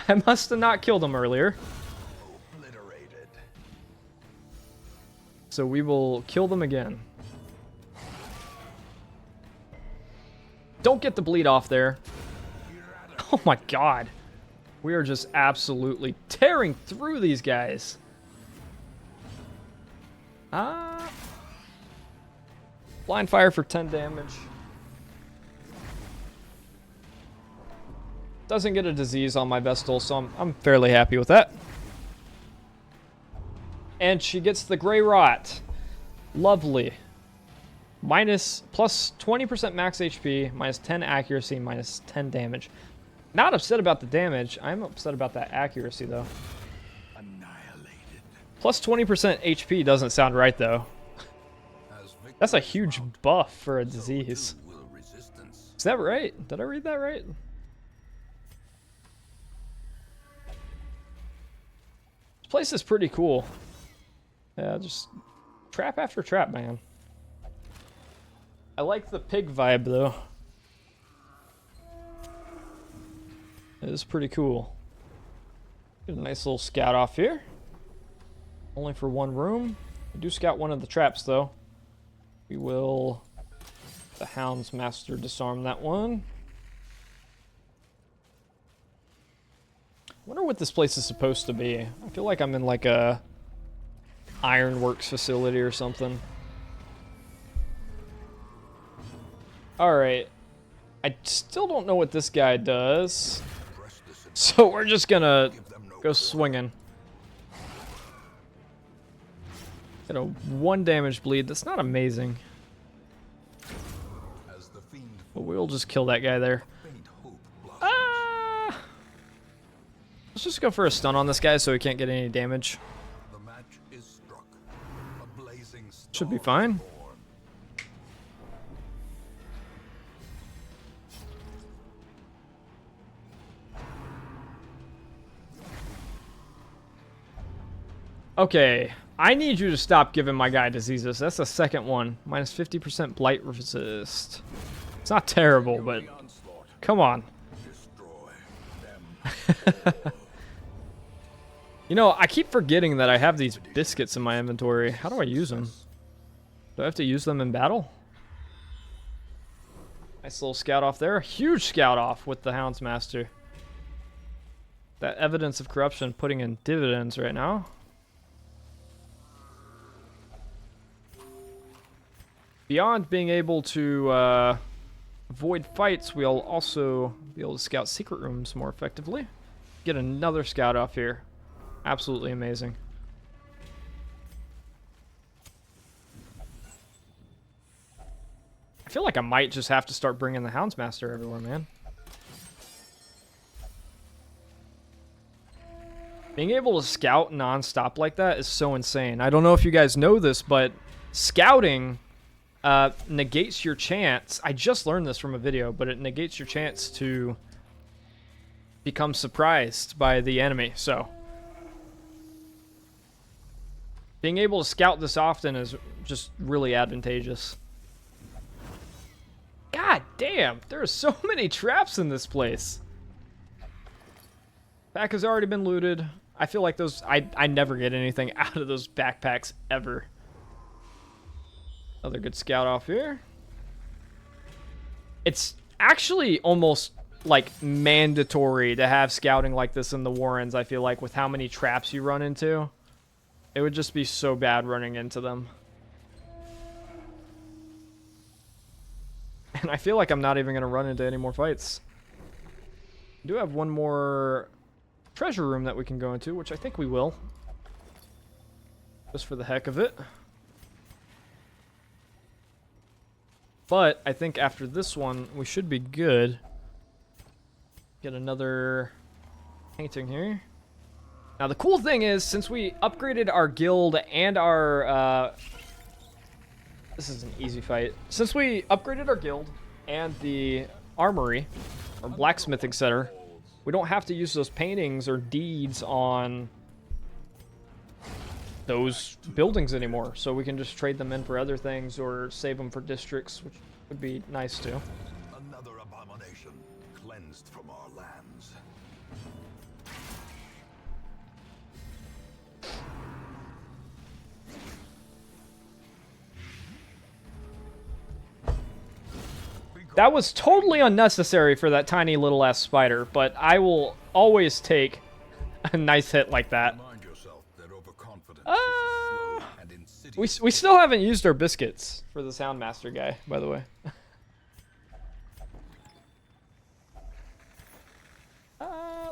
I must have not killed them earlier. obliterated. So we will kill them again. Don't get the bleed off there. Oh my god. We are just absolutely tearing through these guys. Blind fire for 10 damage. Doesn't get a disease on my Vestal, so I'm fairly happy with that. And she gets the Grey Rot. Lovely. Plus 20% max HP, minus 10 accuracy, minus 10 damage. Not upset about the damage. I'm upset about that accuracy, though. Annihilated. Plus 20% HP doesn't sound right, though. As That's a victories huge mount, buff for a so disease. too will resistance. Is that right? Did I read that right? This place is pretty cool. Yeah, just trap after trap, man. I like the pig vibe, though. It is pretty cool. Get a nice little scout off here. Only for 1 room. We do scout one of the traps, though. We will... The Hound's Master disarm that one. Wonder what this place is supposed to be. I feel like I'm in like a ironworks facility or something. Alright. I still don't know what this guy does. Press this in, So we're just gonna give them no go swinging. Get a 1 damage bleed. That's not amazing. as the fiend But we'll just kill that guy there. faint hope blossoms. Ah! Let's just go for a stun on this guy so he can't get any damage. The match is struck. A blazing star Should be is fine. born. Okay, I need you to stop giving my guy diseases. That's the second one. Minus 50% blight resist. It's not terrible, but The onslaught. come on. Destroy them. You know, I keep forgetting that I have these biscuits in my inventory. How do I use them? Do I have to use them in battle? Nice little scout off there. Huge scout off with the Hound's Master. That evidence of corruption putting in dividends right now. Beyond being able to avoid fights, we'll also be able to scout secret rooms more effectively. Get another scout off here. Absolutely amazing. I feel like I might just have to start bringing the Hound's Master everywhere, man. Being able to scout non-stop like that is so insane. I don't know if you guys know this, but scouting negates your chance. I just learned this from a video, but it negates your chance to become surprised by the enemy. So being able to scout this often is just really advantageous. God damn, there are so many traps in this place. Pack has already been looted. I feel like those, I never get anything out of those backpacks ever. Another good scout off here. It's actually almost like mandatory to have scouting like this in the Warrens, I feel like, with how many traps you run into. It would just be so bad running into them. And I feel like I'm not even going to run into any more fights. We do have one more treasure room that we can go into, which I think we will. Just for the heck of it. But I think after this one, we should be good. Get another painting here. Now the cool thing is, since we upgraded our guild and our... this is an easy fight. Since we upgraded our guild and the armory, or blacksmithing center, we don't have to use those paintings or deeds on those buildings anymore. So we can just trade them in for other things or save them for districts, which would be nice too. Another abomination cleansed from our lands. That was totally unnecessary for that tiny little ass spider, but I will always take a nice hit like that. Remind yourself that overconfidence Uh, is a slow and insidious we still haven't used our biscuits for the Soundmaster guy, by the way.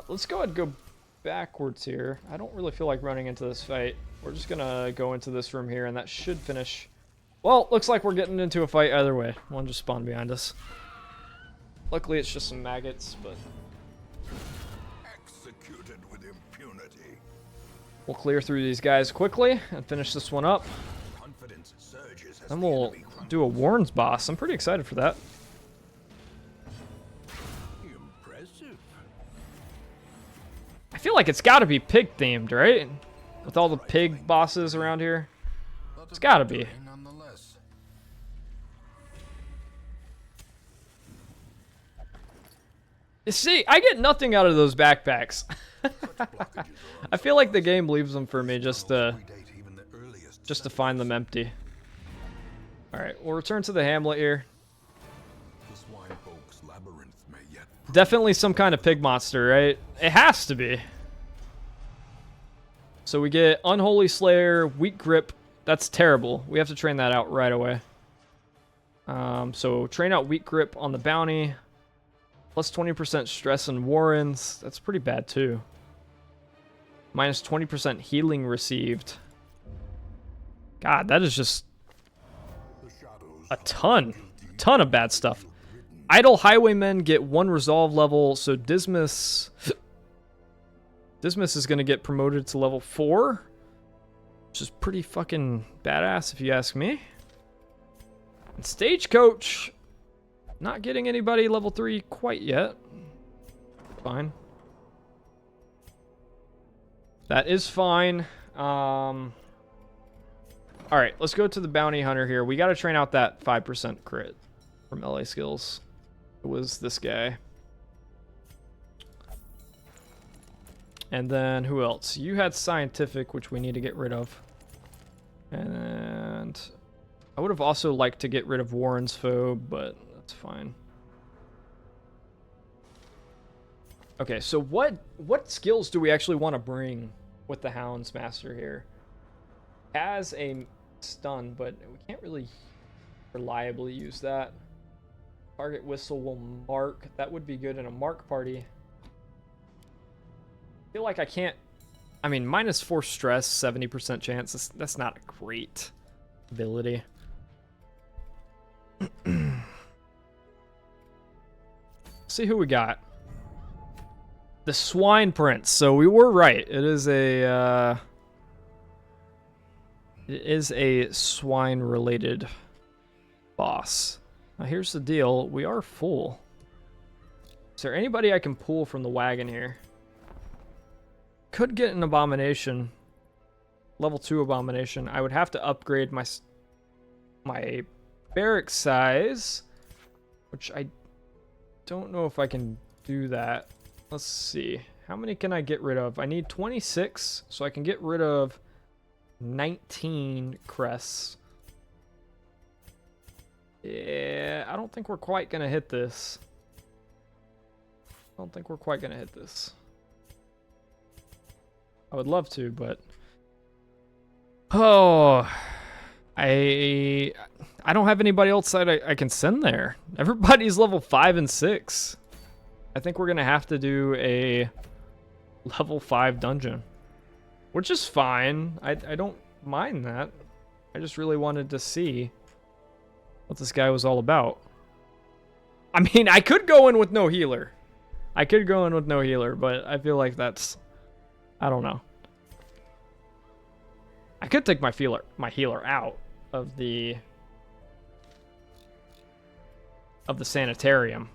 Let's go ahead and go backwards here. I don't really feel like running into this fight. We're just gonna go into this room here, and that should finish. Well, looks like we're getting into a fight either way. One just spawned behind us. Luckily, it's just some maggots, but executed with impunity. we'll clear through these guys quickly and finish this one up. Confidence surges as Then the we'll enemy crumbles. do a Warren's boss. I'm pretty excited for that. Impressive. I feel like it's got to be pig themed, right? With all the pig bosses around here. But It's gotta be. nonetheless. You see, I get nothing out of those backpacks. I feel like the game leaves them for me just to find them empty. All right, we'll return to the hamlet here. The swine folk's labyrinth may yet Definitely some kind of pig monster, right? It has to be. So we get Unholy Slayer, Weak Grip. That's terrible. We have to train that out right away. So train out Weak Grip on the bounty. Plus 20% stress and Warrens. That's pretty bad too. Minus 20% healing received. God, that is just the shadows a ton of bad stuff. Idle Highwaymen get 1 resolve level, so Dismas is gonna get promoted to level 4, which is pretty fucking badass if you ask me. And Stagecoach, not getting anybody level 3 quite yet. Fine. That is fine. Alright, let's go to the bounty hunter here. We gotta train out that 5% crit from LA skills. It was this guy. And then who else? You had scientific, which we need to get rid of. And I would have also liked to get rid of Warren's Phobe, but that's fine. Okay, so what skills do we actually want to bring with the Hound's Master here? Has a stun, but we can't really reliably use that. Target whistle will mark. That would be good in a mark party. I feel like I can't... I mean, minus 4 stress, 70% chance. That's not a great ability. See who we got. The Swine Prince. So we were right. It is a swine-related boss. Now here's the deal. We are full. Is there anybody I can pull from the wagon here? Could get an abomination. Level 2 abomination. I would have to upgrade my barrack size, which I don't know if I can do that. Let's see. How many can I get rid of? I need 26, so I can get rid of 19 crests. Yeah, I don't think we're quite gonna hit this. I would love to, but... Oh... I don't have anybody else that I can send there. Everybody's level 5 and 6. I think we're gonna have to do a level 5 dungeon, which is fine. I don't mind that. I just really wanted to see what this guy was all about. I mean, I could go in with no healer. I could go in with no healer, but I feel like that's, I don't know. I could take my healer out of the sanitarium.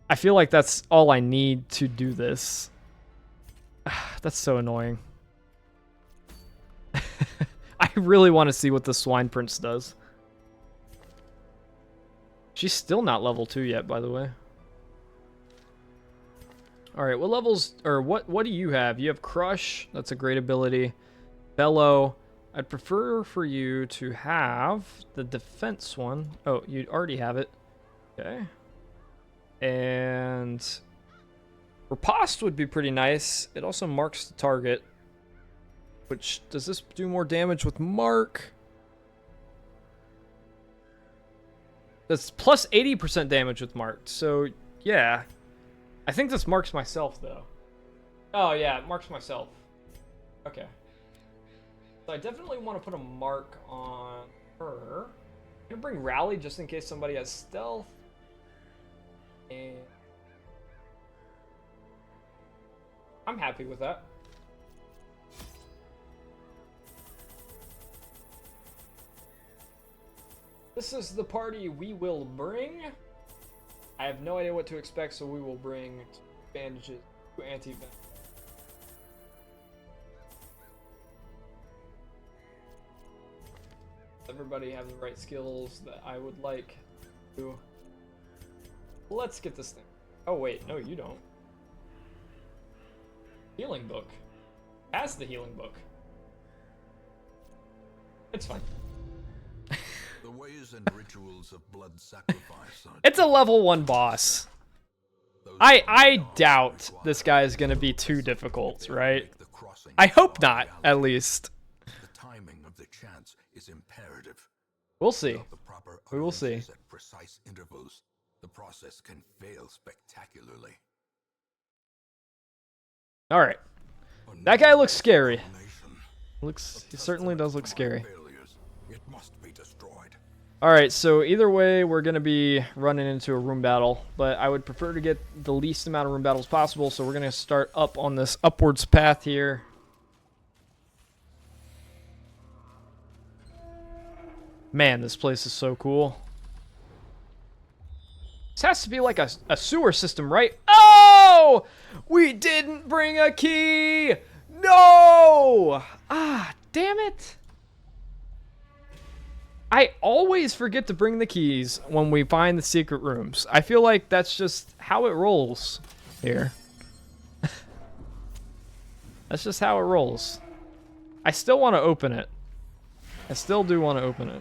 I feel like that's all I need to do this. That's so annoying. I really want to see what the Swine Prince does. She's still not level 2 yet, by the way. Alright, what levels, or what do you have? You have Crush, that's a great ability. Bellow, I'd prefer for you to have the defense one. Oh, you already have it. Okay. And Riposte would be pretty nice. It also marks the target. Which, does this do more damage with Mark? That's plus 80% damage with Mark. So, yeah. I think this marks myself, though. Oh, yeah, it marks myself. Okay. So I definitely want to put a mark on her. I'm going to bring Rally just in case somebody has stealth. And I'm happy with that. This is the party we will bring. I have no idea what to expect, so we will bring bandages, 2 anti-venom. Everybody have the right skills that I would like to. Let's get this thing. Oh wait, no you don't. Healing book. That's the healing book. It's fine. The ways and rituals of blood sacrifice. It's a level 1 boss. I doubt this guy is going to be too difficult, right? I hope not, at least. The timing of the chance is imperative. We'll see. We will see. At precise intervals, the process can fail spectacularly. All right. That guy looks scary. He certainly does look scary. It must be destroyed. All right, so either way, we're going to be running into a room battle, but I would prefer to get the least amount of room battles possible, so we're going to start up on this upwards path here. Man, this place is so cool. This has to be like a sewer system, right? Oh! We didn't bring a key! No! Ah, damn it! I always forget to bring the keys when we find the secret rooms. I feel like that's just how it rolls here. That's just how it rolls. I still want to open it. I still do want to open it.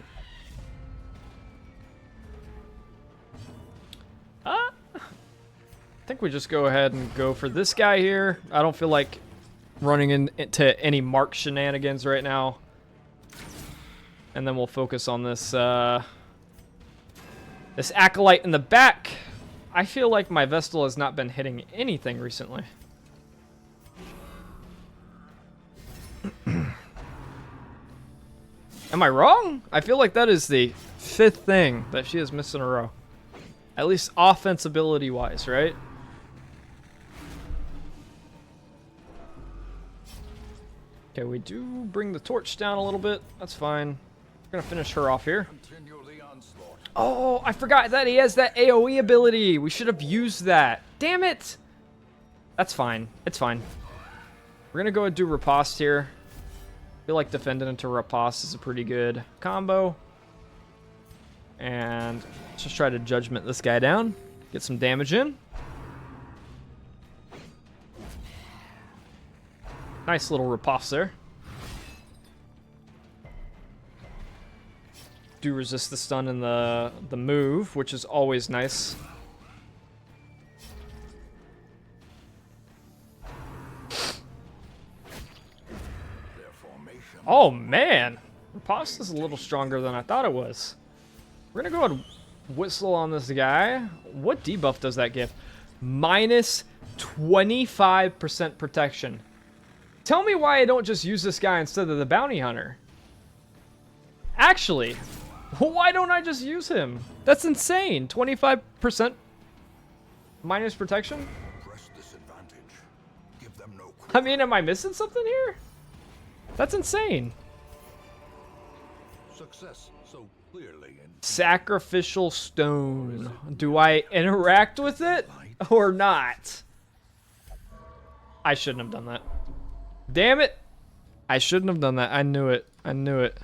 I think we just go ahead and go for this guy here. I don't feel like running into any Mark shenanigans right now. And then we'll focus on this this acolyte in the back. I feel like my Vestal has not been hitting anything recently. Am I wrong? I feel like that is the 5th thing that she has missed in a row. At least offense ability wise, right? Okay, we do bring the torch down a little bit. That's fine. We're gonna finish her off here. Oh, I forgot that he has that AoE ability. We should have used that. Damn it. That's fine. It's fine. We're gonna go and do Riposte here. I feel like defending into Riposte is a pretty good combo. And let's just try to judgment this guy down. Get some damage in. Nice little Riposte there. Do resist the stun and the move, which is always nice. Oh man, Riposta's a little stronger than I thought it was. We're gonna go ahead and whistle on this guy. What debuff does that give? Minus 25% protection. Tell me why I don't just use this guy instead of the bounty hunter. Actually, why don't I just use him? That's insane. 25% minus protection? Press this advantage. Give them no I mean, am I missing something here? That's insane. success so clearly in Sacrificial stone. Do I interact with it or not? I shouldn't have done that. Damn it. I shouldn't have done that. I knew it. I knew it.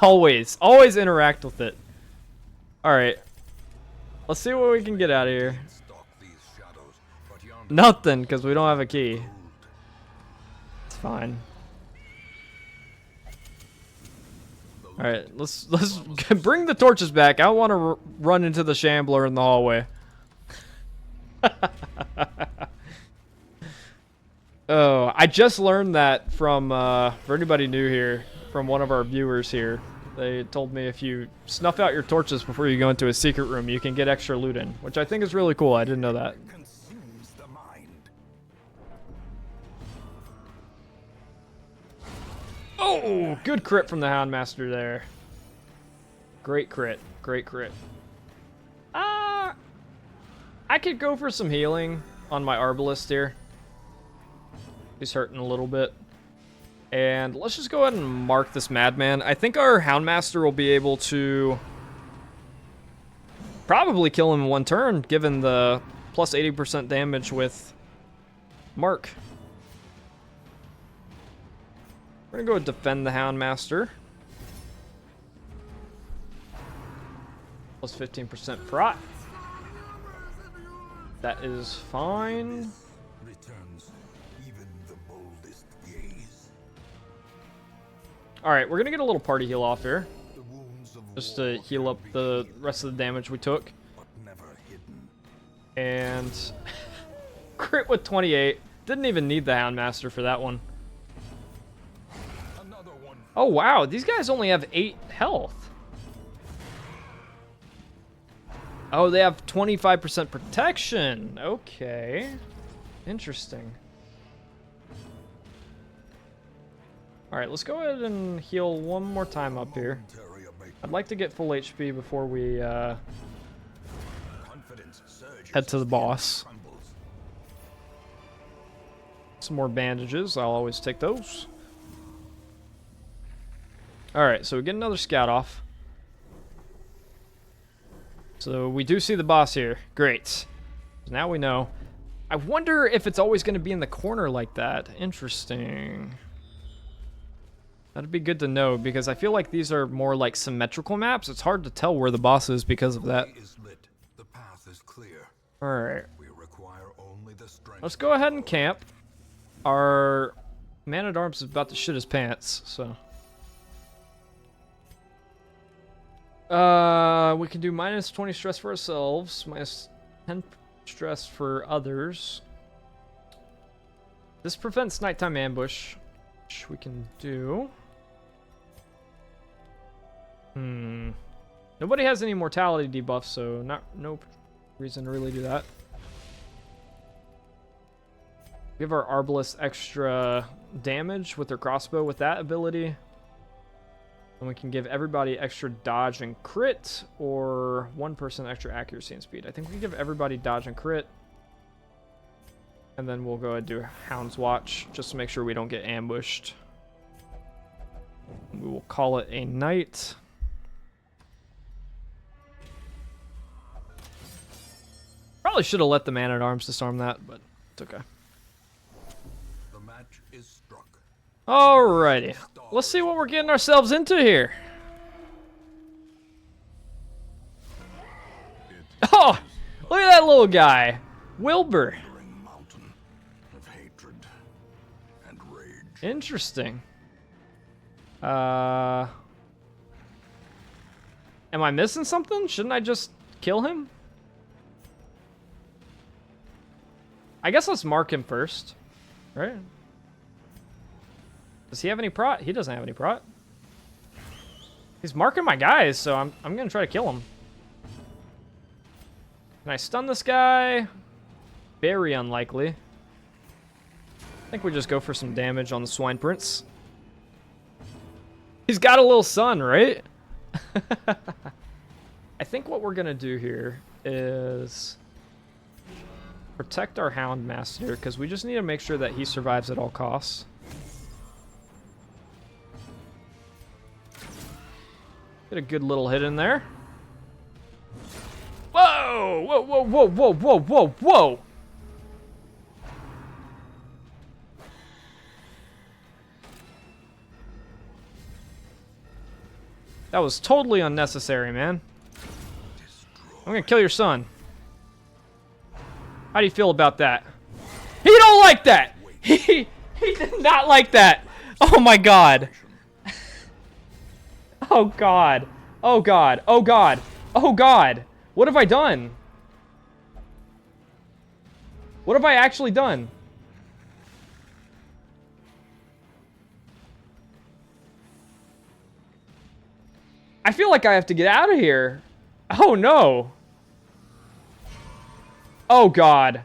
Always interact with it. Alright. Let's see what we can get out of here. stalk these shadows, but yonder Nothing, because we don't have a key. It's fine. Alright, let's bring the torches back. I want to run into the shambler in the hallway. Oh, I just learned that from, for anybody new here, from one of our viewers here. They told me if you snuff out your torches before you go into a secret room, you can get extra loot in, which I think is really cool. I didn't know that. consumes the mind. Oh, good crit from the Houndmaster there. Great crit. Great crit. I could go for some healing on my Arbalist here. He's hurting a little bit. And let's just go ahead and mark this Madman. I think our Houndmaster will be able to probably kill him in one turn, given the plus 80% damage with Mark. We're gonna go defend the Houndmaster. Plus 15% prot. That is fine. Returns even the boldest gaze. Alright, we're gonna get a little party heal off here. The wounds of Just to war heal can up be the healed, rest of the damage we took. but never hidden. And crit with 28. Didn't even need the Houndmaster for that one. Another one. Oh wow, these guys only have 8 health. Oh, they have 25% protection. Okay. Interesting. Alright, let's go ahead and heal one more time up here. Momentary abatement. I'd like to get full HP before we Confidence surges head to the as boss. enemy trembles. Some more bandages. I'll always take those. Alright, so we get another scout off. So we do see the boss here. Great. Now we know. I wonder if it's always going to be in the corner like that. Interesting. That'd be good to know, because I feel like these are more like symmetrical maps. It's hard to tell where the boss is because of that. The way is lit. The path is clear. Alright. We require only the strength. Let's go ahead and camp. Our man-at-arms is about to shit his pants, so... we can do minus 20 stress for ourselves, minus 10 stress for others. This prevents nighttime ambush, which we can do. Nobody has any mortality debuffs, so no reason to really do that. Give our Arbalist extra damage with their crossbow with that ability. And we can give everybody extra dodge and crit, or one person extra accuracy and speed. I think we can give everybody dodge and crit. And then we'll go ahead and do Hound's Watch, just to make sure we don't get ambushed. We will call it a night. Probably should have let the man-at-arms disarm that, but it's okay. The match is struck. Alrighty. Let's see what we're getting ourselves into here. Oh! Look at that little guy. Wilbur. Ring mountain of hatred and rage. Interesting. Am I missing something? Shouldn't I just kill him? I guess let's mark him first, right? Does he have any prot? He doesn't have any prot. He's marking my guys, so I'm gonna try to kill him. Can I stun this guy? Very unlikely. I think we just go for some damage on the Swine Prince. He's got a little son, right? I think what we're gonna do here is protect our Hound Master, because we just need to make sure that he survives at all costs. Get a good little hit in there. Whoa! Whoa, whoa, whoa, whoa, whoa, whoa, whoa! That was totally unnecessary, man. I'm gonna kill your son. How do you feel about that? He don't like that! He did not like that! Oh my god. Oh god. Oh god. Oh god. Oh god. What have I done? What have I actually done? I feel like I have to get out of here. Oh no. Oh god.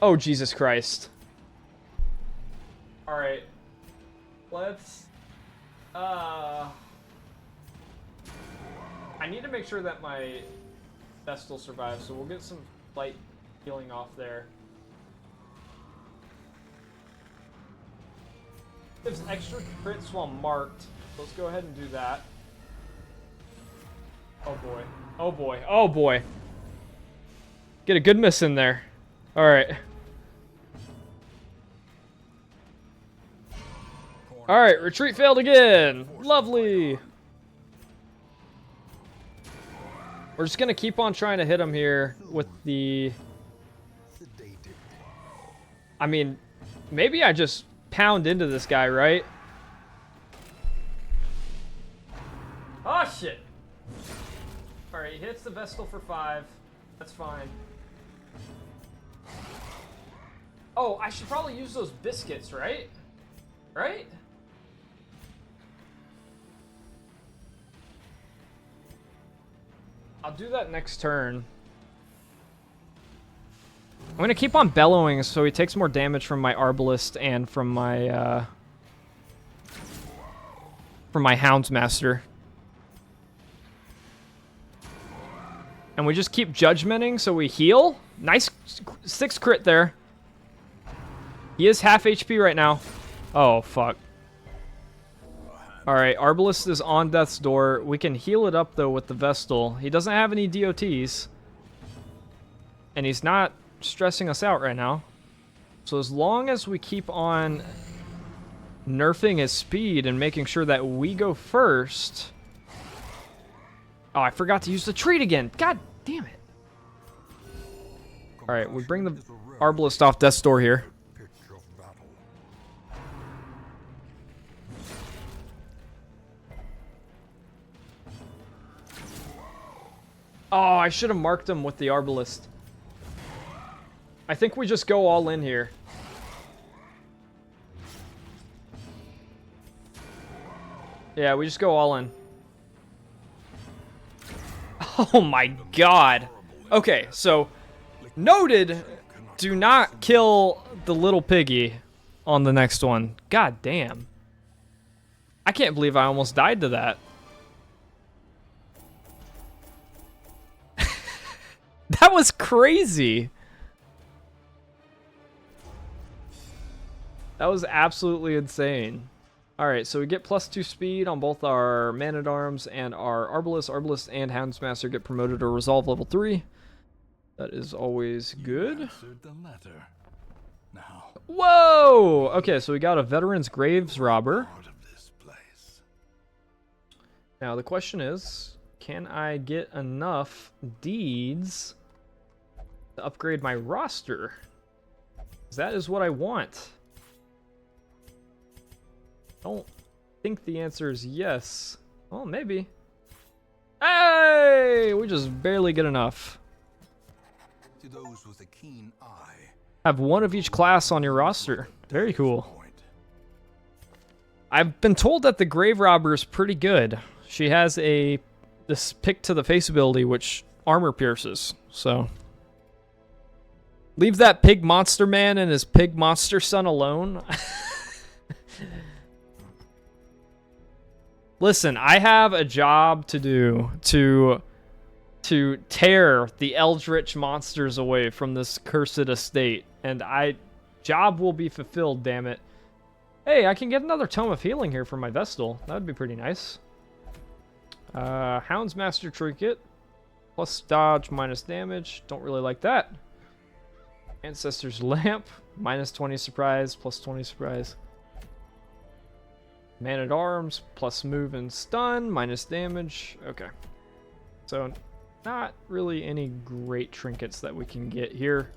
Oh Jesus Christ. Alright. Let's... I need to make sure that my Vestal survives, so we'll get some light healing off there. Gives extra crits while marked. Let's go ahead and do that. Oh boy. Oh boy. Oh boy. Get a good miss in there. Alright. Alright, retreat failed again. Lovely. We're just gonna keep on trying to hit him here with the... I mean, maybe I just pound into this guy, right? Oh shit! Alright, he hits the Vestal for 5. That's fine. Oh, I should probably use those biscuits, right? Right? I'll do that next turn. I'm gonna keep on bellowing so he takes more damage from my Arbalist and from my Houndsmaster. And we just keep judgmenting so we heal. Nice 6 crit there. He is half HP right now. Oh, fuck. Alright, Arbalist is on death's door. We can heal it up, though, with the Vestal. He doesn't have any DOTs. And he's not stressing us out right now. So as long as we keep on nerfing his speed and making sure that we go first... Oh, I forgot to use the treat again. God damn it. Alright, we bring the Arbalist off death's door here. Oh, I should have marked him with the Arbalist. I think we just go all in here. Yeah, we just go all in. Oh my god. Okay, so noted, do not kill the little piggy on the next one. God damn. I can't believe I almost died to that. That was crazy. That was absolutely insane. Alright, so we get +2 speed on both our Man-at-Arms and our Arbalist. Arbalist and Houndsmaster get promoted to Resolve level 3. That is always good. Whoa! Okay, so we got a Veteran's Graves Robber. Now the question is, can I get enough deeds to upgrade my roster? 'Cause that is what I want. Don't think the answer is yes. Well, maybe. Hey! We just barely get enough. To those with a keen eye, Have one of each class on your roster. Very cool. I've been told that the Grave Robber is pretty good. She has this pick to the face ability, which armor pierces. So leave that pig monster man and his pig monster son alone. Listen, I have a job to do to tear the eldritch monsters away from this cursed estate, and job will be fulfilled, damn it. Hey, I can get another Tome of Healing here for my Vestal. That would be pretty nice. Hound's Master Trinket. Plus dodge, minus damage. Don't really like that. Ancestor's Lamp. Minus 20 surprise, plus 20 surprise. Man-at-Arms, plus move and stun, minus damage. Okay. So, not really any great trinkets that we can get here.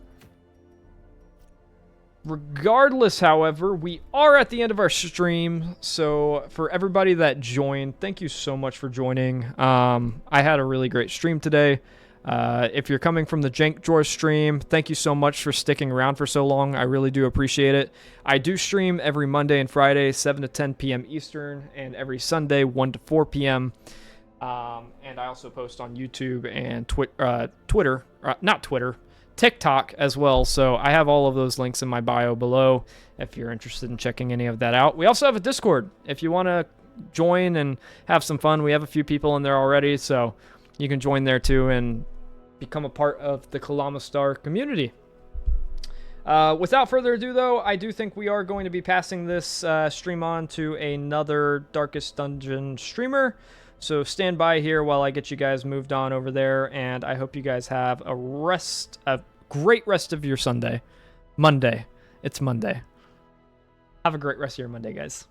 Regardless, however, we are at the end of our stream. So, for everybody that joined, thank you so much for joining. I had a really great stream today. If you're coming from the Jank Drawer stream, thank you so much for sticking around for so long. I really do appreciate it. I do stream every Monday and Friday, 7 to 10 p.m. Eastern, and every Sunday, 1 to 4 p.m. And I also post on YouTube and TikTok as well. So I have all of those links in my bio below if you're interested in checking any of that out. We also have a Discord if you want to join and have some fun. We have a few people in there already, so you can join there too and become a part of the Kalama Star community. Without further ado, though, I do think we are going to be passing this stream on to another Darkest Dungeon streamer. So stand by here while I get you guys moved on over there, and I hope you guys have a great rest of your Sunday. Monday. It's Monday. Have a great rest of your Monday, guys.